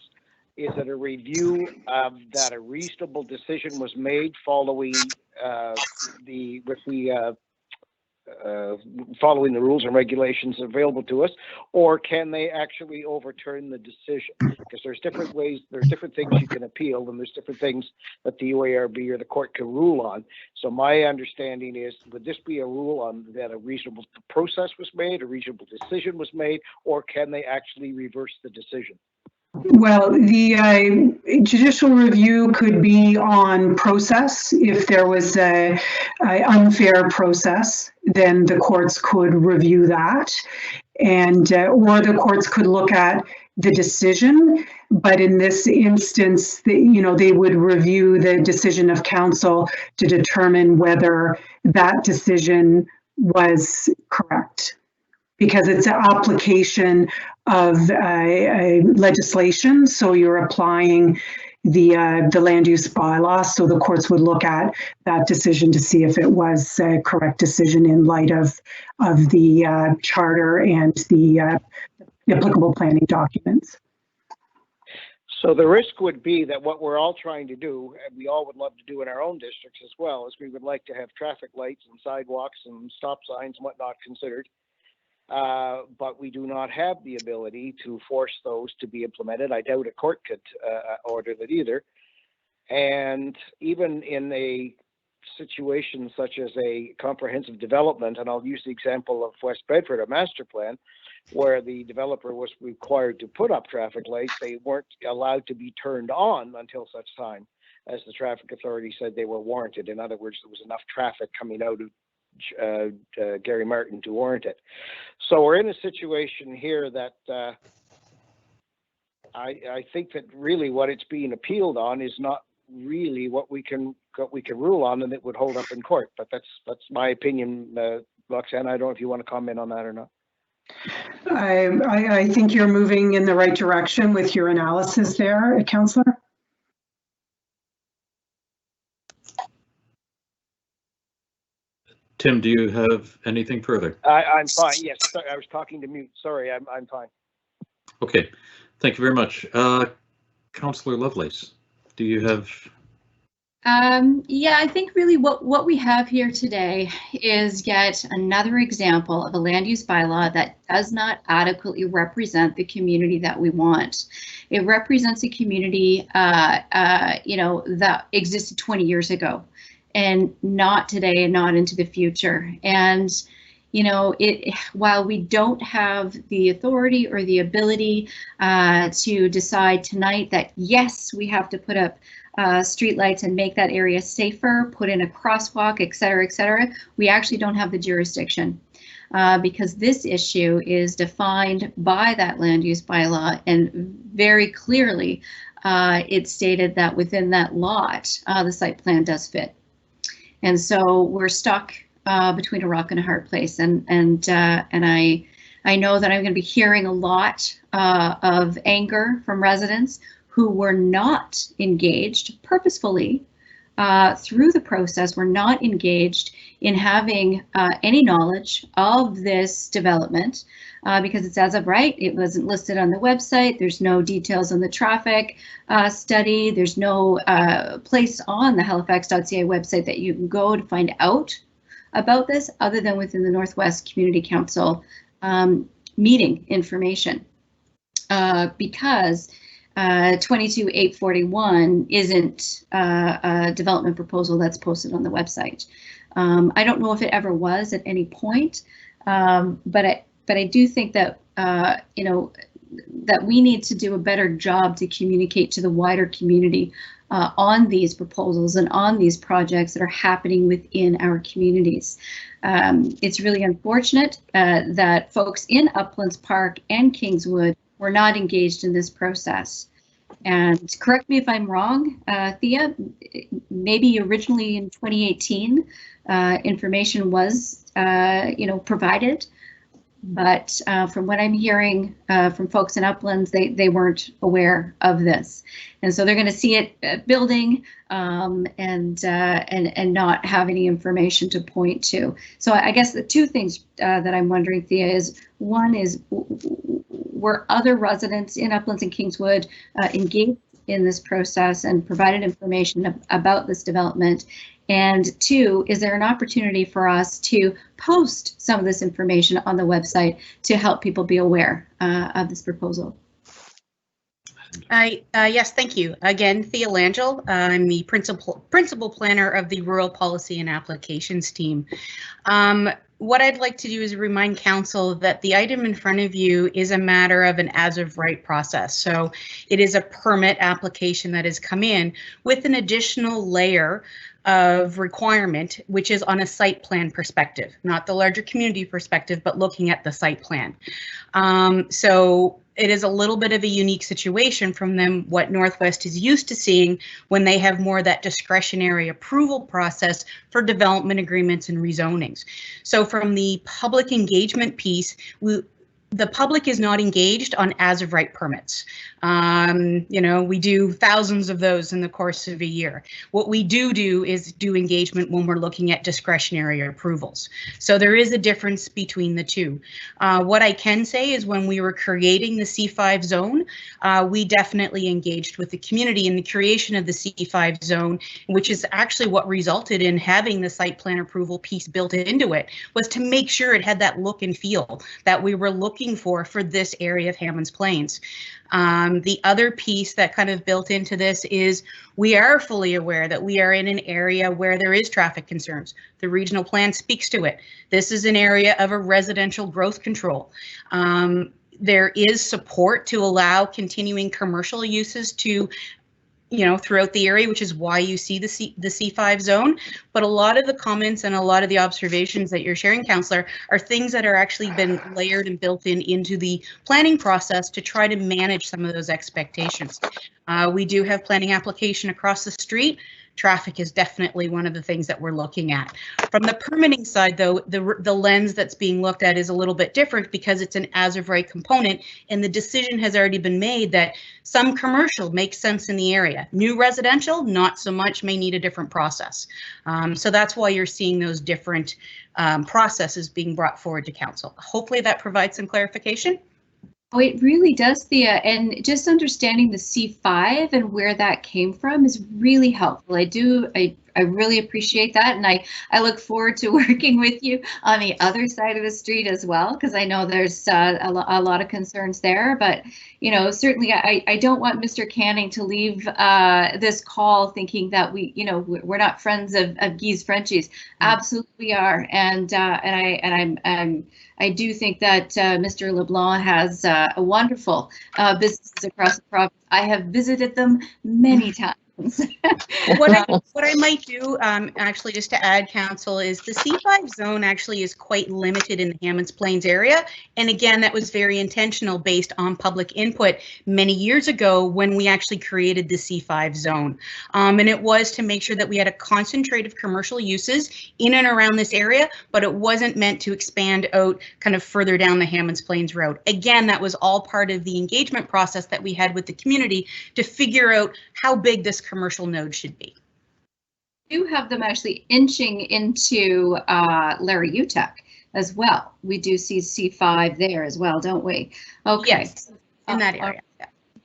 Is it a review of that a reasonable decision was made following following the rules and regulations available to us, or can they actually overturn the decision? Because there's different ways, there's different things you can appeal, and there's different things that the UARB or the court can rule on. So my understanding is, would this be a rule on that a reasonable process was made, a reasonable decision was made, or can they actually reverse the decision? Well, the judicial review could be on process. If there was a unfair process, then the courts could review that, and or the courts could look at the decision. But in this instance, they would review the decision of council to determine whether that decision was correct, because it's an application of legislation. So you're applying the land use bylaw. So the courts would look at that decision to see if it was a correct decision in light of the charter and the applicable planning documents. So the risk would be that what we're all trying to do, and we all would love to do in our own districts as well, is we would like to have traffic lights and sidewalks and stop signs and whatnot considered. But we do not have the ability to force those to be implemented. I doubt a court could order that either. And even in a situation such as a comprehensive development, and I'll use the example of West Bedford, a master plan, where the developer was required to put up traffic lights, they weren't allowed to be turned on until such time as the traffic authority said they were warranted. In other words, there was enough traffic coming out of Gary Martin to warrant it. So we're in a situation here that I think that really what it's being appealed on is not really what we can rule on, and it would hold up in court. But that's my opinion, Roxanne. I don't know if you want to comment on that or not. I think you're moving in the right direction with your analysis there, Councillor. Tim, do you have anything further? I'm fine. Yes, I was talking to mute. Sorry, I'm fine. Okay, thank you very much. Councillor Lovelace, do you have? Yeah, I think really what we have here today is yet another example of a land use bylaw that does not adequately represent the community that we want. It represents a community, you know, that existed 20 years ago, and not today and not into the future. And you know, while we don't have the authority or the ability to decide tonight that yes, we have to put up streetlights and make that area safer, put in a crosswalk, et cetera, we actually don't have the jurisdiction because this issue is defined by that land use bylaw, and very clearly it's stated that within that lot, the site plan does fit. And so we're stuck between a rock and a hard place, and I know that I'm going to be hearing a lot of anger from residents who were not engaged purposefully through the process, were not engaged in having any knowledge of this development because it's as of right. It wasn't listed on the website. There's no details on the traffic study. There's no place on the Halifax.ca website that you can go to find out about this other than within the Northwest Community Council meeting information because 22-841 isn't a development proposal that's posted on the website. I don't know if it ever was at any point, but I do think that you know, that we need to do a better job to communicate to the wider community on these proposals and on these projects that are happening within our communities. It's really unfortunate that folks in Uplands Park and Kingswood were not engaged in this process. And correct me if I'm wrong, Thea, maybe originally in 2018, information was you know, provided. But from what I'm hearing from folks in Uplands, they weren't aware of this, and so they're going to see it building and not have any information to point to. So I guess the two things that I'm wondering, Thea, is one is were other residents in Uplands and Kingswood engaged in this process and provided information about this development? And two, is there an opportunity for us to post some of this information on the website to help people be aware of this proposal? Yes, thank you. Again, Thea Langell. I'm the principal planner of the Rural Policy and Applications team. What I'd like to do is remind council that the item in front of you is a matter of an as of right process. So it is a permit application that has come in with an additional layer of requirement, which is on a site plan perspective, not the larger community perspective, but looking at the site plan. So it is a little bit of a unique situation from them, what Northwest is used to seeing when they have more of that discretionary approval process for development agreements and rezonings. So from the public engagement piece, the public is not engaged on as of right permits. You know, we do thousands of those in the course of a year. What we do is do engagement when we're looking at discretionary approvals. So there is a difference between the two. What I can say is when we were creating the C5 zone, we definitely engaged with the community in the creation of the C5 zone, which is actually what resulted in having the site plan approval piece built into it, was to make sure it had that look and feel that we were looking for this area of Hammonds Plains. The other piece that kind of built into this is we are fully aware that we are in an area where there is traffic concerns. The regional plan speaks to it. This is an area of a residential growth control. There is support to allow continuing commercial uses to throughout the area, which is why you see the C5 zone. But a lot of the comments and a lot of the observations that you're sharing, Councillor, are things that are actually been layered and built into the planning process to try to manage some of those expectations. We do have planning application across the street. Traffic is definitely one of the things that we're looking at. From the permitting side, though, the lens that's being looked at is a little bit different because it's an as of right component, and the decision has already been made that some commercial makes sense in the area. New residential, not so much, may need a different process. So that's why you're seeing those different processes being brought forward to council. Hopefully that provides some clarification. Oh, it really does, Thea, and just understanding the C5 and where that came from is really helpful. I really appreciate that, and I look forward to working with you on the other side of the street as well, because I know there's a lot of concerns there. But certainly I don't want Mr. Canning to leave this call thinking that we're not friends of Guy's Frenchies. Absolutely we are, and I do think that Mr. LeBlanc has a wonderful businesses across the province. I have visited them many times. What I might do, actually, just to add, Council, is the C5 zone actually is quite limited in the Hammonds Plains area. And again, that was very intentional based on public input many years ago when we actually created the C5 zone. And it was to make sure that we had a concentrate of commercial uses in and around this area, but it wasn't meant to expand out kind of further down the Hammonds Plains Road. Again, that was all part of the engagement process that we had with the community to figure out how big this commercial node should be. We do have them actually inching into Larry Utuck as well. We do see C5 there as well, don't we? Okay. Yes, in that area.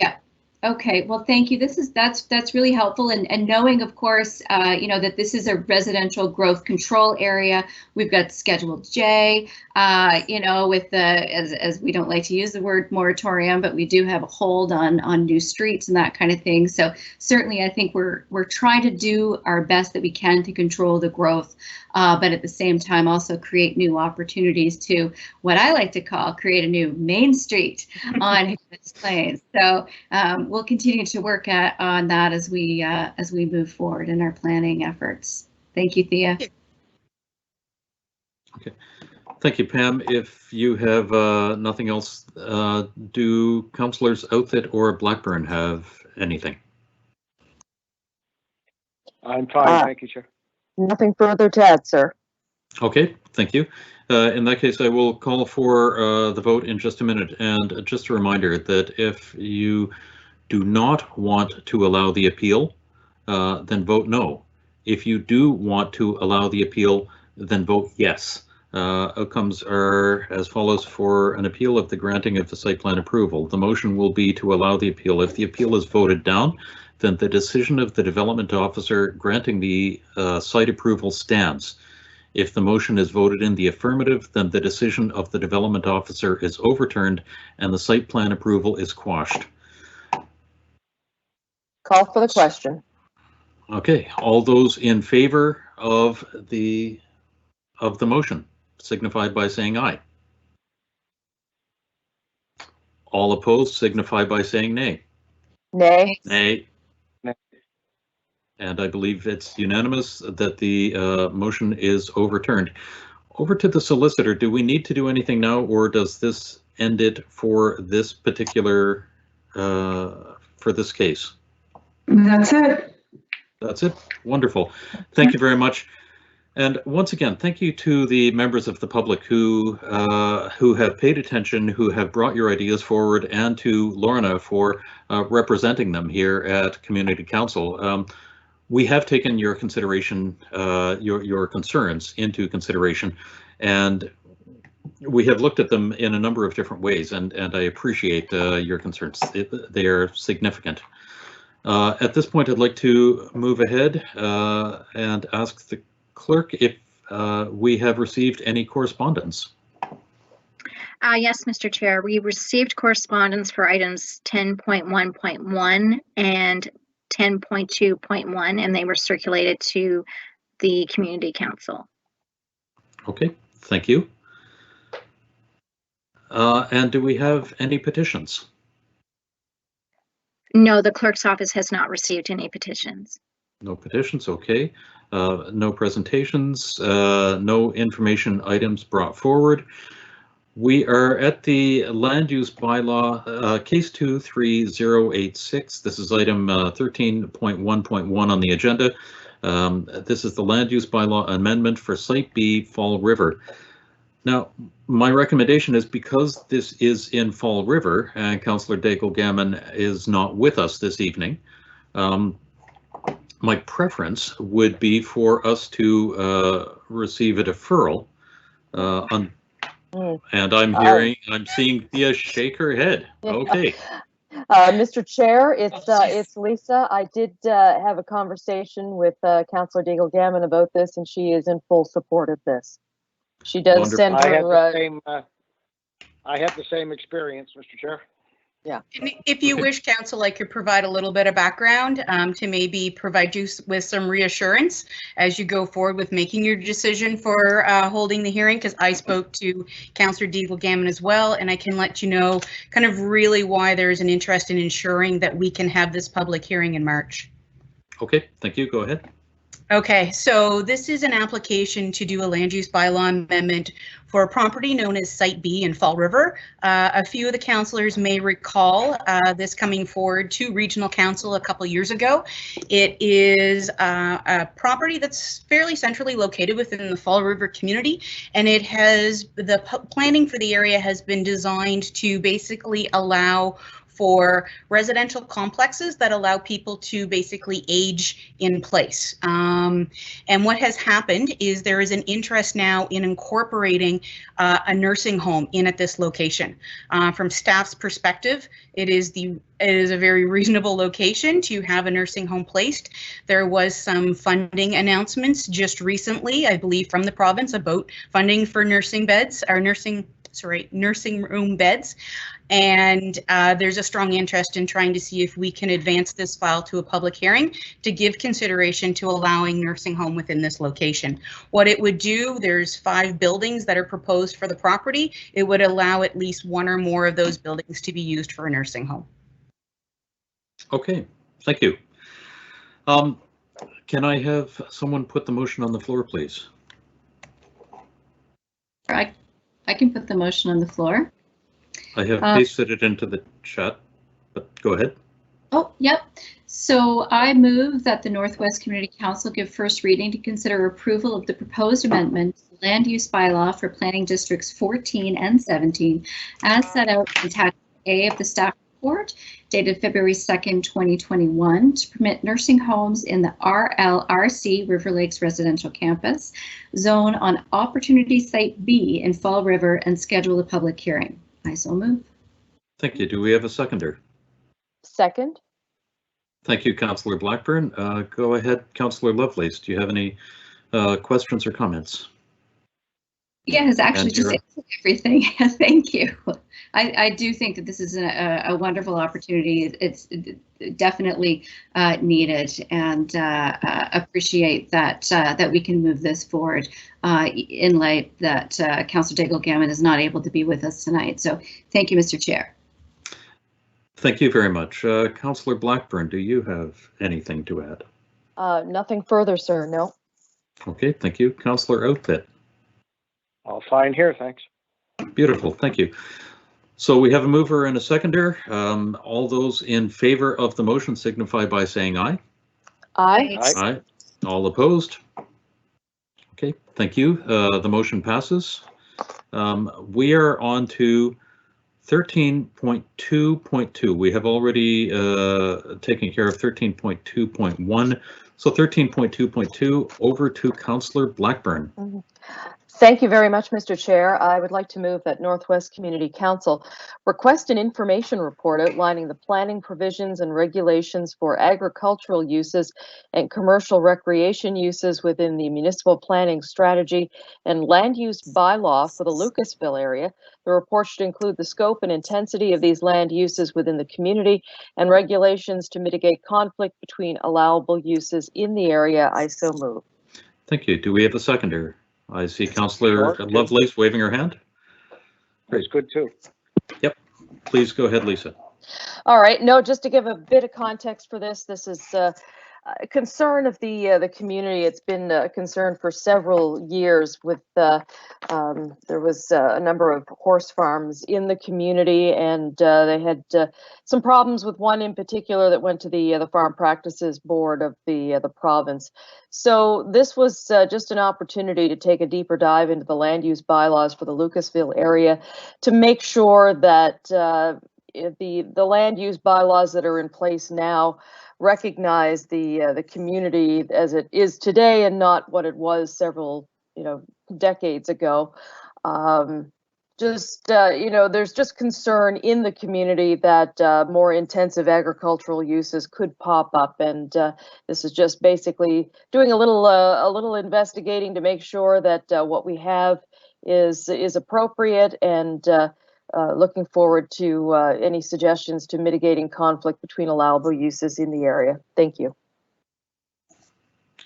Yeah. Okay. Well, thank you. That's really helpful, and knowing, of course, that this is a residential growth control area. We've got Schedule J, with the as we don't like to use the word moratorium, but we do have a hold on new streets and that kind of thing. So certainly, I think we're trying to do our best that we can to control the growth, but at the same time also create new opportunities to what I like to call create a new main street on Hammonds Plains. So we'll continue to work on that as we move forward in our planning efforts. Thank you, Thea. Okay, thank you, Pam. If you have nothing else, do councillors Outfit or Blackburn have anything? I'm fine, thank you, Chair. Nothing further to add, sir. Okay, thank you. In that case, I will call for the vote in just a minute. And just a reminder that if you do not want to allow the appeal, then vote no. If you do want to allow the appeal, then vote yes. Outcomes are as follows for an appeal of the granting of the site plan approval. The motion will be to allow the appeal. If the appeal is voted down, then the decision of the development officer granting the site approval stands. If the motion is voted in the affirmative, then the decision of the development officer is overturned and the site plan approval is quashed. Call for the question. Okay, all those in favor of the motion signify by saying aye. All opposed signify by saying nay. Nay. Nay. And I believe it's unanimous that the motion is overturned. Over to the solicitor. Do we need to do anything now, or does this end it for this particular, for this case? That's it. That's it. Wonderful. Thank you very much. And once again, thank you to the members of the public who have paid attention, who have brought your ideas forward, and to Lorna for representing them here at Community Council. We have taken your consideration, your concerns into consideration, and we have looked at them in a number of different ways, and I appreciate your concerns. They are significant. At this point, I'd like to move ahead and ask the clerk if we have received any correspondence. Yes, Mr. Chair, we received correspondence for items 10.1.1 and 10.2.1, and they were circulated to the Community Council. Okay, thank you. And do we have any petitions? No, the clerk's office has not received any petitions. No petitions, okay. No presentations, no information items brought forward. We are at the land use bylaw, case 23086. This is item 13.1.1 on the agenda. This is the land use bylaw amendment for Site B, Fall River. Now, my recommendation is, because this is in Fall River and Councillor Daigle-Gammon is not with us this evening, my preference would be for us to receive a deferral. And I'm seeing Thea shake her head. Okay. Mr. Chair, it's Lisa. I did have a conversation with Councillor Daigle-Gammon about this, and she is in full support of this. She does Wonderful. send I her. had the same experience, Mr. Chair. Yeah. And if you wish, Council, I could provide a little bit of background to maybe provide you with some reassurance as you go forward with making your decision for holding the hearing, because I spoke to Councillor Daigle-Gammon as well, and I can let you know kind of really why there is an interest in ensuring that we can have this public hearing in March. Okay, thank you. Go ahead. Okay, so this is an application to do a land use bylaw amendment for a property known as Site B in Fall River. A few of the councillors may recall this coming forward to Regional Council a couple years ago. It is a property that's fairly centrally located within the Fall River community, and it has, the planning for the area has been designed to basically allow for residential complexes that allow people to basically age in place. And what has happened is there is an interest now in incorporating a nursing home in at this location. From staff's perspective, it is a very reasonable location to have a nursing home placed. There was some funding announcements just recently, I believe, from the province about funding for nursing room beds. And there's a strong interest in trying to see if we can advance this file to a public hearing to give consideration to allowing nursing home within this location. What it would do, there's 5 buildings that are proposed for the property. It would allow at least 1 or more of those buildings to be used for a nursing home. Okay, thank you. Can I have someone put the motion on the floor, please? I can put the motion on the floor. I have pasted it into the chat, but go ahead. Oh, yep. So I move that the Northwest Community Council give first reading to consider approval of the proposed amendment to the land use bylaw for planning districts 14 and 17 as set out in attachment A of the staff report dated February 2nd, 2021 to permit nursing homes in the RLRC River Lakes Residential Campus zone on Opportunity Site B in Fall River and schedule a public hearing. I so move. Thank you. Do we have a seconder? Second. Thank you, Councillor Blackburn. Go ahead, Councillor Lovelace. Do you have any questions or comments? Yeah, it's actually just everything. Thank you. I do think that this is a wonderful opportunity. It's definitely needed, and appreciate that that we can move this forward in light that Councillor Daigle-Gammon is not able to be with us tonight. So thank you, Mr. Chair. Thank you very much. Councillor Blackburn, do you have anything to add? Nothing further, sir. No. Okay, thank you. Councillor Outfit. All fine here, thanks. Beautiful, thank you. So we have a mover and a seconder. All those in favor of the motion signify by saying aye. Aye. Aye. All opposed? Okay, thank you. The motion passes. We are on to 13.2.2. We have already taken care of 13.2.1. So 13.2.2, over to Councillor Blackburn. Mm-hmm. Thank you very much, Mr. Chair. I would like to move that Northwest Community Council request an information report outlining the planning provisions and regulations for agricultural uses and commercial recreation uses within the municipal planning strategy and land use bylaw for the Lucasville area. The report should include the scope and intensity of these land uses within the community and regulations to mitigate conflict between allowable uses in the area. I so move. Thank you. Do we have a seconder? I see Councillor Lovelace waving her hand. That's good too. Yep. Please go ahead, Lisa. All right, no, just to give a bit of context for this, this is a concern of the community. It's been a concern for several years. With there was a number of horse farms in the community, and they had some problems with one in particular that went to the Farm Practices Board of the province. So this was just an opportunity to take a deeper dive into the land use bylaws for the Lucasville area to make sure that the land use bylaws that are in place now recognize the community as it is today and not what it was several decades ago. There's just concern in the community that more intensive agricultural uses could pop up, and this is just basically doing a little investigating to make sure that what we have is appropriate, and looking forward to any suggestions to mitigating conflict between allowable uses in the area. Thank you.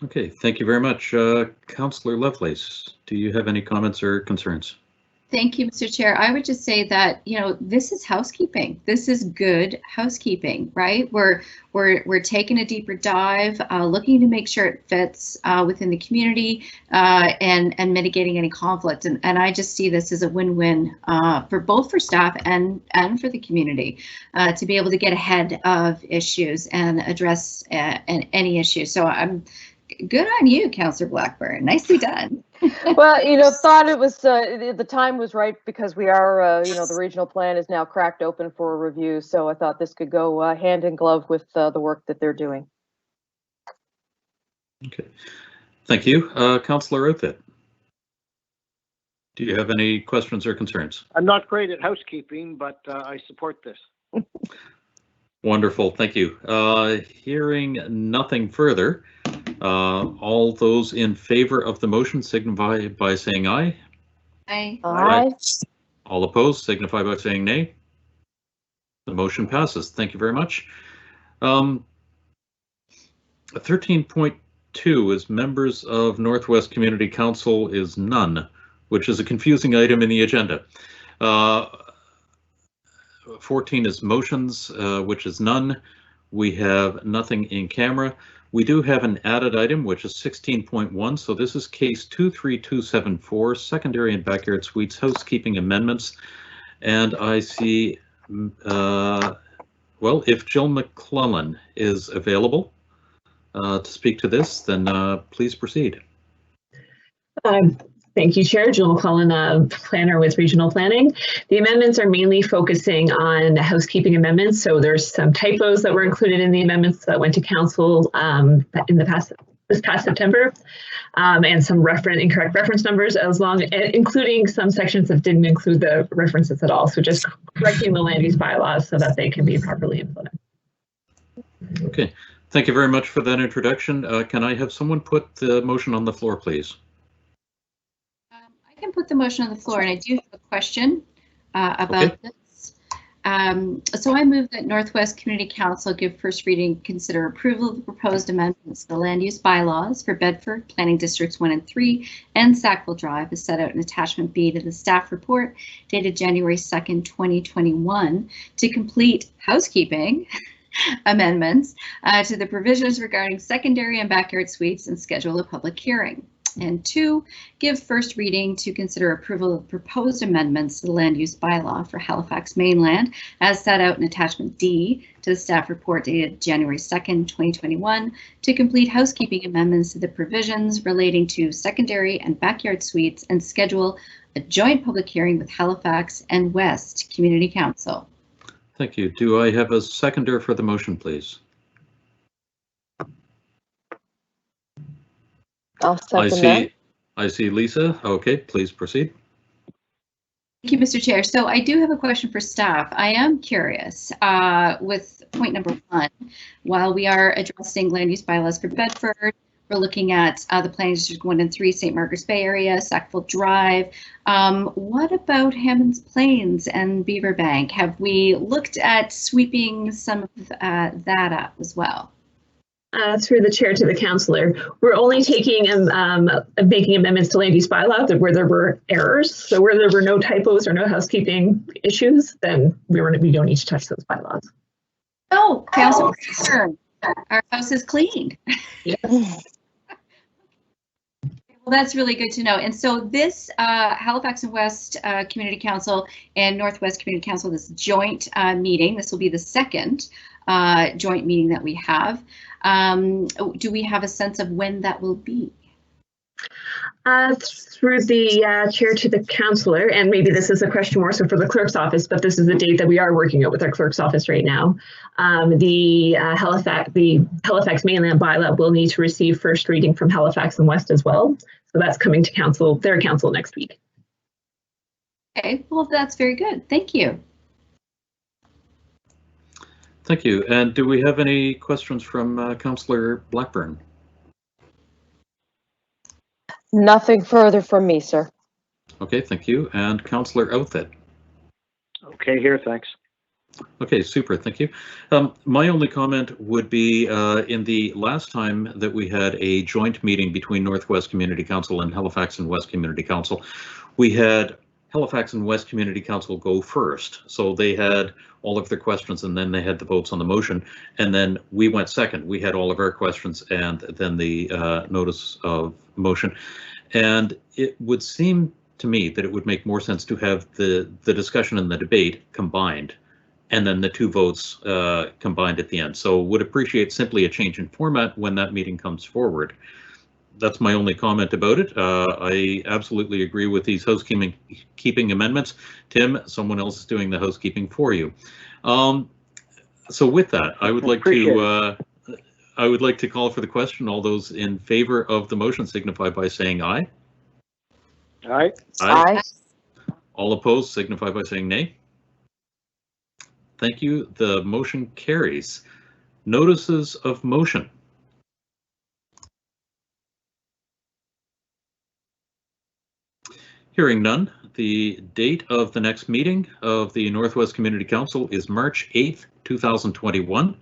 Okay, thank you very much. Councillor Lovelace, do you have any comments or concerns? Thank you, Mr. Chair. I would just say that, this is housekeeping. This is good housekeeping, right? We're taking a deeper dive, looking to make sure it fits within the community and mitigating any conflict. And I just see this as a win-win for both for staff and for the community to be able to get ahead of issues and address any issues. So I'm good on you, Councillor Blackburn. Nicely done. Well, thought it was the time was right because we are, the regional plan is now cracked open for a review. So I thought this could go hand in glove with the work that they're doing. Okay, thank you. Councillor Outfit, do you have any questions or concerns? I'm not great at housekeeping, but I support this. Wonderful, thank you. Hearing nothing further, all those in favor of the motion signify by saying aye. Aye. Aye. All opposed signify by saying nay. The motion passes. Thank you very much. 13.2 is members of Northwest Community Council is none, which is a confusing item in the agenda. 14 is motions, which is none. We have nothing in camera. We do have an added item, which is 16.1. So this is case 23274, secondary and backyard suites housekeeping amendments. And I see, well, if Jill McClellan is available to speak to this, then please proceed. Thank you, Chair. Jill McClellan, planner with regional planning. The amendments are mainly focusing on housekeeping amendments. So there's some typos that were included in the amendments that went to council in this past September, and some incorrect reference numbers, including some sections that didn't include the references at all. So just correcting the land use bylaws so that they can be properly implemented. Okay, thank you very much for that introduction. Can I have someone put the motion on the floor, please? I can put the motion on the floor, and I do have a question about this. So I move that Northwest Community Council give first reading, consider approval of the proposed amendments to the land use bylaws for Bedford Planning Districts 1 and 3 and Sackville Drive as set out in attachment B to the staff report dated January 2nd, 2021 to complete housekeeping amendments to the provisions regarding secondary and backyard suites and schedule a public hearing. And 2, give first reading to consider approval of proposed amendments to the land use bylaw for Halifax Mainland as set out in attachment D to the staff report dated January 2nd, 2021 to complete housekeeping amendments to the provisions relating to secondary and backyard suites and schedule a joint public hearing with Halifax and West Community Council. Thank you. Do I have a seconder for the motion, please? I'll second that. I see Lisa. Okay, please proceed. Thank you, Mr. Chair. So I do have a question for staff. I am curious with point number 1, while we are addressing land use bylaws for Bedford, we're looking at the Planning District 1 and 3, St. Margaret's Bay area, Sackville Drive. What about Hammonds Plains and Beaverbank? Have we looked at sweeping some of that up as well? Through the chair to the councillor, we're only taking making amendments to land use bylaw where there were errors. So where there were no typos or no housekeeping issues, then we don't need to touch those bylaws. Oh, Councilor, our house is clean. Yes. Well, that's really good to know. And so this Halifax and West Community Council and Northwest Community Council, this joint meeting, this will be the second joint meeting that we have. Do we have a sense of when that will be? Through the chair to the councillor, and maybe this is a question more so for the clerk's office, but this is the date that we are working out with our clerk's office right now. The Halifax mainland bylaw will need to receive first reading from Halifax and West as well. So that's coming to council, their council next week. Okay, well, that's very good. Thank you. Thank you. And do we have any questions from Councillor Blackburn? Nothing further from me, sir. Okay, thank you. And Councillor Outfit? Okay, here, thanks. Okay, super, thank you. My only comment would be in the last time that we had a joint meeting between Northwest Community Council and Halifax and West Community Council, we had Halifax and West Community Council go first. So they had all of their questions and then they had the votes on the motion. And then we went second. We had all of our questions and then the notice of motion. And it would seem to me that it would make more sense to have the discussion and the debate combined and then the two votes combined at the end. So would appreciate simply a change in format when that meeting comes forward. That's my only comment about it. I absolutely agree with these housekeeping amendments. Tim, someone else is doing the housekeeping for you. So with that, I would like to call for the question. All those in favor of the motion signify by saying aye. Aye. Aye. All opposed signify by saying nay. Thank you. The motion carries. Notices of motion. Hearing none, the date of the next meeting of the Northwest Community Council is March 8th, 2021,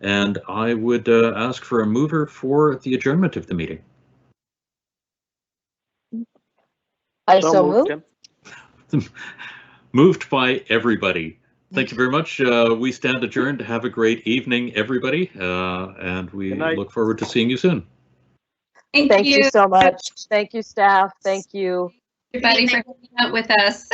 and I would ask for a mover for the adjournment of the meeting. I so move. Moved by everybody. Thank you very much. We stand adjourned. Have a great evening, everybody, and we look forward to seeing you soon. Thank you so much. Thank you, staff. Thank you. Everybody for hanging out with us.